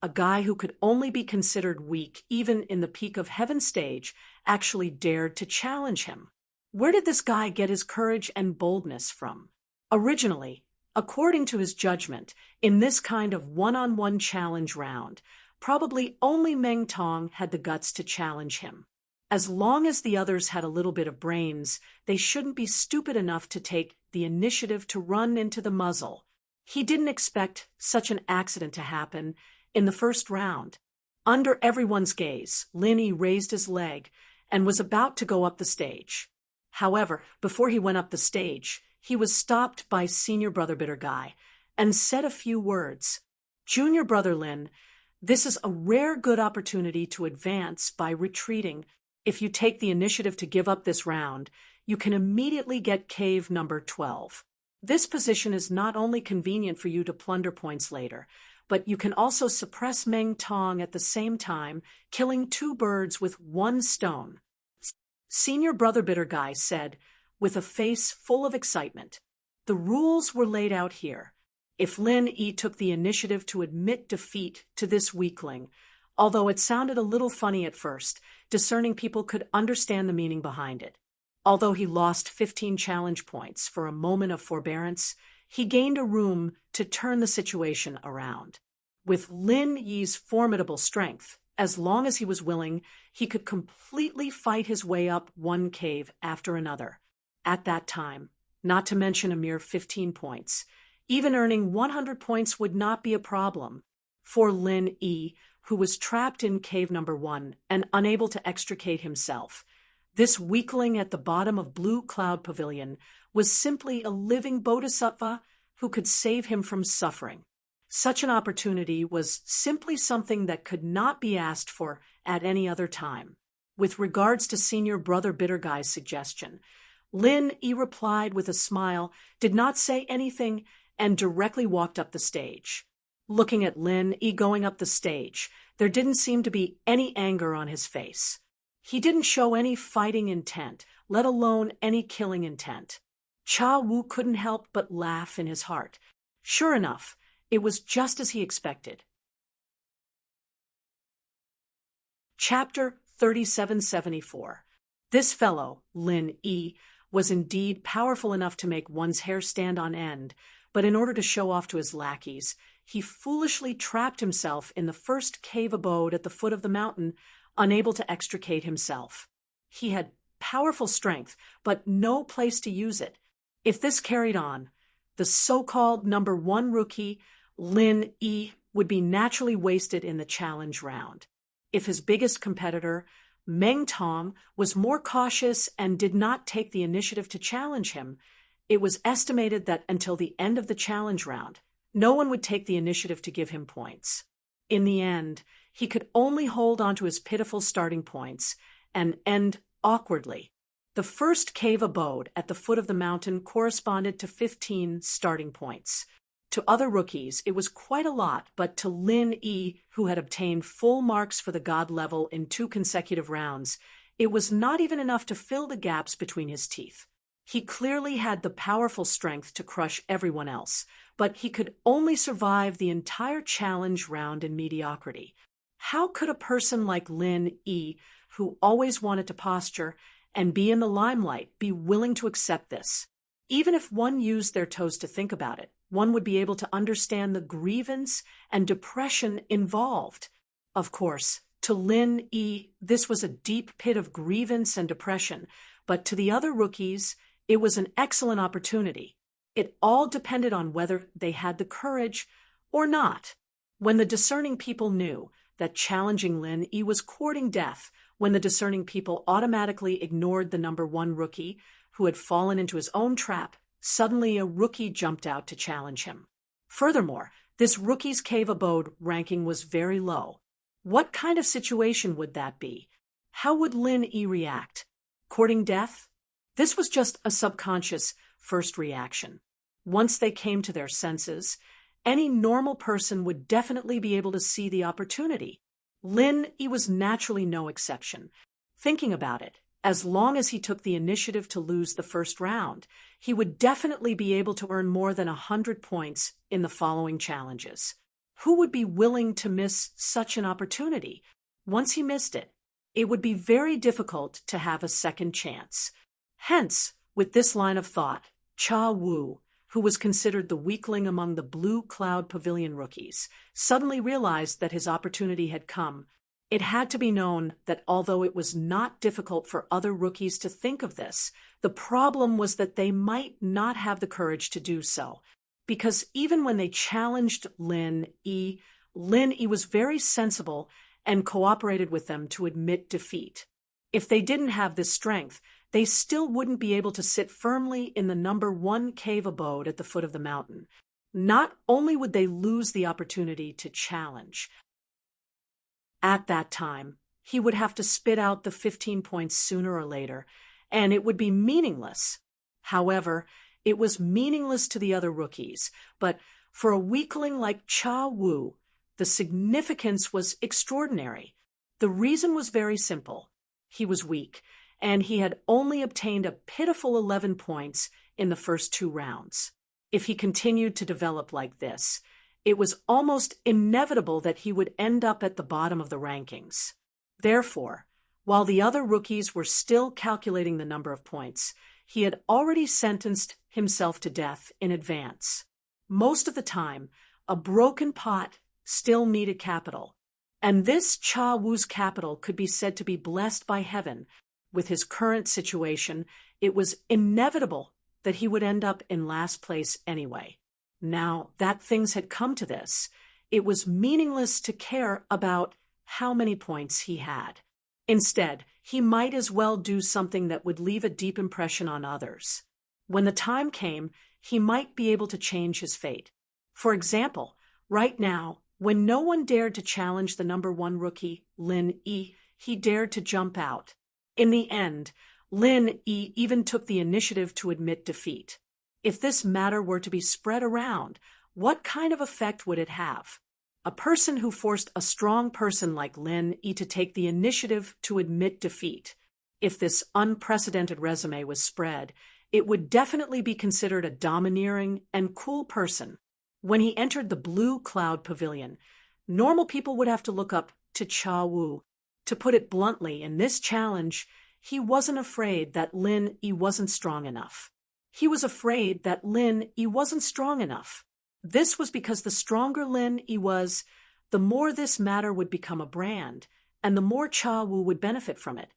[SPEAKER 1] A guy who could only be considered weak even in the peak of heaven stage actually dared to challenge him. Where did this guy get his courage and boldness from? Originally, according to his judgment, in this kind of one-on-one challenge round, probably only Meng Tong had the guts to challenge him. As long as the others had a little bit of brains, they shouldn't be stupid enough to take the initiative to run into the muzzle. He didn't expect such an accident to happen in the first round. Under everyone's gaze, Lin Yi raised his leg and was about to go up the stage. However, before he went up the stage, he was stopped by Senior Brother Bitter Guy and said a few words. "Junior Brother Lin, this is a rare good opportunity to advance by retreating. If you take the initiative to give up this round, you can immediately get cave number 12. This position is not only convenient for you to plunder points later, but you can also suppress Meng Tong at the same time, killing 2 birds with 1 stone." Senior Brother Bitter Guy said, with a face full of excitement. The rules were laid out here. If Lin Yi took the initiative to admit defeat to this weakling, although it sounded a little funny at first, discerning people could understand the meaning behind it. Although he lost 15 challenge points for a moment of forbearance, he gained a room to turn the situation around. With Lin Yi's formidable strength, as long as he was willing, he could completely fight his way up one cave after another. At that time, not to mention a mere 15 points, even earning 100 points would not be a problem. For Lin Yi, who was trapped in cave number 1 and unable to extricate himself, this weakling at the bottom of Blue Cloud Pavilion was simply a living bodhisattva who could save him from suffering. Such an opportunity was simply something that could not be asked for at any other time. With regards to Senior Brother Bitter Guy's suggestion, Lin Yi replied with a smile, did not say anything, and directly walked up the stage. Looking at Lin Yi going up the stage, there didn't seem to be any anger on his face. He didn't show any fighting intent, let alone any killing intent. Cha Wu couldn't help but laugh in his heart. Sure enough, it was just as he expected. Chapter 3774. This fellow, Lin Yi, was indeed powerful enough to make one's hair stand on end, but in order to show off to his lackeys, he foolishly trapped himself in the first cave abode at the foot of the mountain, unable to extricate himself. He had powerful strength, but no place to use it. If this carried on, the so-called number 1 rookie, Lin Yi, would be naturally wasted in the challenge round. If his biggest competitor, Meng Tong, was more cautious and did not take the initiative to challenge him, it was estimated that until the end of the challenge round, no one would take the initiative to give him points. In the end, he could only hold on to his pitiful starting points and end awkwardly. The first cave abode at the foot of the mountain corresponded to 15 starting points. To other rookies, it was quite a lot, but to Lin Yi, who had obtained full marks for the god level in 2 consecutive rounds, it was not even enough to fill the gaps between his teeth. He clearly had the powerful strength to crush everyone else, but he could only survive the entire challenge round in mediocrity. How could a person like Lin Yi, who always wanted to posture and be in the limelight, be willing to accept this? Even if one used their toes to think about it, one would be able to understand the grievance and depression involved. Of course, to Lin Yi, this was a deep pit of grievance and depression, but to the other rookies, it was an excellent opportunity. It all depended on whether they had the courage or not. When the discerning people knew that challenging Lin Yi was courting death, when the discerning people automatically ignored the number 1 rookie, who had fallen into his own trap, suddenly a rookie jumped out to challenge him. Furthermore, this rookie's cave abode ranking was very low. What kind of situation would that be? How would Lin Yi react? Courting death? This was just a subconscious first reaction. Once they came to their senses, any normal person would definitely be able to see the opportunity. Lin Yi was naturally no exception. Thinking about it, as long as he took the initiative to lose the first round, he would definitely be able to earn more than 100 points in the following challenges. Who would be willing to miss such an opportunity? Once he missed it, it would be very difficult to have a second chance. Hence, with this line of thought, Cha Wu, who was considered the weakling among the Blue Cloud Pavilion rookies, suddenly realized that his opportunity had come. It had to be known that although it was not difficult for other rookies to think of this, the problem was that they might not have the courage to do so. Because even when they challenged Lin Yi was very sensible and cooperated with them to admit defeat. If they didn't have this strength, they still wouldn't be able to sit firmly in the number 1 cave abode at the foot of the mountain. Not only would they lose the opportunity to challenge, at that time, he would have to spit out the 15 points sooner or later, and it would be meaningless. However, it was meaningless to the other rookies, but for a weakling like Cha Wu, the significance was extraordinary. The reason was very simple. He was weak, and he had only obtained a pitiful 11 points in the first 2 rounds. If he continued to develop like this, it was almost inevitable that he would end up at the bottom of the rankings. Therefore, while the other rookies were still calculating the number of points, he had already sentenced himself to death in advance. Most of the time, a broken pot still needed capital, and this Cha Wu's capital could be said to be blessed by heaven. With his current situation, it was inevitable that he would end up in last place anyway. Now that things had come to this, it was meaningless to care about how many points he had. Instead, he might as well do something that would leave a deep impression on others. When the time came, he might be able to change his fate. For example, right now, when no one dared to challenge the number 1 rookie, Lin Yi, he dared to jump out. In the end, Lin Yi even took the initiative to admit defeat. If this matter were to be spread around, what kind of effect would it have? A person who forced a strong person like Lin Yi to take the initiative to admit defeat. If this unprecedented resume was spread, it would definitely be considered a domineering and cool person. When he entered the Blue Cloud Pavilion, normal people would have to look up to Cha Wu. To put it bluntly, in this challenge, he wasn't afraid that Lin Yi wasn't strong enough. He was afraid that Lin Yi wasn't strong enough. This was because the stronger Lin Yi was, the more this matter would become a brand, and the more Cha Wu would benefit from it.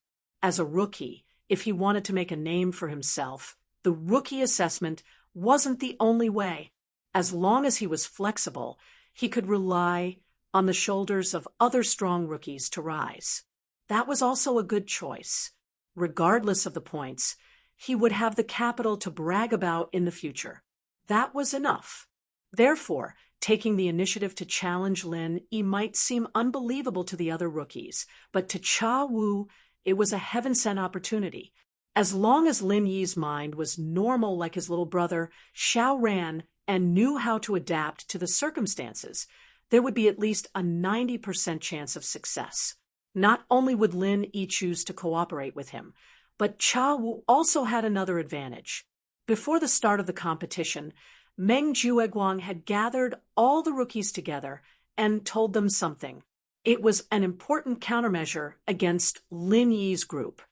[SPEAKER 1] As a rookie, if he wanted to make a name for himself, the rookie assessment wasn't the only way. As long as he was flexible, he could rely on the shoulders of other strong rookies to rise. That was also a good choice. Regardless of the points, he would have the capital to brag about in the future. That was enough. Therefore, taking the initiative to challenge Lin Yi might seem unbelievable to the other rookies, but to Cha Wu, it was a heaven-sent opportunity. As long as Lin Yi's mind was normal like his little brother, Xiao Ran, and knew how to adapt to the circumstances, there would be at least a 90% chance of success. Not only would Lin Yi choose to cooperate with him, but Cha Wu also had another advantage. Before the start of the competition, Meng Jueguang had gathered all the rookies together and told them something. It was an important countermeasure against Lin Yi's group.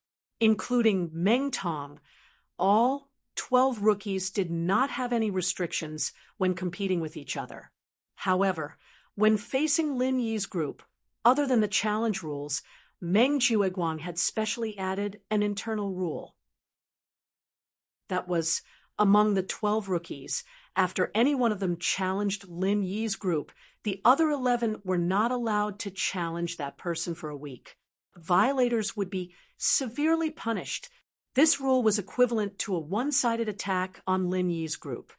[SPEAKER 1] Including Meng Tong, all 12 rookies did not have any restrictions when competing with each other. However, when facing Lin Yi's group, other than the challenge rules, Meng Jueguang had specially added an internal rule. That was, among the 12 rookies, after any one of them challenged Lin Yi's group, the other 11 were not allowed to challenge that person for a week. Violators would be severely punished. This rule was equivalent to a one-sided attack on Lin Yi's group.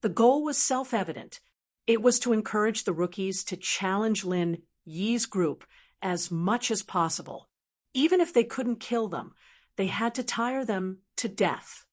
[SPEAKER 1] The goal was self-evident. It was to encourage the rookies to challenge Lin Yi's group as much as possible. Even if they couldn't kill them, they had to tire them to death.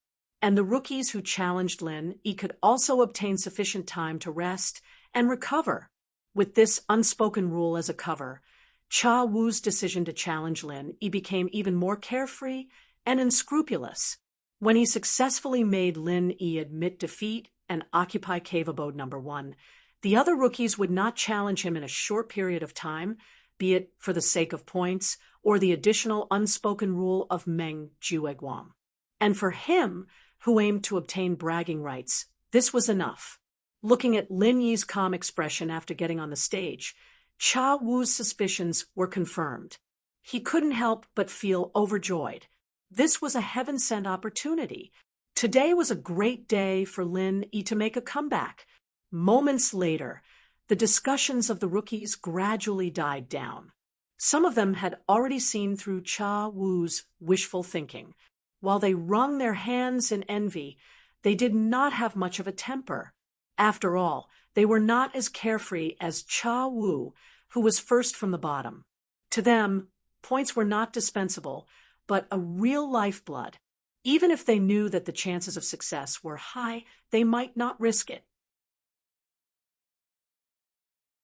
[SPEAKER 1] And the rookies who challenged Lin Yi could also obtain sufficient time to rest and recover. With this unspoken rule as a cover, Cha Wu's decision to challenge Lin Yi became even more carefree and unscrupulous. When he successfully made Lin Yi admit defeat and occupy cave abode number 1, the other rookies would not challenge him in a short period of time, be it for the sake of points or the additional unspoken rule of Meng Jueguang. And for him, who aimed to obtain bragging rights, This was enough. Looking at Lin Yi's calm expression after getting on the stage, Cha Wu's suspicions were confirmed. He couldn't help but feel overjoyed. This was a heaven-sent opportunity. Today was a great day for Lin Yi to make a comeback. Moments later, the discussions of the rookies gradually died down. Some of them had already seen through Cha Wu's wishful thinking. While they wrung their hands in envy, they did not have much of a temper. After all, they were not as carefree as Cha Wu, who was first from the bottom. To them, points were not dispensable, but a real lifeblood. Even if they knew that the chances of success were high, they might not risk it.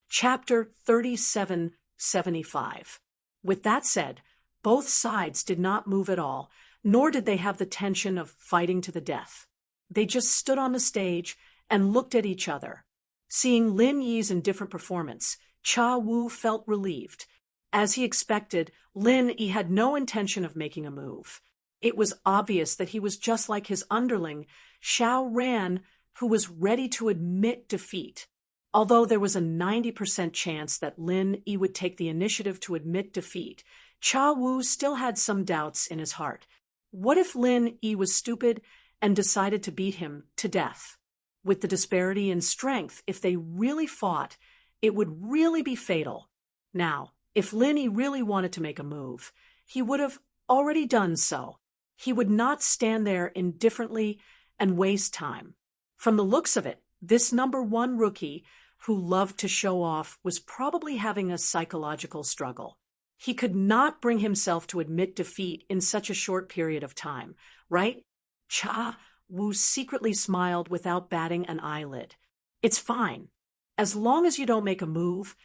[SPEAKER 1] Chapter 3775. With that said, both sides did not move at all, nor did they have the tension of fighting to the death. They just stood on the stage and looked at each other. Seeing Lin Yi's indifferent performance, Cha Wu felt relieved. As he expected, Lin Yi had no intention of making a move. It was obvious that he was just like his underling, Xiao Ran, who was ready to admit defeat. Although there was a 90% chance that Lin Yi would take the initiative to admit defeat, Cha Wu still had some doubts in his heart. What if Lin Yi was stupid and decided to beat him to death? With the disparity in strength, if they really fought, it would really be fatal. Now, if Lin Yi really wanted to make a move, he would have already done so. He would not stand there indifferently and waste time. From the looks of it, this #1 rookie, who loved to show off, was probably having a psychological struggle. He could not bring himself to admit defeat in such a short period of time, right? Cha Wu secretly smiled without batting an eyelid. It's fine. As long as you don't make a move,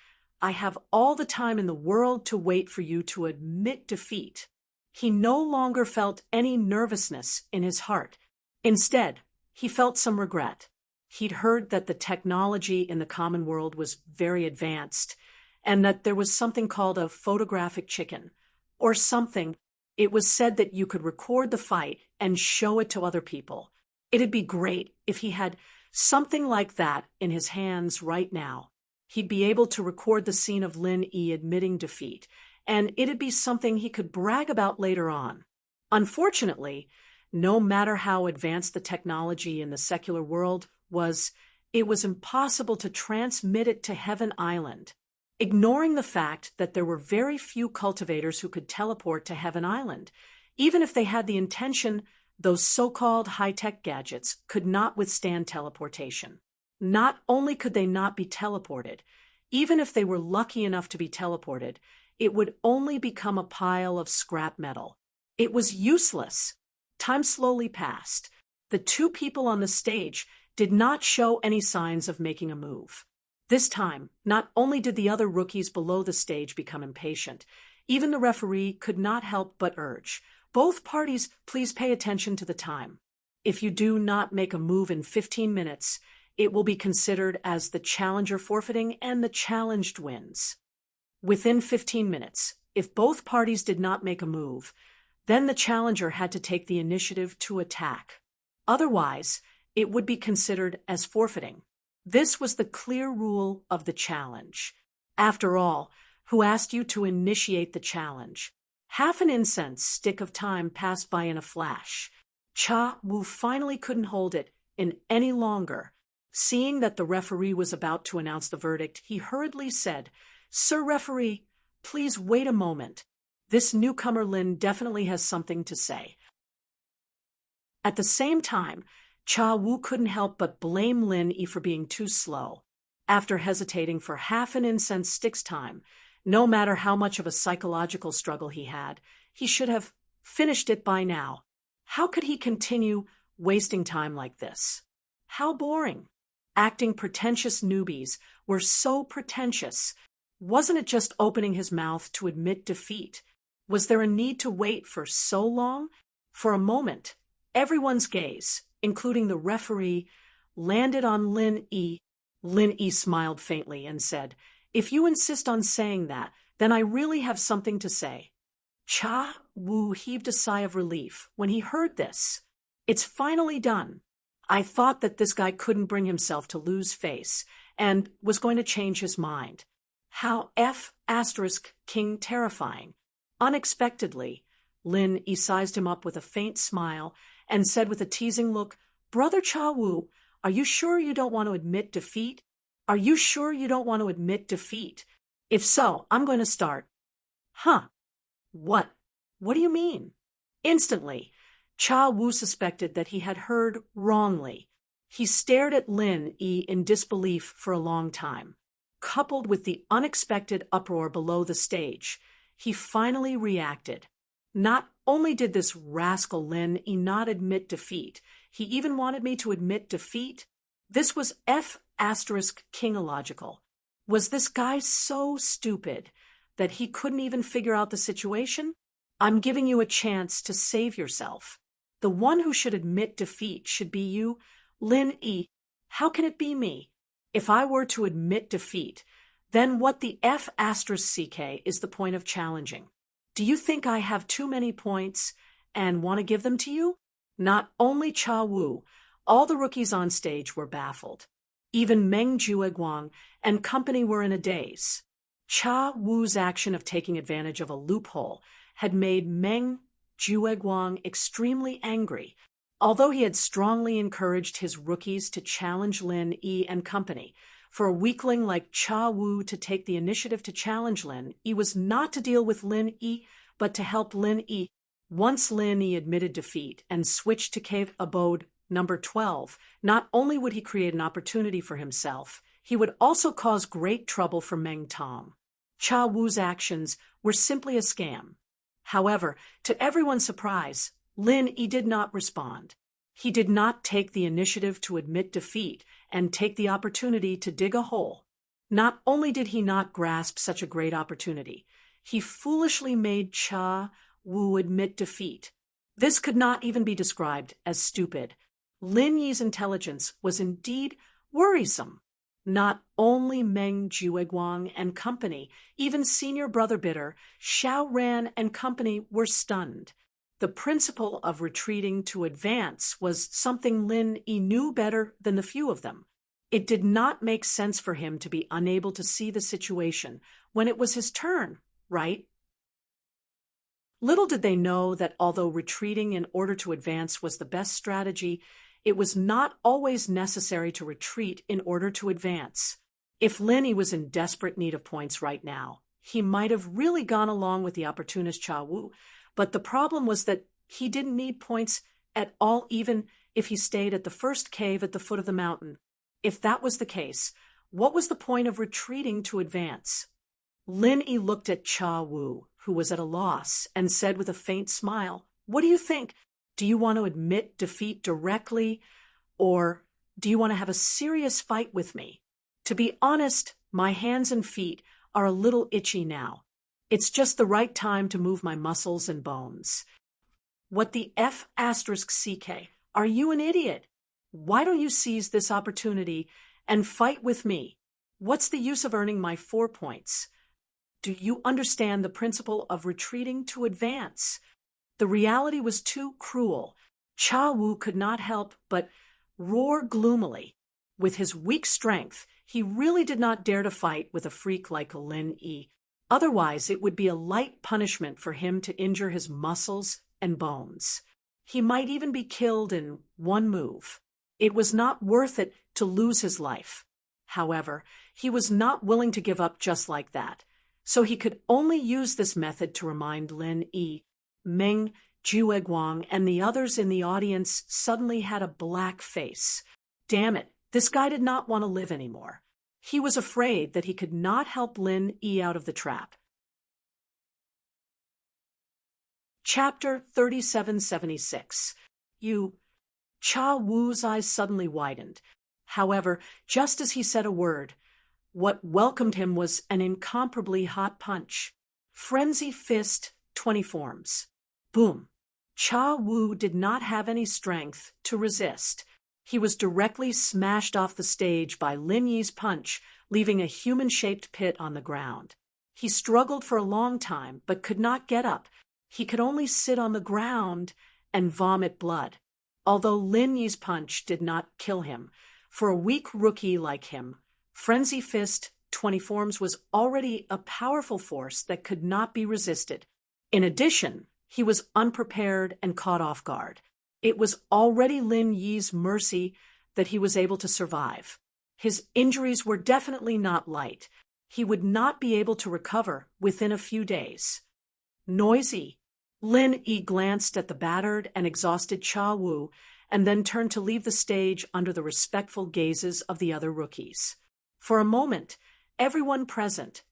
[SPEAKER 1] I have all the time in the world to wait for you to admit defeat. He no longer felt any nervousness in his heart. Instead, he felt some regret. He'd heard that the technology in the common world was very advanced, and that there was something called a photographic chicken, or something. It was said that you could record the fight and show it to other people. It'd be great if he had something like that in his hands right now. He'd be able to record the scene of Lin Yi admitting defeat, and it'd be something he could brag about later on. Unfortunately, no matter how advanced the technology in the secular world was, it was impossible to transmit it to Heaven Island. Ignoring the fact that there were very few cultivators who could teleport to Heaven Island, even if they had the intention, those so-called high-tech gadgets could not withstand teleportation. Not only could they not be teleported, even if they were lucky enough to be teleported, it would only become a pile of scrap metal. It was useless. Time slowly passed. The two people on the stage did not show any signs of making a move. This time, not only did the other rookies below the stage become impatient, even the referee could not help but urge, "Both parties, please pay attention to the time. If you do not make a move in 15 minutes, it will be considered as the challenger forfeiting and the challenged wins." Within 15 minutes, if both parties did not make a move, then the challenger had to take the initiative to attack. Otherwise, it would be considered as forfeiting. This was the clear rule of the challenge. After all, who asked you to initiate the challenge? Half an incense stick of time passed by in a flash. Cha Wu finally couldn't hold it in any longer. Seeing that the referee was about to announce the verdict, he hurriedly said, "Sir Referee, please wait a moment. This newcomer Lin definitely has something to say." At the same time, Cha Wu couldn't help but blame Lin Yi for being too slow. After hesitating for half an incense stick's time, no matter how much of a psychological struggle he had, he should have finished it by now. How could he continue wasting time like this? How boring. Acting pretentious newbies were so pretentious. Wasn't it just opening his mouth to admit defeat? Was there a need to wait for so long? For a moment, everyone's gaze, including the referee, landed on Lin Yi. Lin Yi smiled faintly and said, "If you insist on saying that, then I really have something to say." Cha Wu heaved a sigh of relief when he heard this. It's finally done. I thought that this guy couldn't bring himself to lose face and was going to change his mind. How King terrifying. Unexpectedly, Lin Yi sized him up with a faint smile and said with a teasing look, "Brother Cha Wu, are you sure you don't want to admit defeat? Are you sure you don't want to admit defeat? If so, I'm going to start." "Huh? What? What do you mean?" Instantly, Cha Wu suspected that he had heard wrongly. He stared at Lin Yi in disbelief for a long time. Coupled with the unexpected uproar below the stage, he finally reacted. Not only did this rascal Lin Yi not admit defeat, he even wanted me to admit defeat. This was Kingological. Was this guy so stupid that he couldn't even figure out the situation? I'm giving you a chance to save yourself. The one who should admit defeat should be you, Lin Yi. How can it be me? If I were to admit defeat, then what the CK is the point of challenging? Do you think I have too many points and want to give them to you? Not only Cha Wu, all the rookies on stage were baffled. Even Meng Jueguang and company were in a daze. Cha Wu's action of taking advantage of a loophole had made Meng Jueguang extremely angry. Although he had strongly encouraged his rookies to challenge Lin Yi and company, for a weakling like Cha Wu to take the initiative to challenge Lin Yi was not to deal with Lin Yi, but to help Lin Yi. Once Lin Yi admitted defeat and switched to cave abode number 12, not only would he create an opportunity for himself, he would also cause great trouble for Meng Tong. Cha Wu's actions were simply a scam. However, to everyone's surprise, Lin Yi did not respond. He did not take the initiative to admit defeat and take the opportunity to dig a hole. Not only did he not grasp such a great opportunity, he foolishly made Cha Wu admit defeat. This could not even be described as stupid. Lin Yi's intelligence was indeed worrisome. Not only Meng Jueguang and company, even senior brother bidder Xiao Ran and company were stunned. The principle of retreating to advance was something Lin Yi knew better than the few of them. It did not make sense for him to be unable to see the situation when it was his turn, right? Little did they know that although retreating in order to advance was the best strategy, it was not always necessary to retreat in order to advance. If Lin Yi was in desperate need of points right now, he might have really gone along with the opportunist Cha Wu, but the problem was that he didn't need points at all even if he stayed at the first cave at the foot of the mountain. If that was the case, what was the point of retreating to advance? Lin Yi looked at Cha Wu, who was at a loss, and said with a faint smile, "What do you think? Do you want to admit defeat directly, or do you want to have a serious fight with me? To be honest, my hands and feet are a little itchy now. It's just the right time to move my muscles and bones." What the CK? Are you an idiot? Why don't you seize this opportunity and fight with me? What's the use of earning my 4 points? Do you understand the principle of retreating to advance? The reality was too cruel. Cha Wu could not help but roar gloomily. With his weak strength, he really did not dare to fight with a freak like Lin Yi. Otherwise, it would be a light punishment for him to injure his muscles and bones. He might even be killed in one move. It was not worth it to lose his life. However, he was not willing to give up just like that, so he could only use this method to remind Lin Yi. Meng Jueguang and the others in the audience suddenly had a black face. Damn it, this guy did not want to live anymore. He was afraid that he could not help Lin Yi out of the trap. Chapter 3776. Cha Wu's eyes suddenly widened. However, just as he said a word, what welcomed him was an incomparably hot punch. Frenzy fist, 20 forms. Boom. Cha Wu did not have any strength to resist. He was directly smashed off the stage by Lin Yi's punch, leaving a human-shaped pit on the ground. He struggled for a long time, but could not get up. He could only sit on the ground and vomit blood. Although Lin Yi's punch did not kill him, for a weak rookie like him, Frenzy Fist 20 forms was already a powerful force that could not be resisted. In addition, he was unprepared and caught off guard. It was already Lin Yi's mercy that he was able to survive. His injuries were definitely not light. He would not be able to recover within a few days. Noisy. Lin Yi glanced at the battered and exhausted Cha Wu and then turned to leave the stage under the respectful gazes of the other rookies. For a moment, everyone present,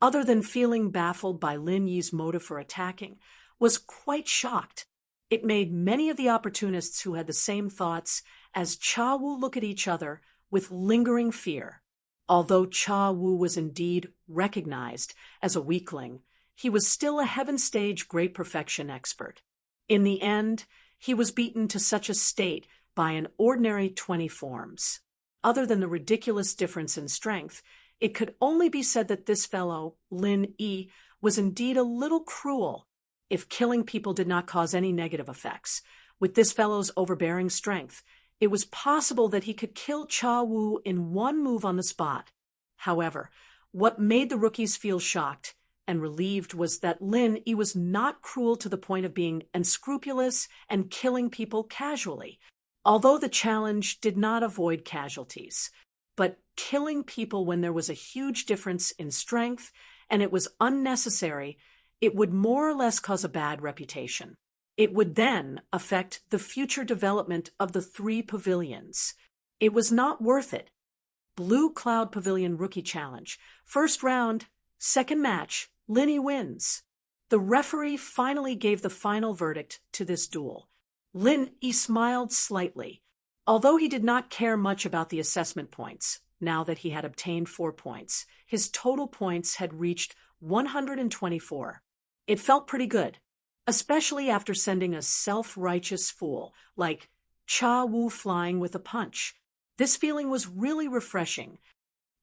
[SPEAKER 1] other than feeling baffled by Lin Yi's motive for attacking, was quite shocked. It made many of the opportunists who had the same thoughts as Cha Wu look at each other with lingering fear. Although Cha Wu was indeed recognized as a weakling, he was still a heaven stage great perfection expert. In the end, he was beaten to such a state by an ordinary 20 forms. Other than the ridiculous difference in strength, it could only be said that this fellow, Lin Yi, was indeed a little cruel. If killing people did not cause any negative effects, with this fellow's overbearing strength, it was possible that he could kill Cha Wu in one move on the spot. However, what made the rookies feel shocked and relieved was that Lin Yi was not cruel to the point of being unscrupulous and killing people casually. Although the challenge did not avoid casualties, but killing people when there was a huge difference in strength and it was unnecessary, it would more or less cause a bad reputation. It would then affect the future development of the 3 pavilions. It was not worth it. Blue Cloud Pavilion Rookie Challenge. First round, second match, Lin Yi wins. The referee finally gave the final verdict to this duel. Lin Yi smiled slightly, although he did not care much about the assessment points. Now that he had obtained 4 points, his total points had reached 124. It felt pretty good, especially after sending a self-righteous fool like Cha Wu flying with a punch. This feeling was really refreshing.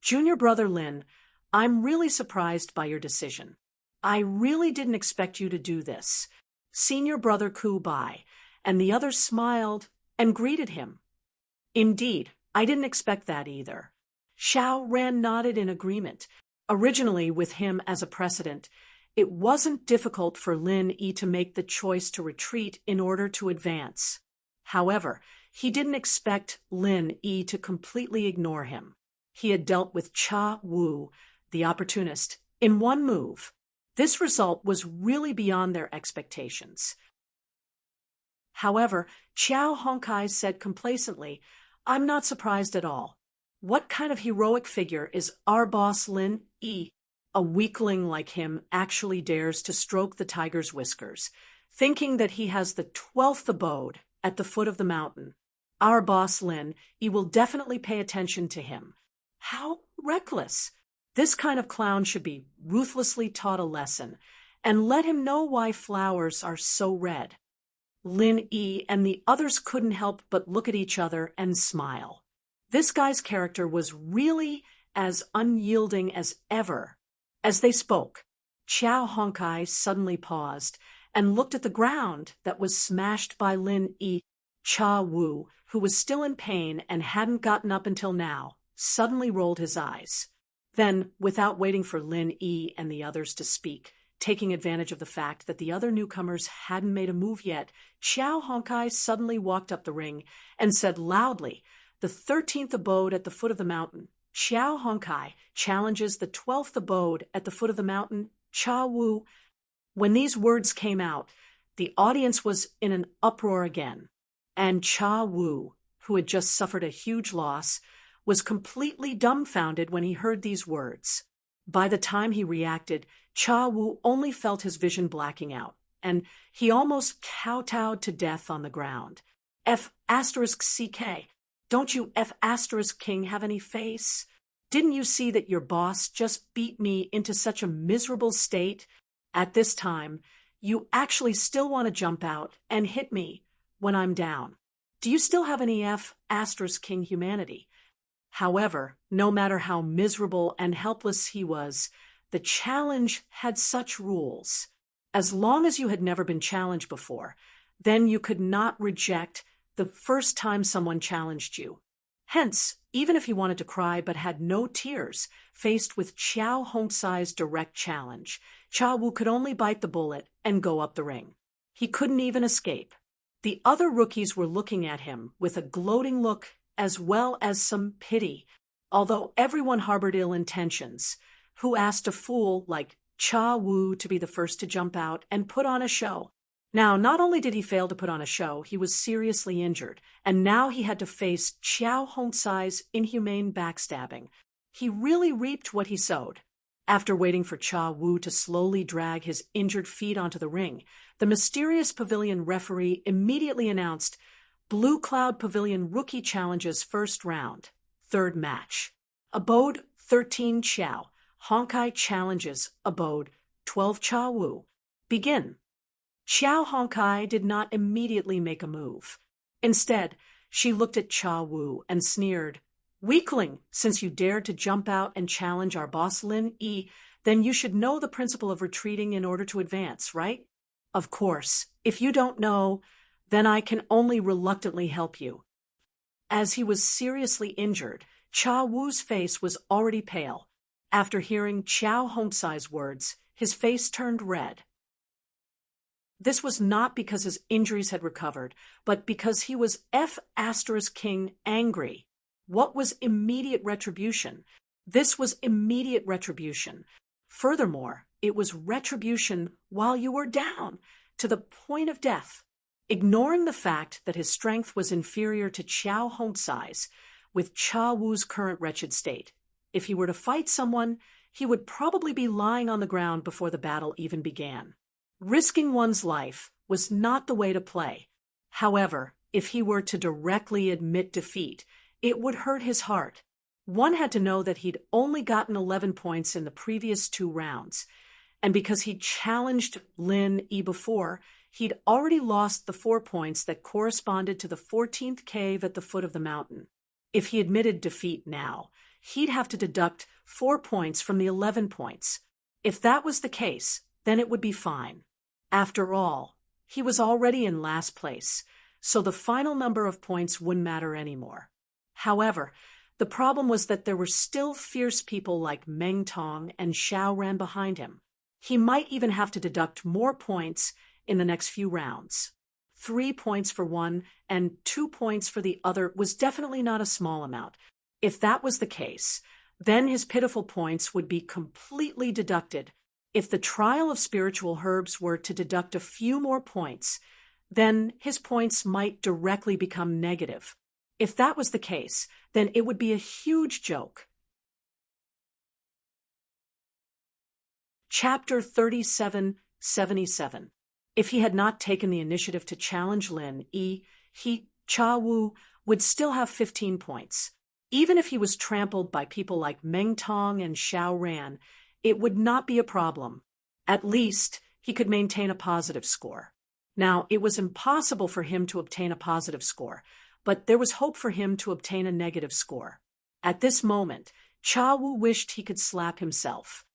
[SPEAKER 1] Junior brother Lin, I'm really surprised by your decision. I really didn't expect you to do this. Senior brother Ku Bai, and the others smiled and greeted him. Indeed, I didn't expect that either. Xiao Ran nodded in agreement. Originally, with him as a precedent, it wasn't difficult for Lin Yi to make the choice to retreat in order to advance. However, he didn't expect Lin Yi to completely ignore him. He had dealt with Cha Wu, the opportunist, in one move. This result was really beyond their expectations. However, Qiao Honkai said complacently, I'm not surprised at all. What kind of heroic figure is our boss Lin Yi? A weakling like him actually dares to stroke the tiger's whiskers, thinking that he has the 12th abode at the foot of the mountain. Our boss Lin Yi will definitely pay attention to him. How reckless! This kind of clown should be ruthlessly taught a lesson, and let him know why flowers are so red. Lin Yi and the others couldn't help but look at each other and smile. This guy's character was really as unyielding as ever. As they spoke, Qiao Honkai suddenly paused and looked at the ground that was smashed by Lin Yi. Cha Wu, who was still in pain and hadn't gotten up until now, suddenly rolled his eyes. Then, without waiting for Lin Yi and the others to speak, taking advantage of the fact that the other newcomers hadn't made a move yet, Qiao Honkai suddenly walked up the ring and said loudly, the 13th abode at the foot of the mountain. Qiao Honkai challenges the 12th abode at the foot of the mountain, Cha Wu. When these words came out, the audience was in an uproar again, and Cha Wu, who had just suffered a huge loss, was completely dumbfounded when he heard these words. By the time he reacted, Cha Wu only felt his vision blacking out, and he almost kowtowed to death on the ground. F*CK, don't you F*King have any face? Didn't you see that your boss just beat me into such a miserable state? At this time, you actually still want to jump out and hit me when I'm down. Do you still have any F*King humanity? However, no matter how miserable and helpless he was, the challenge had such rules. As long as you had never been challenged before, then you could not reject the first time someone challenged you. Hence, even if he wanted to cry but had no tears, faced with Qiao Hongsai's direct challenge, Cha Wu could only bite the bullet and go up the ring. He couldn't even escape. The other rookies were looking at him with a gloating look as well as some pity, although everyone harbored ill intentions. Who asked a fool like Cha Wu to be the first to jump out and put on a show? Now, not only did he fail to put on a show, he was seriously injured, and now he had to face Qiao Hongsai's inhumane backstabbing. He really reaped what he sowed. After waiting for Cha Wu to slowly drag his injured feet onto the ring, the mysterious pavilion referee immediately announced Blue Cloud Pavilion Rookie Challenges First Round, Third Match. Abode 13 Qiao, Honkai Challenges, Abode 12 Cha Wu. Begin. Qiao Honkai did not immediately make a move. Instead, she looked at Cha Wu and sneered, "Weakling, since you dared to jump out and challenge our boss Lin Yi, then you should know the principle of retreating in order to advance, right? Of course, if you don't know, then I can only reluctantly help you." As he was seriously injured, Cha Wu's face was already pale. After hearing Qiao Hongsai's words, his face turned red. This was not because his injuries had recovered, but because he was King angry. What was immediate retribution? This was immediate retribution. Furthermore, it was retribution while you were down, to the point of death. Ignoring the fact that his strength was inferior to Qiao Hongsai's, with Cha Wu's current wretched state, if he were to fight someone, he would probably be lying on the ground before the battle even began. Risking one's life was not the way to play. However, if he were to directly admit defeat, it would hurt his heart. One had to know that he'd only gotten 11 points in the previous 2 rounds, and because he'd challenged Lin Yi before, he'd already lost the 4 points that corresponded to the 14th cave at the foot of the mountain. If he admitted defeat now, he'd have to deduct 4 points from the 11 points. If that was the case, then it would be fine. After all, he was already in last place, so the final number of points wouldn't matter anymore. However, the problem was that there were still fierce people like Meng Tong and Xiao Ran behind him. He might even have to deduct more points in the next few rounds. 3 points for one and 2 points for the other was definitely not a small amount. If that was the case, then his pitiful points would be completely deducted. If the trial of spiritual herbs were to deduct a few more points, then his points might directly become negative. If that was the case, then it would be a huge joke. Chapter 3777. If he had not taken the initiative to challenge Lin Yi, Cha Wu, would still have 15 points. Even if he was trampled by people like Meng Tong and Xiao Ran, it would not be a problem. At least, he could maintain a positive score. Now, it was impossible for him to obtain a positive score, but there was hope for him to obtain a negative score. At this moment, Cha Wu wished he could slap himself.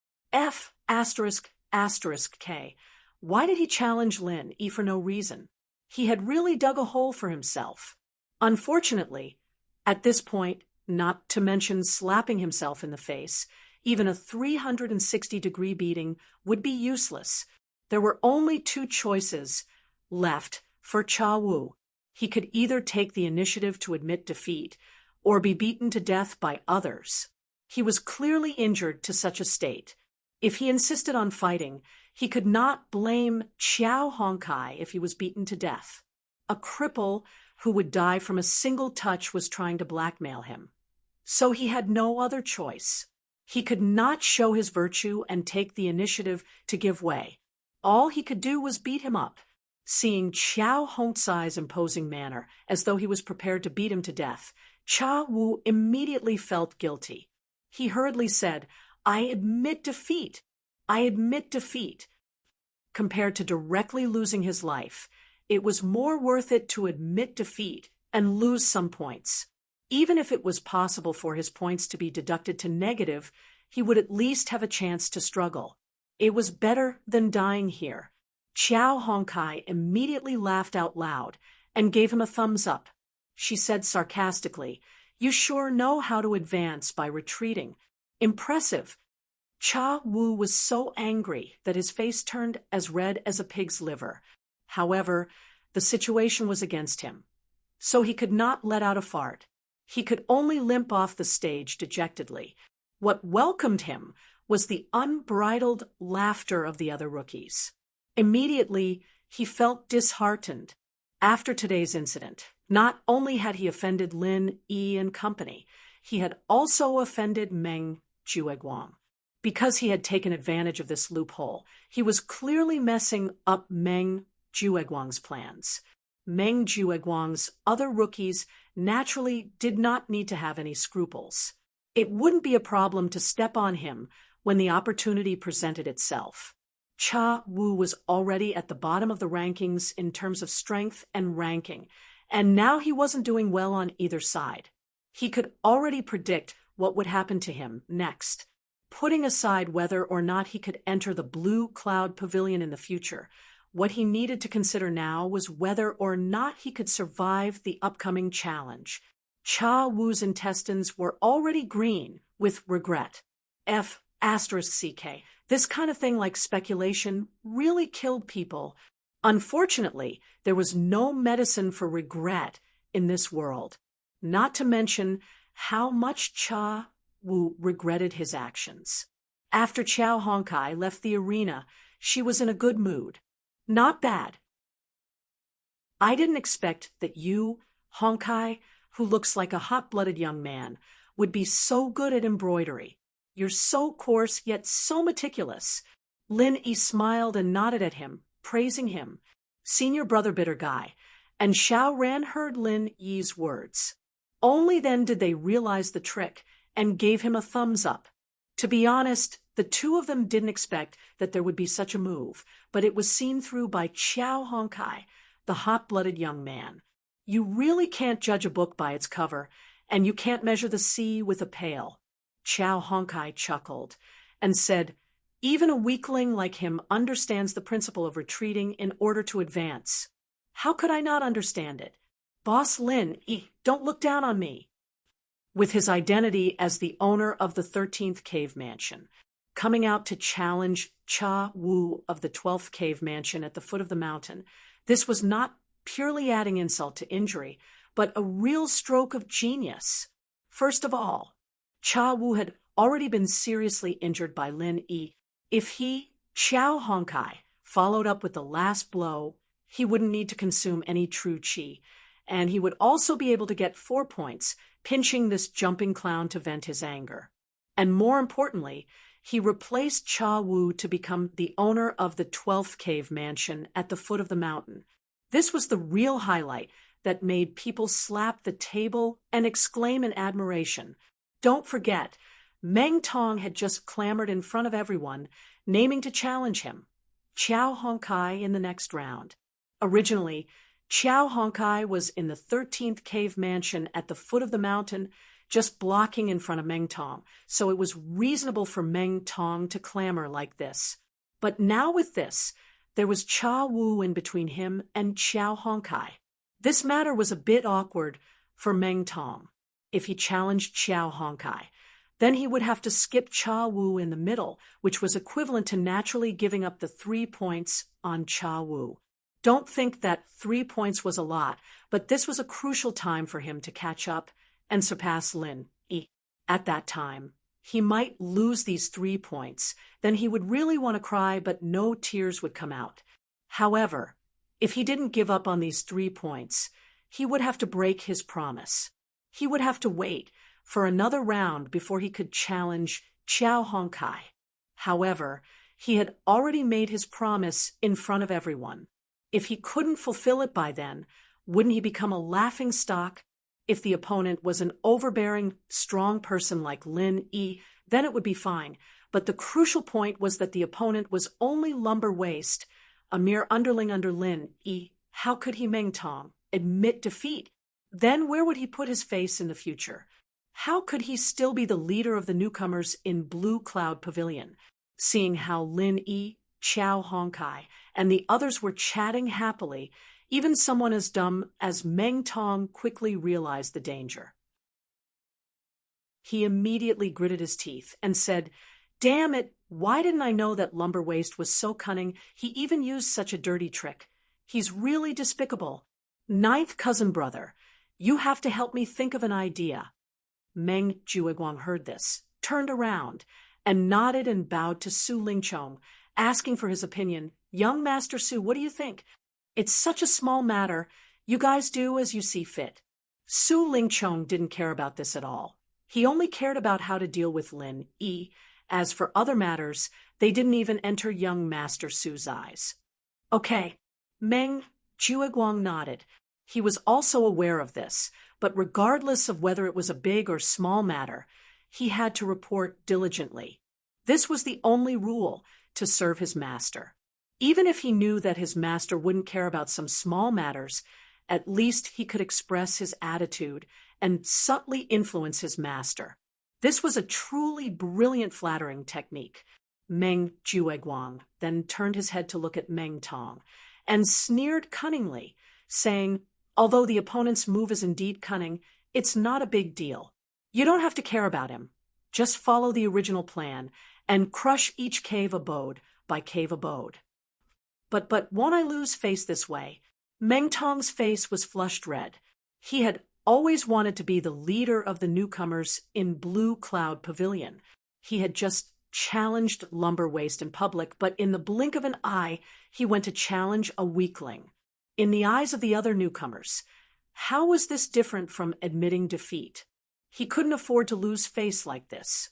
[SPEAKER 1] K. Why did he challenge Lin Yi for no reason? He had really dug a hole for himself. Unfortunately, at this point, not to mention slapping himself in the face, even a 360-degree beating would be useless. There were only 2 choices left for Cha Wu. He could either take the initiative to admit defeat or be beaten to death by others. He was clearly injured to such a state. If he insisted on fighting, he could not blame Qiao Honkai if he was beaten to death. A cripple who would die from a single touch was trying to blackmail him. So he had no other choice. He could not show his virtue and take the initiative to give way. All he could do was beat him up. Seeing Qiao Hongsai's imposing manner, as though he was prepared to beat him to death, Cha Wu immediately felt guilty. He hurriedly said, "I admit defeat. I admit defeat." Compared to directly losing his life, it was more worth it to admit defeat and lose some points. Even if it was possible for his points to be deducted to negative, he would at least have a chance to struggle. It was better than dying here. Qiao Honkai immediately laughed out loud, and gave him a thumbs up. She said sarcastically, "You sure know how to advance by retreating. Impressive." Cha Wu was so angry that his face turned as red as a pig's liver. However, the situation was against him, so he could not let out a fart. He could only limp off the stage dejectedly. What welcomed him was the unbridled laughter of the other rookies. Immediately, he felt disheartened. After today's incident, not only had he offended Lin Yi and company, he had also offended Meng Jueguang. Because he had taken advantage of this loophole, he was clearly messing up Meng Jueguang's plans. Meng Jueguang's other rookies naturally did not need to have any scruples. It wouldn't be a problem to step on him when the opportunity presented itself. Cha Wu was already at the bottom of the rankings in terms of strength and ranking, and now he wasn't doing well on either side. He could already predict what would happen to him next. Putting aside whether or not he could enter the Blue Cloud Pavilion in the future, what he needed to consider now was whether or not he could survive the upcoming challenge. Cha Wu's intestines were already green with regret. F***CK. This kind of thing, like speculation, really killed people. Unfortunately, there was no medicine for regret in this world. Not to mention how much Cha Wu regretted his actions. After Qiao Hongkai left the arena, she was in a good mood. "Not bad. I didn't expect that you, Hongkai, who looks like a hot-blooded young man, would be so good at embroidery. You're so coarse, yet so meticulous." Lin Yi smiled and nodded at him, praising him. Senior brother bitter guy, and Xiao Ran heard Lin Yi's words. Only then did they realize the trick and gave him a thumbs up. To be honest, the two of them didn't expect that there would be such a move, but it was seen through by Qiao Hongkai, the hot-blooded young man. You really can't judge a book by its cover, and you can't measure the sea with a pail. Qiao Hongkai chuckled and said, "Even a weakling like him understands the principle of retreating in order to advance. How could I not understand it? Boss Lin Yi, don't look down on me." With his identity as the owner of the 13th Cave Mansion, coming out to challenge Cha Wu of the 12th Cave Mansion at the foot of the mountain, this was not purely adding insult to injury, but a real stroke of genius. First of all, Cha Wu had already been seriously injured by Lin Yi. If he, Qiao Hongkai, followed up with the last blow, he wouldn't need to consume any true qi, and he would also be able to get 4 points, pinching this jumping clown to vent his anger. And more importantly, he replaced Cha Wu to become the owner of the 12th Cave Mansion at the foot of the mountain. This was the real highlight that made people slap the table and exclaim in admiration. Don't forget, Meng Tong had just clamored in front of everyone, naming to challenge him, Qiao Hongkai, in the next round. Originally, Qiao Hongkai was in the 13th Cave Mansion at the foot of the mountain, just blocking in front of Meng Tong, so it was reasonable for Meng Tong to clamor like this. But now with this, there was Cha Wu in between him and Qiao Hongkai. This matter was a bit awkward for Meng Tong. If he challenged Qiao Hongkai, then he would have to skip Cha Wu in the middle, which was equivalent to naturally giving up the 3 points on Cha Wu. Don't think that 3 points was a lot, but this was a crucial time for him to catch up and surpass Lin Yi. At that time, he might lose these 3 points, then he would really want to cry, but no tears would come out. However, if he didn't give up on these 3 points, he would have to break his promise. He would have to wait for another round before he could challenge Qiao Hongkai. However, he had already made his promise in front of everyone. If he couldn't fulfill it by then, wouldn't he become a laughingstock? If the opponent was an overbearing, strong person like Lin Yi, then it would be fine. But the crucial point was that the opponent was only lumber waist, a mere underling under Lin Yi. How could he, Meng Tong, admit defeat? Then where would he put his face in the future? How could he still be the leader of the newcomers in Blue Cloud Pavilion, seeing how Lin Yi, Qiao Hongkai, and the others were chatting happily, Even someone as dumb as Meng Tong quickly realized the danger. He immediately gritted his teeth and said, "Damn it, why didn't I know that Lumber Waist was so cunning he even used such a dirty trick? He's really despicable. Ninth cousin brother, you have to help me think of an idea." Meng Jueguang heard this, turned around, and nodded and bowed to Su Lingchong, asking for his opinion. "Young Master Su, what do you think? It's such a small matter. You guys do as you see fit." Su Lingchong didn't care about this at all. He only cared about how to deal with Lin Yi. As for other matters, they didn't even enter young Master Su's eyes. "Okay." Meng Jueguang nodded. He was also aware of this, but regardless of whether it was a big or small matter, he had to report diligently. This was the only rule to serve his master. Even if he knew that his master wouldn't care about some small matters, at least he could express his attitude and subtly influence his master. This was a truly brilliant flattering technique. Meng Jueguang then turned his head to look at Meng Tong and sneered cunningly, saying, "Although the opponent's move is indeed cunning, it's not a big deal. You don't have to care about him. Just follow the original plan and crush each cave abode by cave abode." But won't I lose face this way? Meng Tong's face was flushed red. He had always wanted to be the leader of the newcomers in Blue Cloud Pavilion. He had just challenged Lumber Waist in public, but in the blink of an eye, he went to challenge a weakling. In the eyes of the other newcomers, how was this different from admitting defeat? He couldn't afford to lose face like this.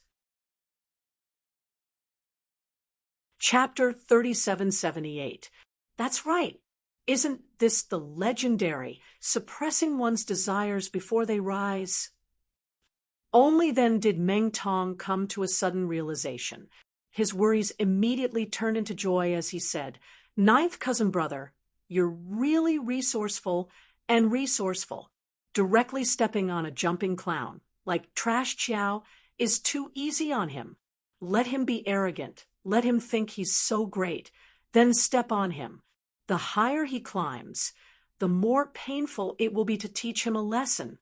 [SPEAKER 1] Chapter 3778. That's right. Isn't this the legendary suppressing one's desires before they rise? Only then did Meng Tong come to a sudden realization. His worries immediately turned into joy as he said, "Ninth cousin brother, you're really resourceful and resourceful. Directly stepping on a jumping clown, like Trash Chow, is too easy on him. Let him be arrogant. Let him think he's so great. Then step on him. The higher he climbs, the more painful it will be to teach him a lesson."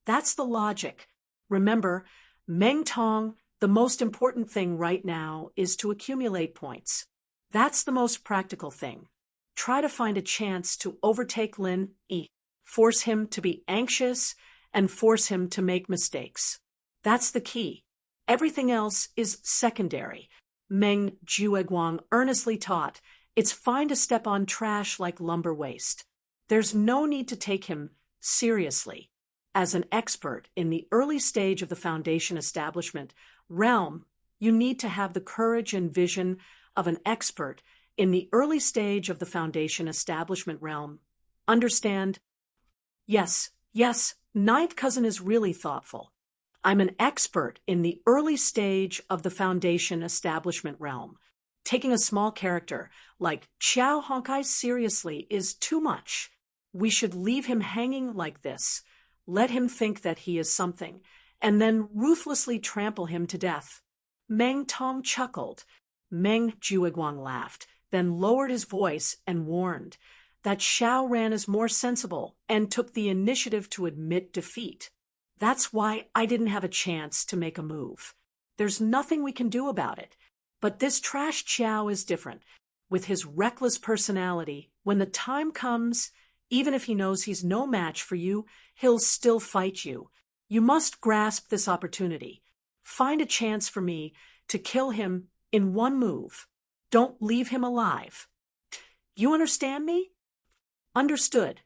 [SPEAKER 1] That's the logic. Remember, Meng Tong, the most important thing right now is to accumulate points. That's the most practical thing. Try to find a chance to overtake Lin Yi. Force him to be anxious and force him to make mistakes. That's the key. Everything else is secondary. Meng Jueguang earnestly taught, it's fine to step on trash like Lumber Waist. There's no need to take him seriously. As an expert in the early stage of the foundation establishment realm, you need to have the courage and vision of an expert in the early stage of the foundation establishment realm. Understand? Yes, ninth cousin is really thoughtful. I'm an expert in the early stage of the foundation establishment realm. Taking a small character like Xiao Honkai seriously is too much. We should leave him hanging like this. Let him think that he is something, and then ruthlessly trample him to death. Meng Tong chuckled. Meng Jueguang laughed, then lowered his voice and warned that Xiao Ran is more sensible and took the initiative to admit defeat. That's why I didn't have a chance to make a move. There's nothing we can do about it. But this Trash Chow is different. With his reckless personality, when the time comes, even if he knows he's no match for you, he'll still fight you. You must grasp this opportunity. Find a chance for me to kill him in one move. Don't leave him alive. You understand me? Understood.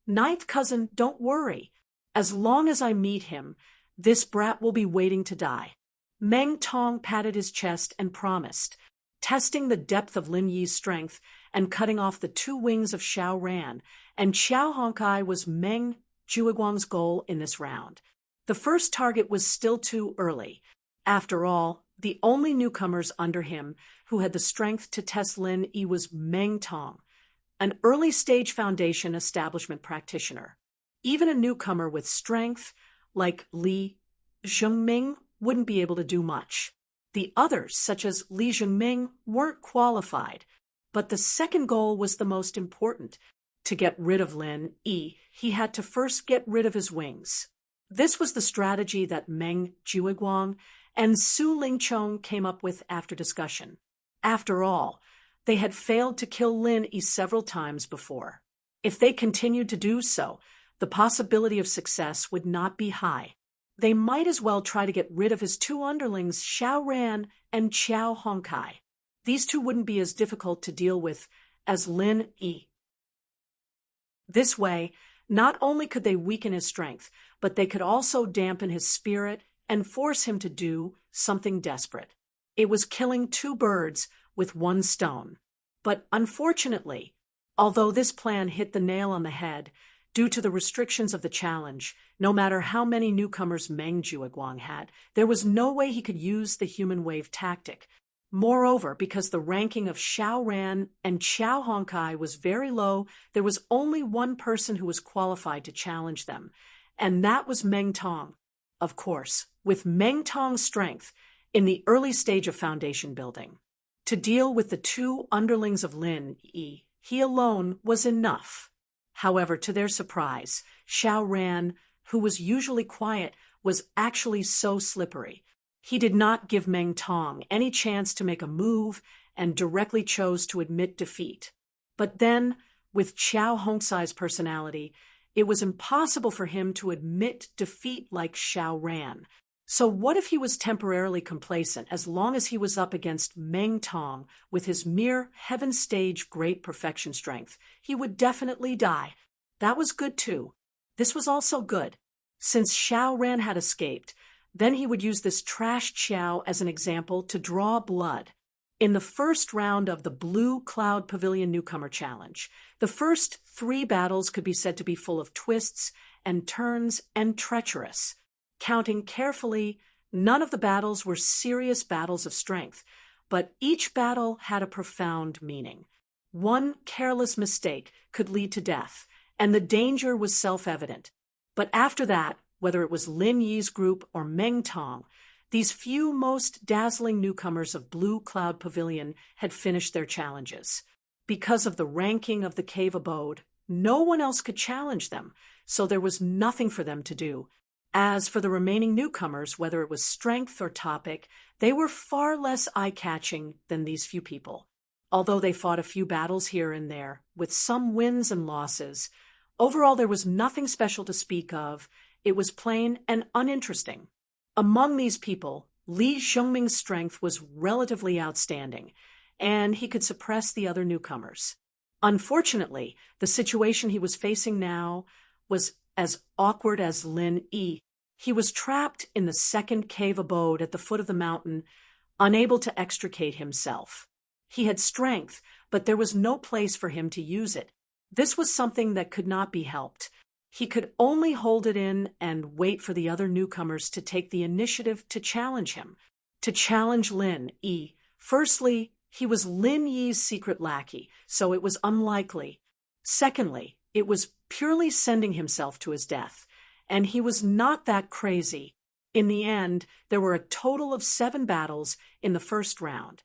[SPEAKER 1] Ninth cousin, don't worry. As long as I meet him, this brat will be waiting to die. Meng Tong patted his chest and promised, testing the depth of Lin Yi's strength and cutting off the two wings of Xiao Ran, and Xiao Honkai was Meng Jueguang's goal in this round. The first target was still too early. After all, the only newcomers under him who had the strength to test Lin Yi was Meng Tong, an early-stage foundation establishment practitioner. Even a newcomer with strength, like Li Zhengming, wouldn't be able to do much. The others, such as Li Zhengming, weren't qualified. But the second goal was the most important. To get rid of Lin Yi, he had to first get rid of his wings. This was the strategy that Meng Jiuguang and Su Lingchong came up with after discussion. After all, they had failed to kill Lin Yi several times before. If they continued to do so, the possibility of success would not be high. They might as well try to get rid of his two underlings, Xiao Ran and Qiao Hongkai. These two wouldn't be as difficult to deal with as Lin Yi. This way, not only could they weaken his strength, but they could also dampen his spirit and force him to do something desperate. It was killing two birds with one stone. But unfortunately, although this plan hit the nail on the head, due to the restrictions of the challenge, no matter how many newcomers Meng Jiuguang had, there was no way he could use the human wave tactic. Moreover, because the ranking of Xiao Ran and Qiao Hongkai was very low, there was only one person who was qualified to challenge them, and that was Meng Tong. Of course, with Meng Tong's strength, in the early stage of foundation building, to deal with the two underlings of Lin Yi, he alone was enough. However, to their surprise, Xiao Ran, who was usually quiet, was actually so slippery. He did not give Meng Tong any chance to make a move and directly chose to admit defeat. But then, with Qiao Hongkai's personality, it was impossible for him to admit defeat like Xiao Ran. So what if he was temporarily complacent as long as he was up against Meng Tong with his mere heaven-stage great perfection strength? He would definitely die. That was good too. This was also good. Since Xiao Ran had escaped, then he would use this trash Qiao as an example to draw blood. In the first round of the Blue Cloud Pavilion Newcomer Challenge, the first 3 battles could be said to be full of twists and turns and treacherous. Counting carefully, none of the battles were serious battles of strength, but each battle had a profound meaning. One careless mistake could lead to death, and the danger was self-evident. But after that, whether it was Lin Yi's group or Meng Tong, these few most dazzling newcomers of Blue Cloud Pavilion had finished their challenges. Because of the ranking of the cave abode, no one else could challenge them, so there was nothing for them to do. As for the remaining newcomers, whether it was strength or topic, they were far less eye-catching than these few people. Although they fought a few battles here and there, with some wins and losses, overall there was nothing special to speak of. It was plain and uninteresting. Among these people, Li Xiongming's strength was relatively outstanding, and he could suppress the other newcomers. Unfortunately, the situation he was facing now was as awkward as Lin Yi. He was trapped in the second cave abode at the foot of the mountain, unable to extricate himself. He had strength, but there was no place for him to use it. This was something that could not be helped. He could only hold it in and wait for the other newcomers to take the initiative to challenge him. To challenge Lin Yi. Firstly, he was Lin Yi's secret lackey, so it was unlikely. Secondly, it was purely sending himself to his death, and he was not that crazy. In the end, there were a total of 7 battles in the first round.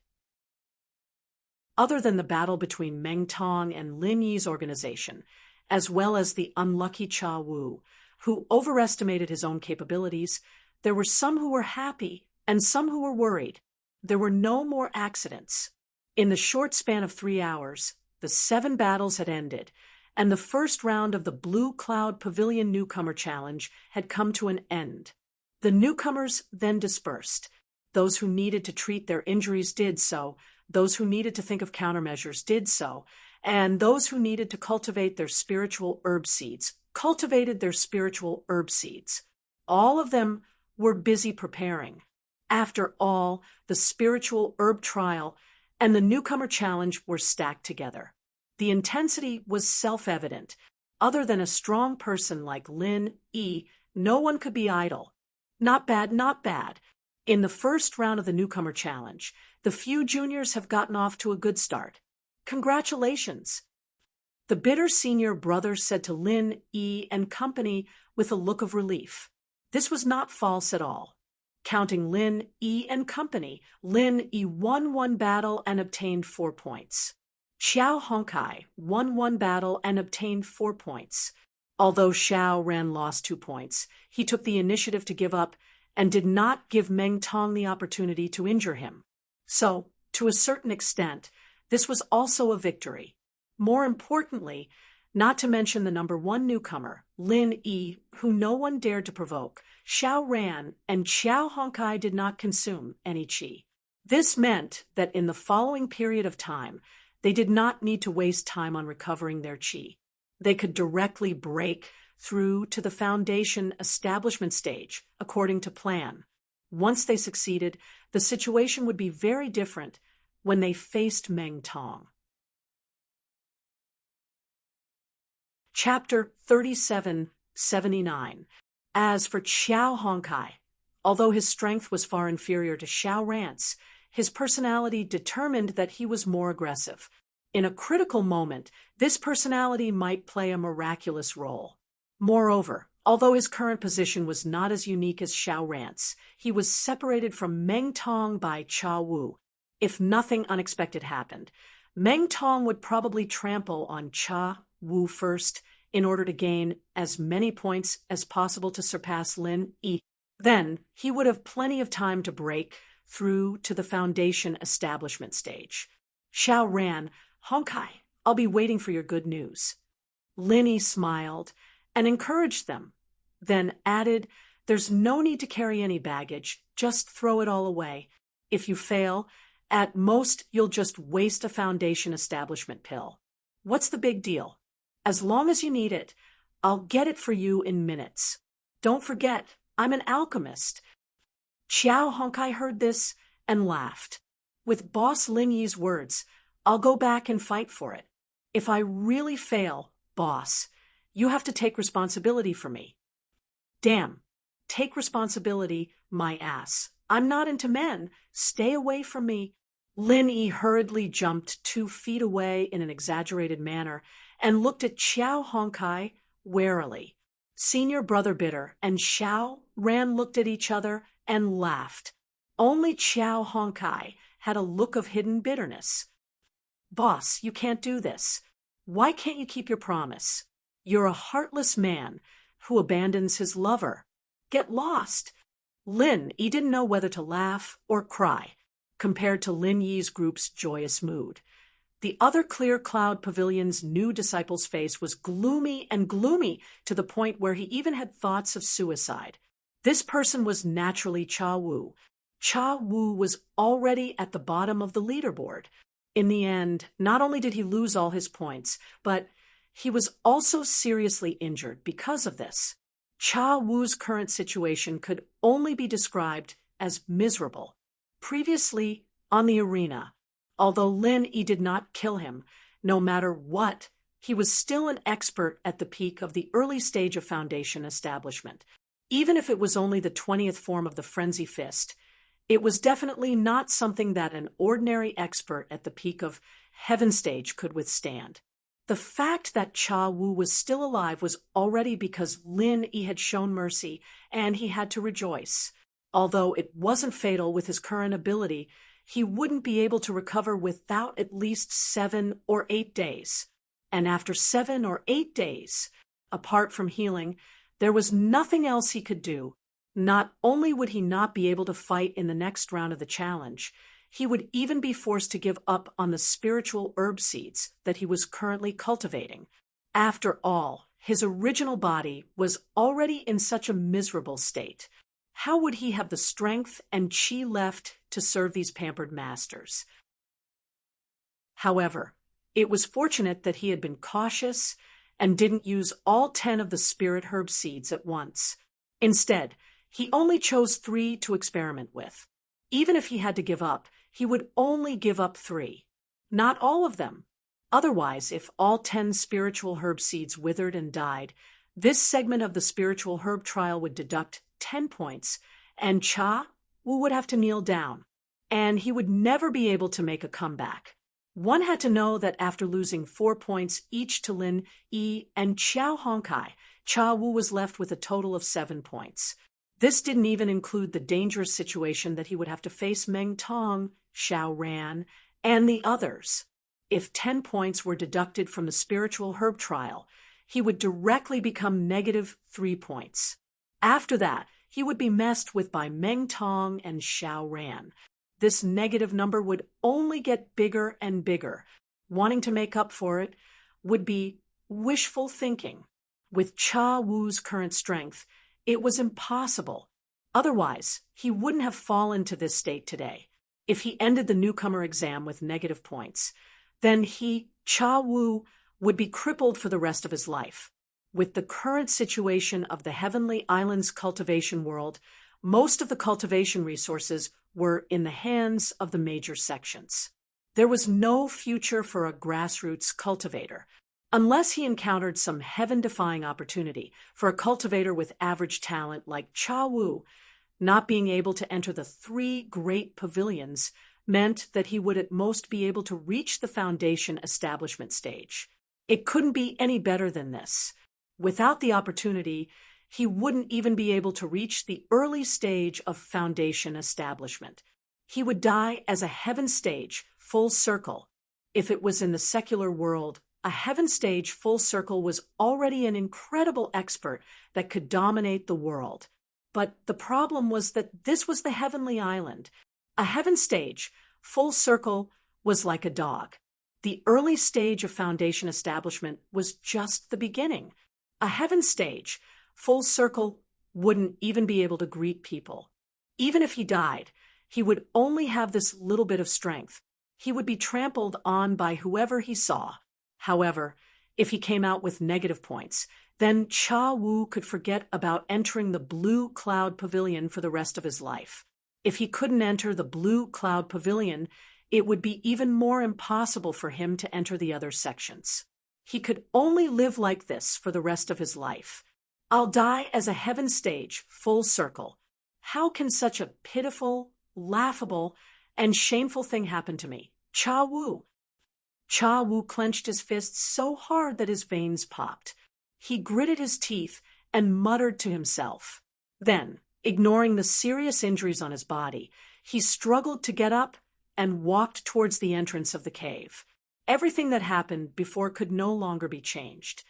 [SPEAKER 1] Other than the battle between Meng Tong and Lin Yi's organization, as well as the unlucky Cha Wu, who overestimated his own capabilities, there were some who were happy and some who were worried. There were no more accidents. In the short span of 3 hours, the 7 battles had ended, and the first round of the Blue Cloud Pavilion Newcomer Challenge had come to an end. The newcomers then dispersed. Those who needed to treat their injuries did so, those who needed to think of countermeasures did so, and those who needed to cultivate their spiritual herb seeds cultivated their spiritual herb seeds. All of them were busy preparing. After all, the spiritual herb trial and the newcomer challenge were stacked together. The intensity was self-evident. Other than a strong person like Lin Yi, no one could be idle. Not bad, not bad. In the first round of the newcomer challenge, the few juniors have gotten off to a good start. Congratulations. The bitter senior brother said to Lin Yi and company with a look of relief. This was not false at all. Counting Lin Yi and company, Lin Yi won 1 battle and obtained 4 points. Xiao Honkai won one battle and obtained 4 points. Although Xiao Ran lost 2 points, he took the initiative to give up and did not give Meng Tong the opportunity to injure him. So, to a certain extent, this was also a victory. More importantly, not to mention the number 1 newcomer, Lin Yi, who no one dared to provoke, Xiao Ran and Xiao Honkai did not consume any qi. This meant that in the following period of time, they did not need to waste time on recovering their qi. They could directly break through to the foundation establishment stage, according to plan. Once they succeeded, the situation would be very different when they faced Meng Tong. Chapter 3779. As for Xiao Honkai, although his strength was far inferior to Xiao Ran's, his personality determined that he was more aggressive. In a critical moment, this personality might play a miraculous role. Moreover, although his current position was not as unique as Xiao Ran's, he was separated from Meng Tong by Cha Wu. If nothing unexpected happened, Meng Tong would probably trample on Cha Wu first in order to gain as many points as possible to surpass Lin Yi. Then, he would have plenty of time to break through to the foundation establishment stage. Xiao Ran, Honkai, I'll be waiting for your good news. Lin Yi smiled and encouraged them, then added, there's no need to carry any baggage, just throw it all away. If you fail, at most you'll just waste a foundation establishment pill. What's the big deal? As long as you need it, I'll get it for you in minutes. Don't forget, I'm an alchemist. Xiao Honkai heard this and laughed. With Boss Ling Yi's words, I'll go back and fight for it. If I really fail, boss, you have to take responsibility for me. Damn, take responsibility, my ass. I'm not into men. Stay away from me. Lin Yi hurriedly jumped 2 feet away in an exaggerated manner and looked at Xiao Honkai warily. Senior Brother Bitter and Xiao Ran looked at each other and laughed. Only Xiao Honkai had a look of hidden bitterness. Boss, you can't do this. Why can't you keep your promise? You're a heartless man who abandons his lover. Get lost. Lin Yi didn't know whether to laugh or cry, compared to Lin Yi's group's joyous mood. The other Clear Cloud Pavilion's new disciple's face was gloomy and gloomy to the point where he even had thoughts of suicide. This person was naturally Cha Wu. Cha Wu was already at the bottom of the leaderboard. In the end, not only did he lose all his points, but he was also seriously injured because of this. Cha Wu's current situation could only be described as miserable. Previously, on the arena, although Lin Yi did not kill him, no matter what, he was still an expert at the peak of the early stage of Foundation establishment. Even if it was only the 20th form of the Frenzy Fist, it was definitely not something that an ordinary expert at the peak of Heaven Stage could withstand. The fact that Cha Wu was still alive was already because Lin Yi had shown mercy, and he had to rejoice. Although it wasn't fatal with his current ability, he wouldn't be able to recover without at least 7 or 8 days. And after 7 or 8 days, apart from healing, there was nothing else he could do. Not only would he not be able to fight in the next round of the challenge, he would even be forced to give up on the spiritual herb seeds that he was currently cultivating. After all, his original body was already in such a miserable state. How would he have the strength and qi left to serve these pampered masters? However, it was fortunate that he had been cautious and didn't use all 10 of the spirit herb seeds at once. Instead, he only chose 3 to experiment with. Even if he had to give up, he would only give up 3. Not all of them. Otherwise, if all 10 spiritual herb seeds withered and died, this segment of the spiritual herb trial would deduct 10 points, and Cha Wu would have to kneel down, and he would never be able to make a comeback. One had to know that after losing 4 points each to Lin Yi and Xiao Honkai, Cha Wu was left with a total of 7 points. This didn't even include the dangerous situation that he would have to face Meng Tong, Xiao Ran, and the others. if 10 points were deducted from the spiritual herb trial, he would directly become -3 points. After that, he would be messed with by Meng Tong and Xiao Ran. This negative number would only get bigger and bigger. Wanting to make up for it would be wishful thinking. With Cha Wu's current strength, it was impossible. Otherwise, he wouldn't have fallen to this state today. If he ended the newcomer exam with negative points, then Cha Wu, would be crippled for the rest of his life. With the current situation of the Heavenly Islands cultivation world, most of the cultivation resources were in the hands of the major sections. There was no future for a grassroots cultivator, unless he encountered some heaven-defying opportunity. For a cultivator with average talent like Cha Wu, not being able to enter the 3 great pavilions meant that he would at most be able to reach the foundation establishment stage. It couldn't be any better than this. Without the opportunity, he wouldn't even be able to reach the early stage of foundation establishment. He would die as a heaven stage full circle. If it was in the secular world, a heaven stage full circle was already an incredible expert that could dominate the world. But the problem was that this was the Heavenly Island. A heaven stage full circle was like a dog. The early stage of foundation establishment was just the beginning. A heaven stage full circle wouldn't even be able to greet people. Even if he died, he would only have this little bit of strength. He would be trampled on by whoever he saw. However, if he came out with negative points, then Cha Wu could forget about entering the Blue Cloud Pavilion for the rest of his life. If he couldn't enter the Blue Cloud Pavilion, it would be even more impossible for him to enter the other sections. He could only live like this for the rest of his life. I'll die as a heaven stage, full circle. How can such a pitiful, laughable, and shameful thing happen to me? Cha Wu. Cha Wu clenched his fists so hard that his veins popped. He gritted his teeth and muttered to himself. Then, ignoring the serious injuries on his body, he struggled to get up and walked towards the entrance of the cave. Everything that happened before could no longer be changed.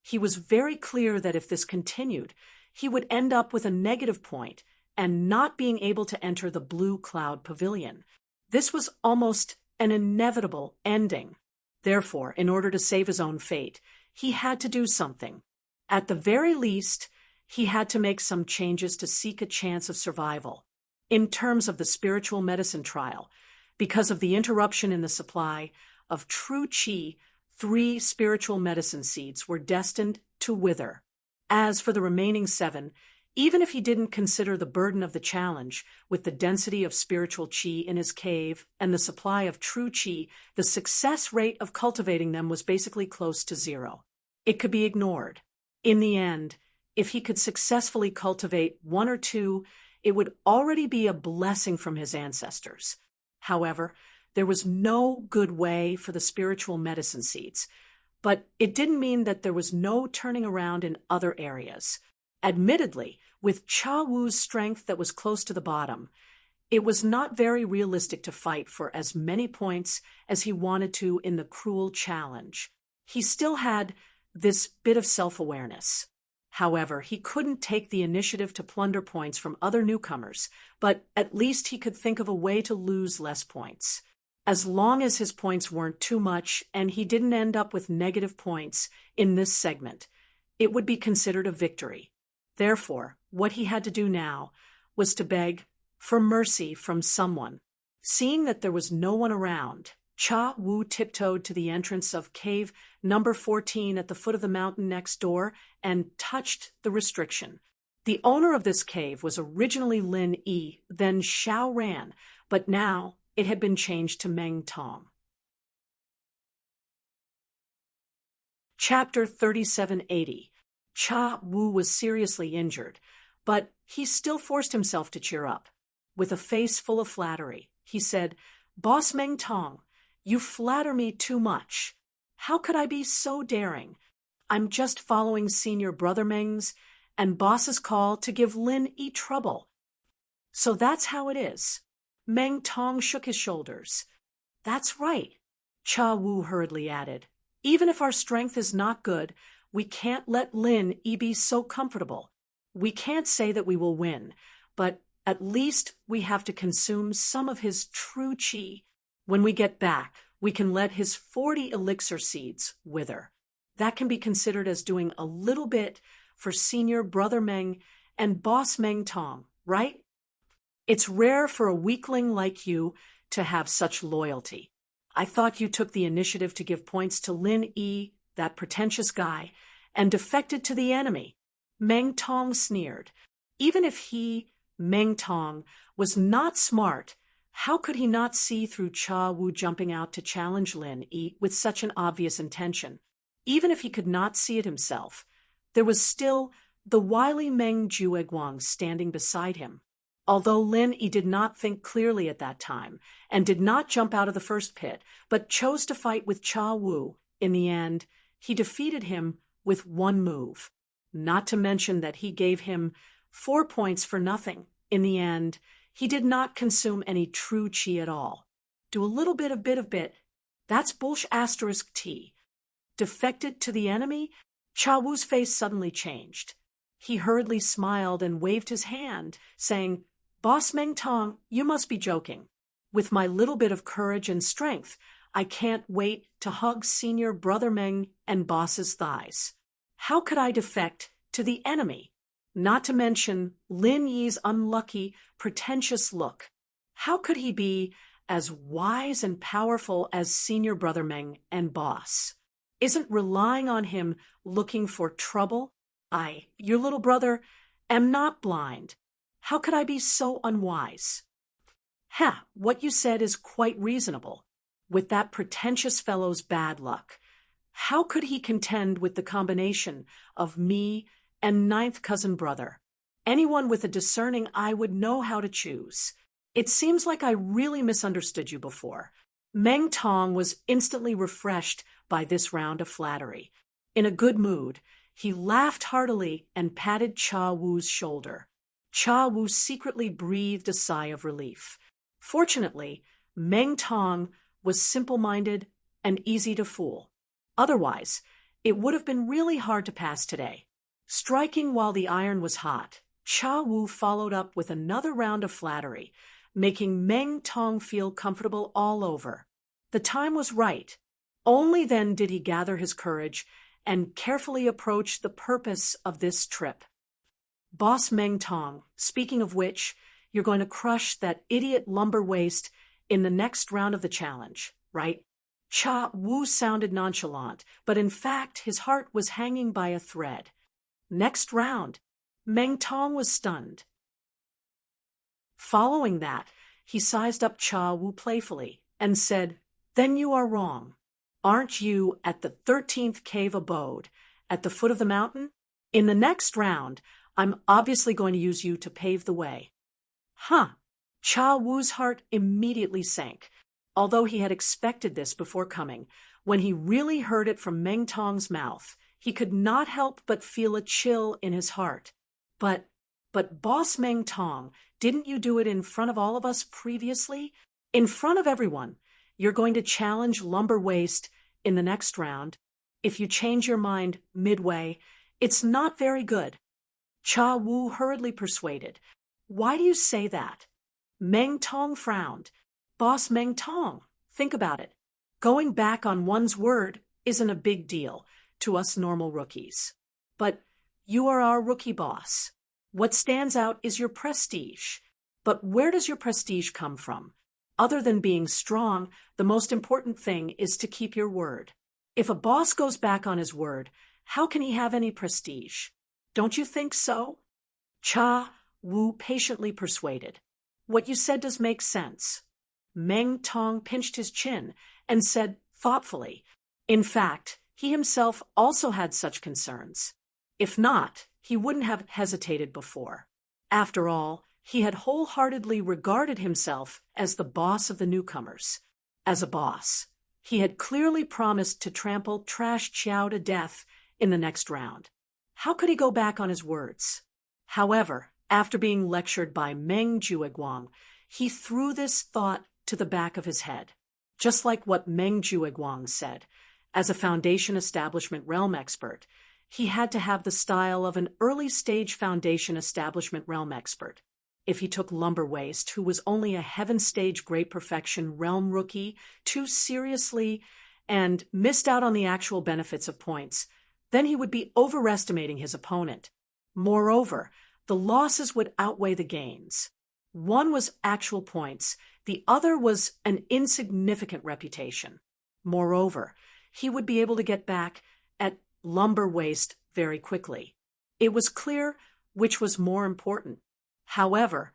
[SPEAKER 1] He was very clear that if this continued, he would end up with a negative point and not being able to enter the Blue Cloud Pavilion. This was almost an inevitable ending. Therefore, in order to save his own fate, he had to do something. At the very least, he had to make some changes to seek a chance of survival. In terms of the spiritual medicine trial, because of the interruption in the supply of true qi, 3 spiritual medicine seeds were destined to wither. As for the remaining 7, even if he didn't consider the burden of the challenge, with the density of spiritual qi in his cave and the supply of true qi, the success rate of cultivating them was basically close to 0. It could be ignored. In the end, if he could successfully cultivate 1 or 2, it would already be a blessing from his ancestors. However, there was no good way for the spiritual medicine seeds, but it didn't mean that there was no turning around in other areas. Admittedly, with Cha Wu's strength that was close to the bottom, it was not very realistic to fight for as many points as he wanted to in the cruel challenge. He still had this bit of self-awareness. However, he couldn't take the initiative to plunder points from other newcomers, but at least he could think of a way to lose less points. As long as his points weren't too much and he didn't end up with negative points in this segment, it would be considered a victory. Therefore, what he had to do now was to beg for mercy from someone. Seeing that there was no one around, Cha Wu tiptoed to the entrance of cave number 14 at the foot of the mountain next door and touched the restriction. The owner of this cave was originally Lin Yi, then Xiao Ran, but now it had been changed to Meng Tong. Chapter 3780. Cha Wu was seriously injured, but he still forced himself to cheer up. With a face full of flattery, he said, "Boss Meng Tong, you flatter me too much. How could I be so daring? I'm just following Senior Brother Meng's and Boss's call to give Lin Yi trouble." "So that's how it is." Meng Tong shook his shoulders. That's right, Cha Wu hurriedly added. Even if our strength is not good, we can't let Lin Yi be so comfortable. We can't say that we will win, but at least we have to consume some of his true qi. When we get back, we can let his 40 elixir seeds wither. That can be considered as doing a little bit for senior brother Meng and boss Meng Tong, right? It's rare for a weakling like you to have such loyalty. I thought you took the initiative to give points to Lin Yi, that pretentious guy, and defected to the enemy. Meng Tong sneered. Even if he, Meng Tong, was not smart, how could he not see through Cha Wu jumping out to challenge Lin Yi with such an obvious intention? Even if he could not see it himself, there was still the wily Meng Jueguang standing beside him. Although Lin Yi did not think clearly at that time and did not jump out of the first pit, but chose to fight with Cha Wu, in the end, he defeated him with one move. Not to mention that he gave him 4 points for nothing. In the end, he did not consume any true qi at all. Do a little bit of bit. That's bullsh asterisk T. Defected to the enemy? Cha Wu's face suddenly changed. He hurriedly smiled and waved his hand, saying, Boss Meng Tong, you must be joking. With my little bit of courage and strength, I can't wait to hug senior brother Meng and boss's thighs. How could I defect to the enemy? Not to mention Lin Yi's unlucky, pretentious look. How could he be as wise and powerful as senior brother Meng and boss? Isn't relying on him looking for trouble? I, your little brother, am not blind. How could I be so unwise? What you said is quite reasonable. With that pretentious fellow's bad luck, how could he contend with the combination of me and ninth cousin brother? Anyone with a discerning eye would know how to choose. It seems like I really misunderstood you before. Meng Tong was instantly refreshed by this round of flattery. In a good mood, he laughed heartily and patted Cha Wu's shoulder. Cha Wu secretly breathed a sigh of relief. Fortunately, Meng Tong was simple-minded and easy to fool. Otherwise, it would have been really hard to pass today. Striking while the iron was hot, Cha Wu followed up with another round of flattery, making Meng Tong feel comfortable all over. The time was right. Only then did he gather his courage and carefully approach the purpose of this trip. Boss Meng Tong, speaking of which, you're going to crush that idiot lumber waste in the next round of the challenge, right? Cha Wu sounded nonchalant, but in fact his heart was hanging by a thread. Next round. Meng Tong was stunned. Following that, he sized up Cha Wu playfully and said, Then you are wrong. Aren't you at the 13th cave abode, at the foot of the mountain? In the next round, I'm obviously going to use you to pave the way. Cha Wu's heart immediately sank, although he had expected this before coming. When he really heard it from Meng Tong's mouth, he could not help but feel a chill in his heart. But Boss Meng Tong, didn't you do it in front of all of us previously? In front of everyone. You're going to challenge lumber waste in the next round. If you change your mind midway, it's not very good. Cha Wu hurriedly persuaded. Why do you say that? Meng Tong frowned. Boss Meng Tong, think about it. Going back on one's word isn't a big deal to us normal rookies. But you are our rookie boss. What stands out is your prestige. But where does your prestige come from? Other than being strong, the most important thing is to keep your word. If a boss goes back on his word, how can he have any prestige? Don't you think so? Cha Wu patiently persuaded. What you said does make sense. Meng Tong pinched his chin and said thoughtfully, in fact, he himself also had such concerns. If not, he wouldn't have hesitated before. After all, he had wholeheartedly regarded himself as the boss of the newcomers. As a boss, he had clearly promised to trample Trash Chiao to death in the next round. How could he go back on his words? However, after being lectured by Meng Jueguang, he threw this thought to the back of his head. Just like what Meng Jueguang said, as a foundation establishment realm expert, he had to have the style of an early-stage foundation establishment realm expert. If he took Lumber Waist, who was only a heaven-stage great perfection realm rookie, too seriously and missed out on the actual benefits of points, then he would be overestimating his opponent. Moreover, the losses would outweigh the gains. One was actual points, the other was an insignificant reputation. Moreover, he would be able to get back at Lumber Waist very quickly. It was clear which was more important. However,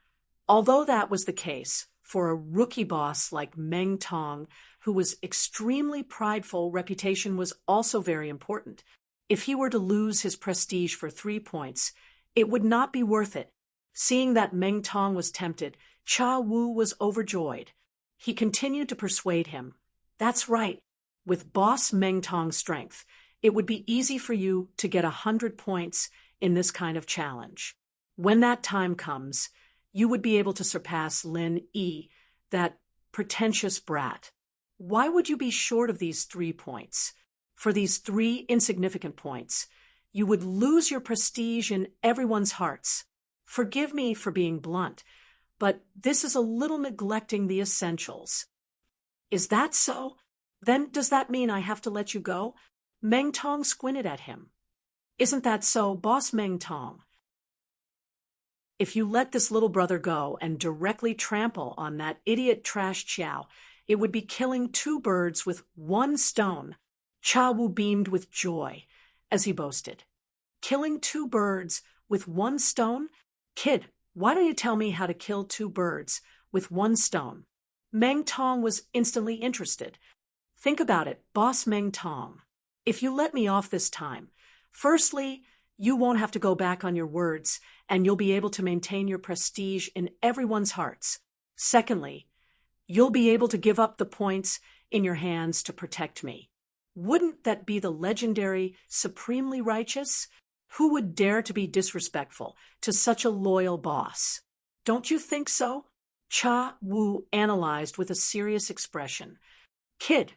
[SPEAKER 1] although that was the case, for a rookie boss like Meng Tong, who was extremely prideful, reputation was also very important. If he were to lose his prestige for 3 points, it would not be worth it. Seeing that Meng Tong was tempted, Cha Wu was overjoyed. He continued to persuade him. That's right. With boss Meng Tong's strength, it would be easy for you to get 100 points in this kind of challenge. When that time comes, you would be able to surpass Lin Yi, that pretentious brat. Why would you be short of these 3 points? For these 3 insignificant points, you would lose your prestige in everyone's hearts. Forgive me for being blunt, but this is a little neglecting the essentials. Is that so? Then does that mean I have to let you go? Meng Tong squinted at him. Isn't that so, boss Meng Tong? If you let this little brother go and directly trample on that idiot Trash Chiao, it would be killing 2 birds with 1 stone. Cha Wu beamed with joy as he boasted. Killing 2 birds with 1 stone? Kid, why don't you tell me how to kill 2 birds with 1 stone? Meng Tong was instantly interested. Think about it, boss Meng Tong. If you let me off this time, firstly, you won't have to go back on your words, and you'll be able to maintain your prestige in everyone's hearts. Secondly, you'll be able to give up the points in your hands to protect me. Wouldn't that be the legendary supremely righteous? Who would dare to be disrespectful to such a loyal boss? Don't you think so? Cha Wu analyzed with a serious expression. Kid,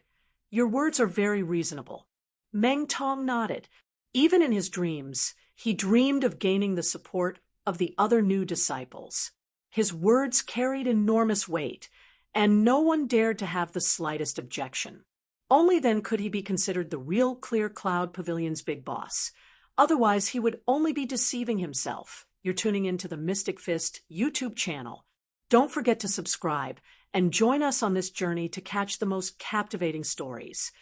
[SPEAKER 1] your words are very reasonable. Meng Tong nodded. Even in his dreams, he dreamed of gaining the support of the other new disciples. His words carried enormous weight, and no one dared to have the slightest objection. Only then could he be considered the real Clear Cloud Pavilion's big boss. Otherwise, he would only be deceiving himself. You're tuning into the Mystic Fist YouTube channel. Don't forget to subscribe and join us on this journey to catch the most captivating stories.